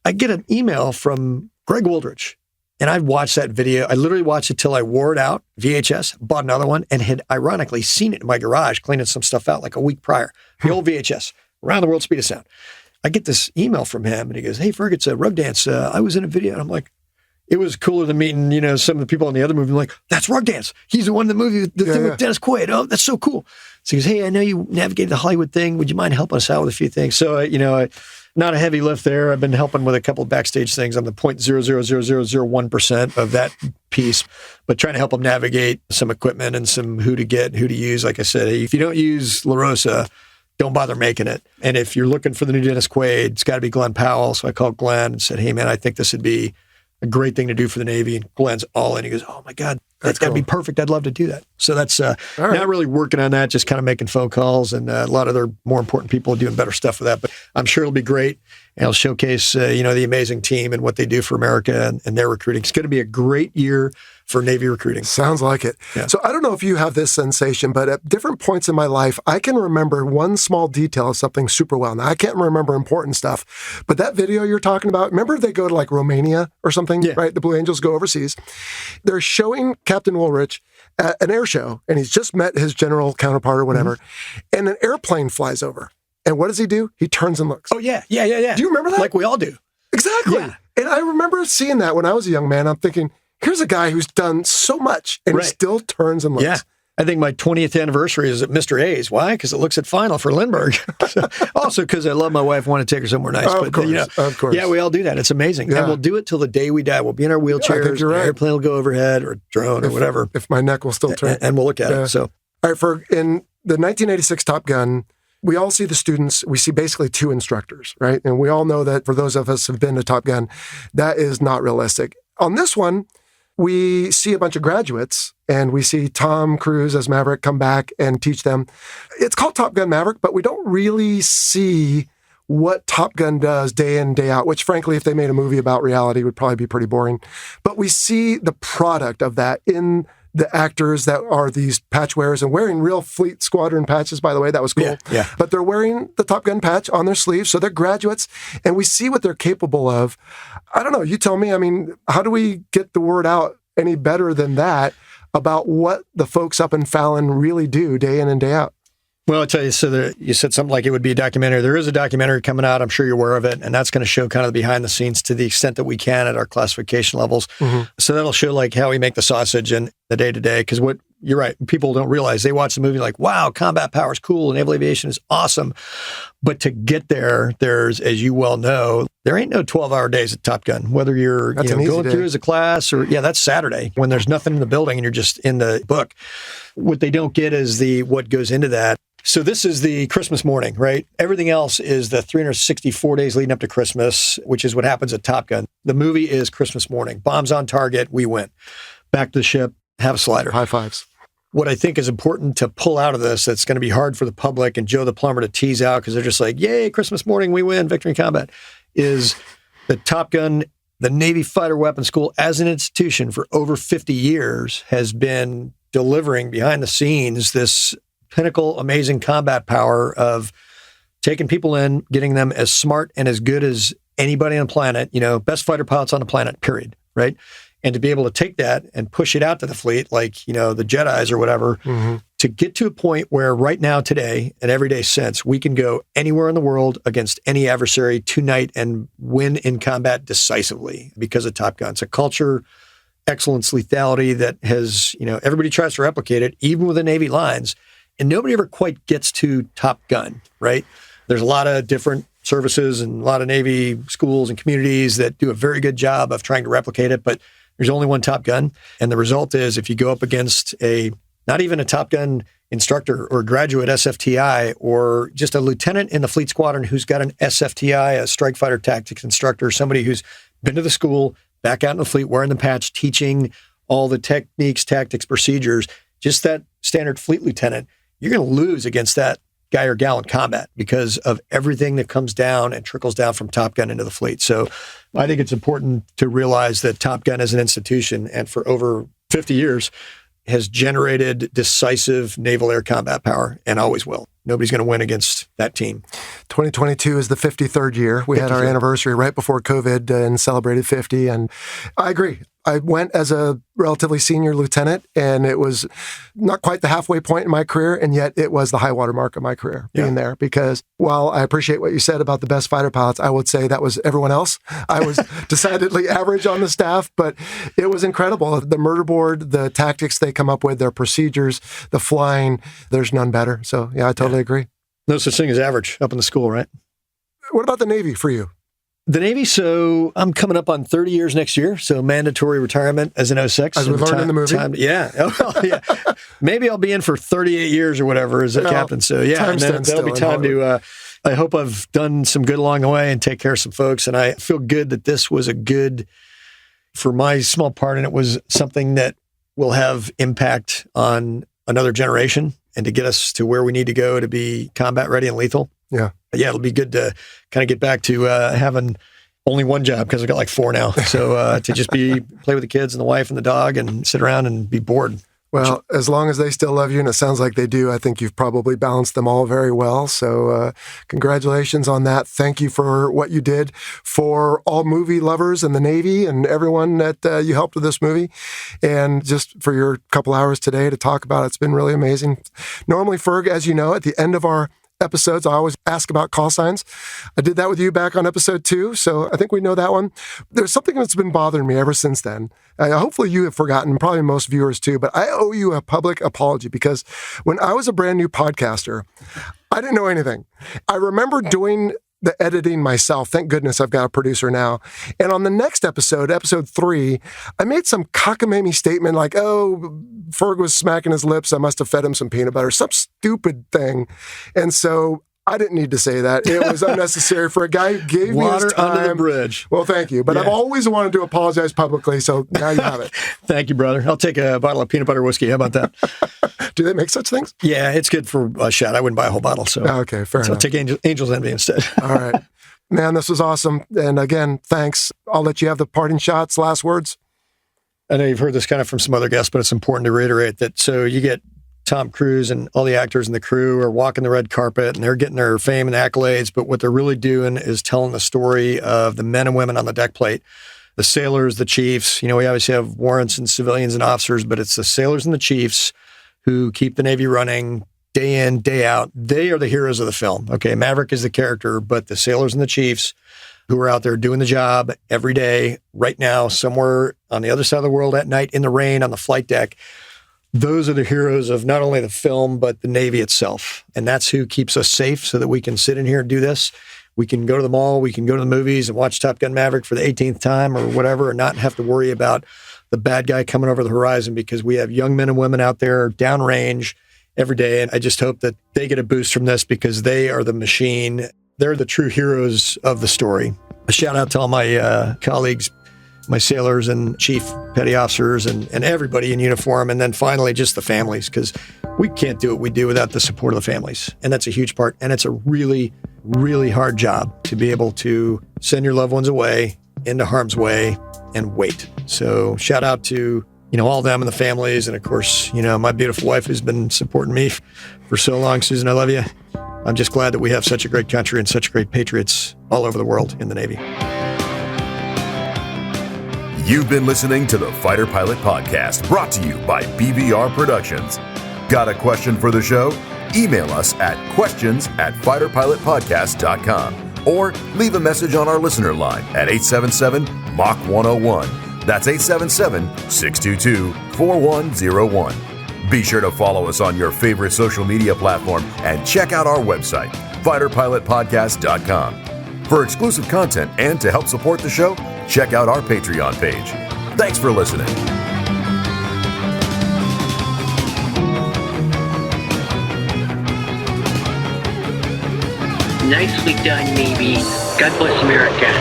I get an email from Greg Wooldridge. And I'd watched that video. I literally watched it till I wore it out, VHS, bought another one, and had ironically seen it in my garage, cleaning some stuff out like a week prior. The old VHS, Around the World Speed of Sound. I get this email from him, and he goes, "Hey, Ferg, it's a Rugdance. I was in a video." And I'm like, it was cooler than meeting, some of the people in the other movie. I'm like, that's Rugdance. He's the one in the movie, the thing with Dennis Quaid. Oh, that's so cool. So he goes, "Hey, I know you navigated the Hollywood thing. Would you mind helping us out with a few things?" So, not a heavy lift there. I've been helping with a couple of backstage things. I'm the 0.00001% of that piece, but trying to help them navigate some equipment and some who to get, who to use. Like I said, if you don't use La Rosa, don't bother making it. And if you're looking for the new Dennis Quaid, it's got to be Glenn Powell. So I called Glenn and said, "Hey, man, I think this would be a great thing to do for the Navy." And Glenn's all in. He goes, "Oh my God, that'd be perfect. I'd love to do that." So that's not really working on that, just kind of making phone calls, and a lot of other more important people doing better stuff with that. But I'm sure it'll be great. And it'll showcase, the amazing team and what they do for America and their recruiting. It's going to be a great year for Navy recruiting. Sounds like it. Yeah. So I don't know if you have this sensation, but at different points in my life, I can remember one small detail of something super well. Now, I can't remember important stuff, but that video you're talking about, remember they go to like Romania or something, right? The Blue Angels go overseas. They're showing Captain Woolrich at an air show, and he's just met his general counterpart or whatever, and an airplane flies over. And what does he do? He turns and looks. Oh, yeah. Do you remember that? Like we all do. Exactly. Yeah. And I remember seeing that when I was a young man. I'm thinking, here's a guy who's done so much, and he still turns and looks. Yeah. I think my 20th anniversary is at Mr. A's. Why? Because it looks at final for Lindbergh. Also because I love my wife, want to take her somewhere nice. Of course. Yeah, we all do that. It's amazing. Yeah. And we'll do it till the day we die. We'll be in our wheelchairs. I think you're right. An airplane will go overhead or drone or whatever. If my neck will still turn. And we'll look at it. So, all right, Ferg, in the 1986 Top Gun, we all see the students. We see basically two instructors, right? And we all know that for those of us who've been to Top Gun, that is not realistic. On this one, we see a bunch of graduates, and we see Tom Cruise as Maverick come back and teach them. It's called Top Gun Maverick, but we don't really see what Top Gun does day in, day out, which frankly, if they made a movie about reality, would probably be pretty boring. But we see the product of that in the actors that are these patch wearers and wearing real Fleet Squadron patches, by the way. That was cool. Yeah. But they're wearing the Top Gun patch on their sleeves, so they're graduates, and we see what they're capable of. I don't know. You tell me. I mean, how do we get the word out any better than that about what the folks up in Fallon really do day in and day out? Well, I'll tell you, so you said something like it would be a documentary. There is a documentary coming out. I'm sure you're aware of it. And that's going to show kind of the behind the scenes to the extent that we can at our classification levels. So that'll show like how we make the sausage and the day to day. Because you're right, people don't realize. They watch the movie like, wow, combat power is cool. Naval aviation is awesome. But to get there, there's, as you well know, there ain't no 12-hour days at Top Gun. Whether you're going through as a class or, that's Saturday when there's nothing in the building and you're just in the book. What they don't get is what goes into that. So this is the Christmas morning, right? Everything else is the 364 days leading up to Christmas, which is what happens at Top Gun. The movie is Christmas morning. Bombs on target, we win. Back to the ship, have a slider. High fives. What I think is important to pull out of this that's going to be hard for the public and Joe the plumber to tease out because they're just like, yay, Christmas morning, we win, victory in combat, is the Top Gun, the Navy Fighter Weapons School as an institution for over 50 years has been delivering behind the scenes this pinnacle, amazing combat power of taking people in, getting them as smart and as good as anybody on the planet, best fighter pilots on the planet, period, right? And to be able to take that and push it out to the fleet, like, the Jedis or whatever, to get to a point where right now, today, and every day since, we can go anywhere in the world against any adversary tonight and win in combat decisively because of Top Gun. It's a culture, excellence, lethality that has, everybody tries to replicate it, even with the Navy lines, and nobody ever quite gets to Top Gun, right? There's a lot of different services and a lot of Navy schools and communities that do a very good job of trying to replicate it, but there's only one Top Gun. And the result is if you go up against not even a Top Gun instructor or graduate SFTI or just a lieutenant in the fleet squadron who's got an SFTI, a strike fighter tactics instructor, somebody who's been to the school, back out in the fleet, wearing the patch, teaching all the techniques, tactics, procedures, just that standard fleet lieutenant, you're going to lose against that guy or gal in combat because of everything that comes down and trickles down from Top Gun into the fleet. So I think it's important to realize that Top Gun as an institution, and for over 50 years, has generated decisive naval air combat power and always will. Nobody's going to win against that team. 2022 is the 53rd year. We had our anniversary right before COVID and celebrated 50. And I agree. I went as a relatively senior lieutenant, and it was not quite the halfway point in my career, and yet it was the high water mark of my career being there. Because while I appreciate what you said about the best fighter pilots, I would say that was everyone else. I was decidedly average on the staff, but it was incredible. The murder board, the tactics they come up with, their procedures, the flying, there's none better. So yeah, I totally agree. No such thing as average up in the school, right? What about the Navy for you? The Navy, so I'm coming up on 30 years next year, so mandatory retirement as an 06. As we learned in the movie. Yeah. Maybe I'll be in for 38 years or whatever as a captain. So yeah, and then that'll be time to, I hope I've done some good along the way and take care of some folks. And I feel good that this was for my small part in it, was something that will have impact on another generation and to get us to where we need to go to be combat ready and lethal. Yeah. Yeah, it'll be good to kind of get back to having only one job, because I've got like 4 now. So to just play with the kids and the wife and the dog and sit around and be bored. Well, as long as they still love you, and it sounds like they do, I think you've probably balanced them all very well. So congratulations on that. Thank you for what you did for all movie lovers and the Navy and everyone that you helped with this movie. And just for your couple hours today to talk about it, it's been really amazing. Normally, Ferg, as you know, at the end of our episodes, I always ask about call signs. I did that with you back on episode 2, so I think we know that one. There's something that's been bothering me ever since then. Hopefully you have forgotten, probably most viewers too, but I owe you a public apology, because when I was a brand new podcaster, I didn't know anything. I remember doing the editing myself. Thank goodness I've got a producer now. And on the next episode 3, I made some cockamamie statement like, oh, Ferg was smacking his lips, I must have fed him some peanut butter, some stupid thing. And so I didn't need to say that. It was unnecessary for a guy who gave me his time. Water under the bridge. Well, thank you. But I've always wanted to apologize publicly, so now you have it. Thank you, brother. I'll take a bottle of peanut butter whiskey. How about that? Do they make such things? Yeah, it's good for a shot. I wouldn't buy a whole bottle. So okay, fair enough. I'll take Angel's Envy instead. All right. Man, this was awesome. And again, thanks. I'll let you have the parting shots, last words. I know you've heard this kind of from some other guests, but it's important to reiterate that. So you get Tom Cruise and all the actors and the crew are walking the red carpet and they're getting their fame and accolades, but what they're really doing is telling the story of the men and women on the deck plate, the sailors, the chiefs. We obviously have warrants and civilians and officers, but it's the sailors and the chiefs who keep the Navy running day in, day out. They are the heroes of the film. Okay, Maverick is the character, but the sailors and the chiefs who are out there doing the job every day, right now, somewhere on the other side of the world at night, in the rain, on the flight deck, those are the heroes of not only the film, but the Navy itself. And that's who keeps us safe so that we can sit in here and do this. We can go to the mall, we can go to the movies and watch Top Gun Maverick for the 18th time or whatever, and not have to worry about the bad guy coming over the horizon, because we have young men and women out there downrange every day. And I just hope that they get a boost from this, because they are the machine. They're the true heroes of the story. A shout out to all my colleagues, my sailors and chief petty officers and everybody in uniform. And then finally, just the families, because we can't do what we do without the support of the families. And that's a huge part. And it's a really, really hard job to be able to send your loved ones away into harm's way and wait. So shout out to, all of them and the families. And of course, my beautiful wife who's been supporting me for so long. Susan, I love you. I'm just glad that we have such a great country and such great patriots all over the world in the Navy. You've been listening to the Fighter Pilot Podcast, brought to you by BVR Productions. Got a question for the show? Email us at questions@fighterpilotpodcast.com or leave a message on our listener line at 877-MACH-101. That's 877-622-4101. Be sure to follow us on your favorite social media platform and check out our website, fighterpilotpodcast.com. For exclusive content and to help support the show, check out our Patreon page. Thanks for listening. Nicely done, Navy. God bless America.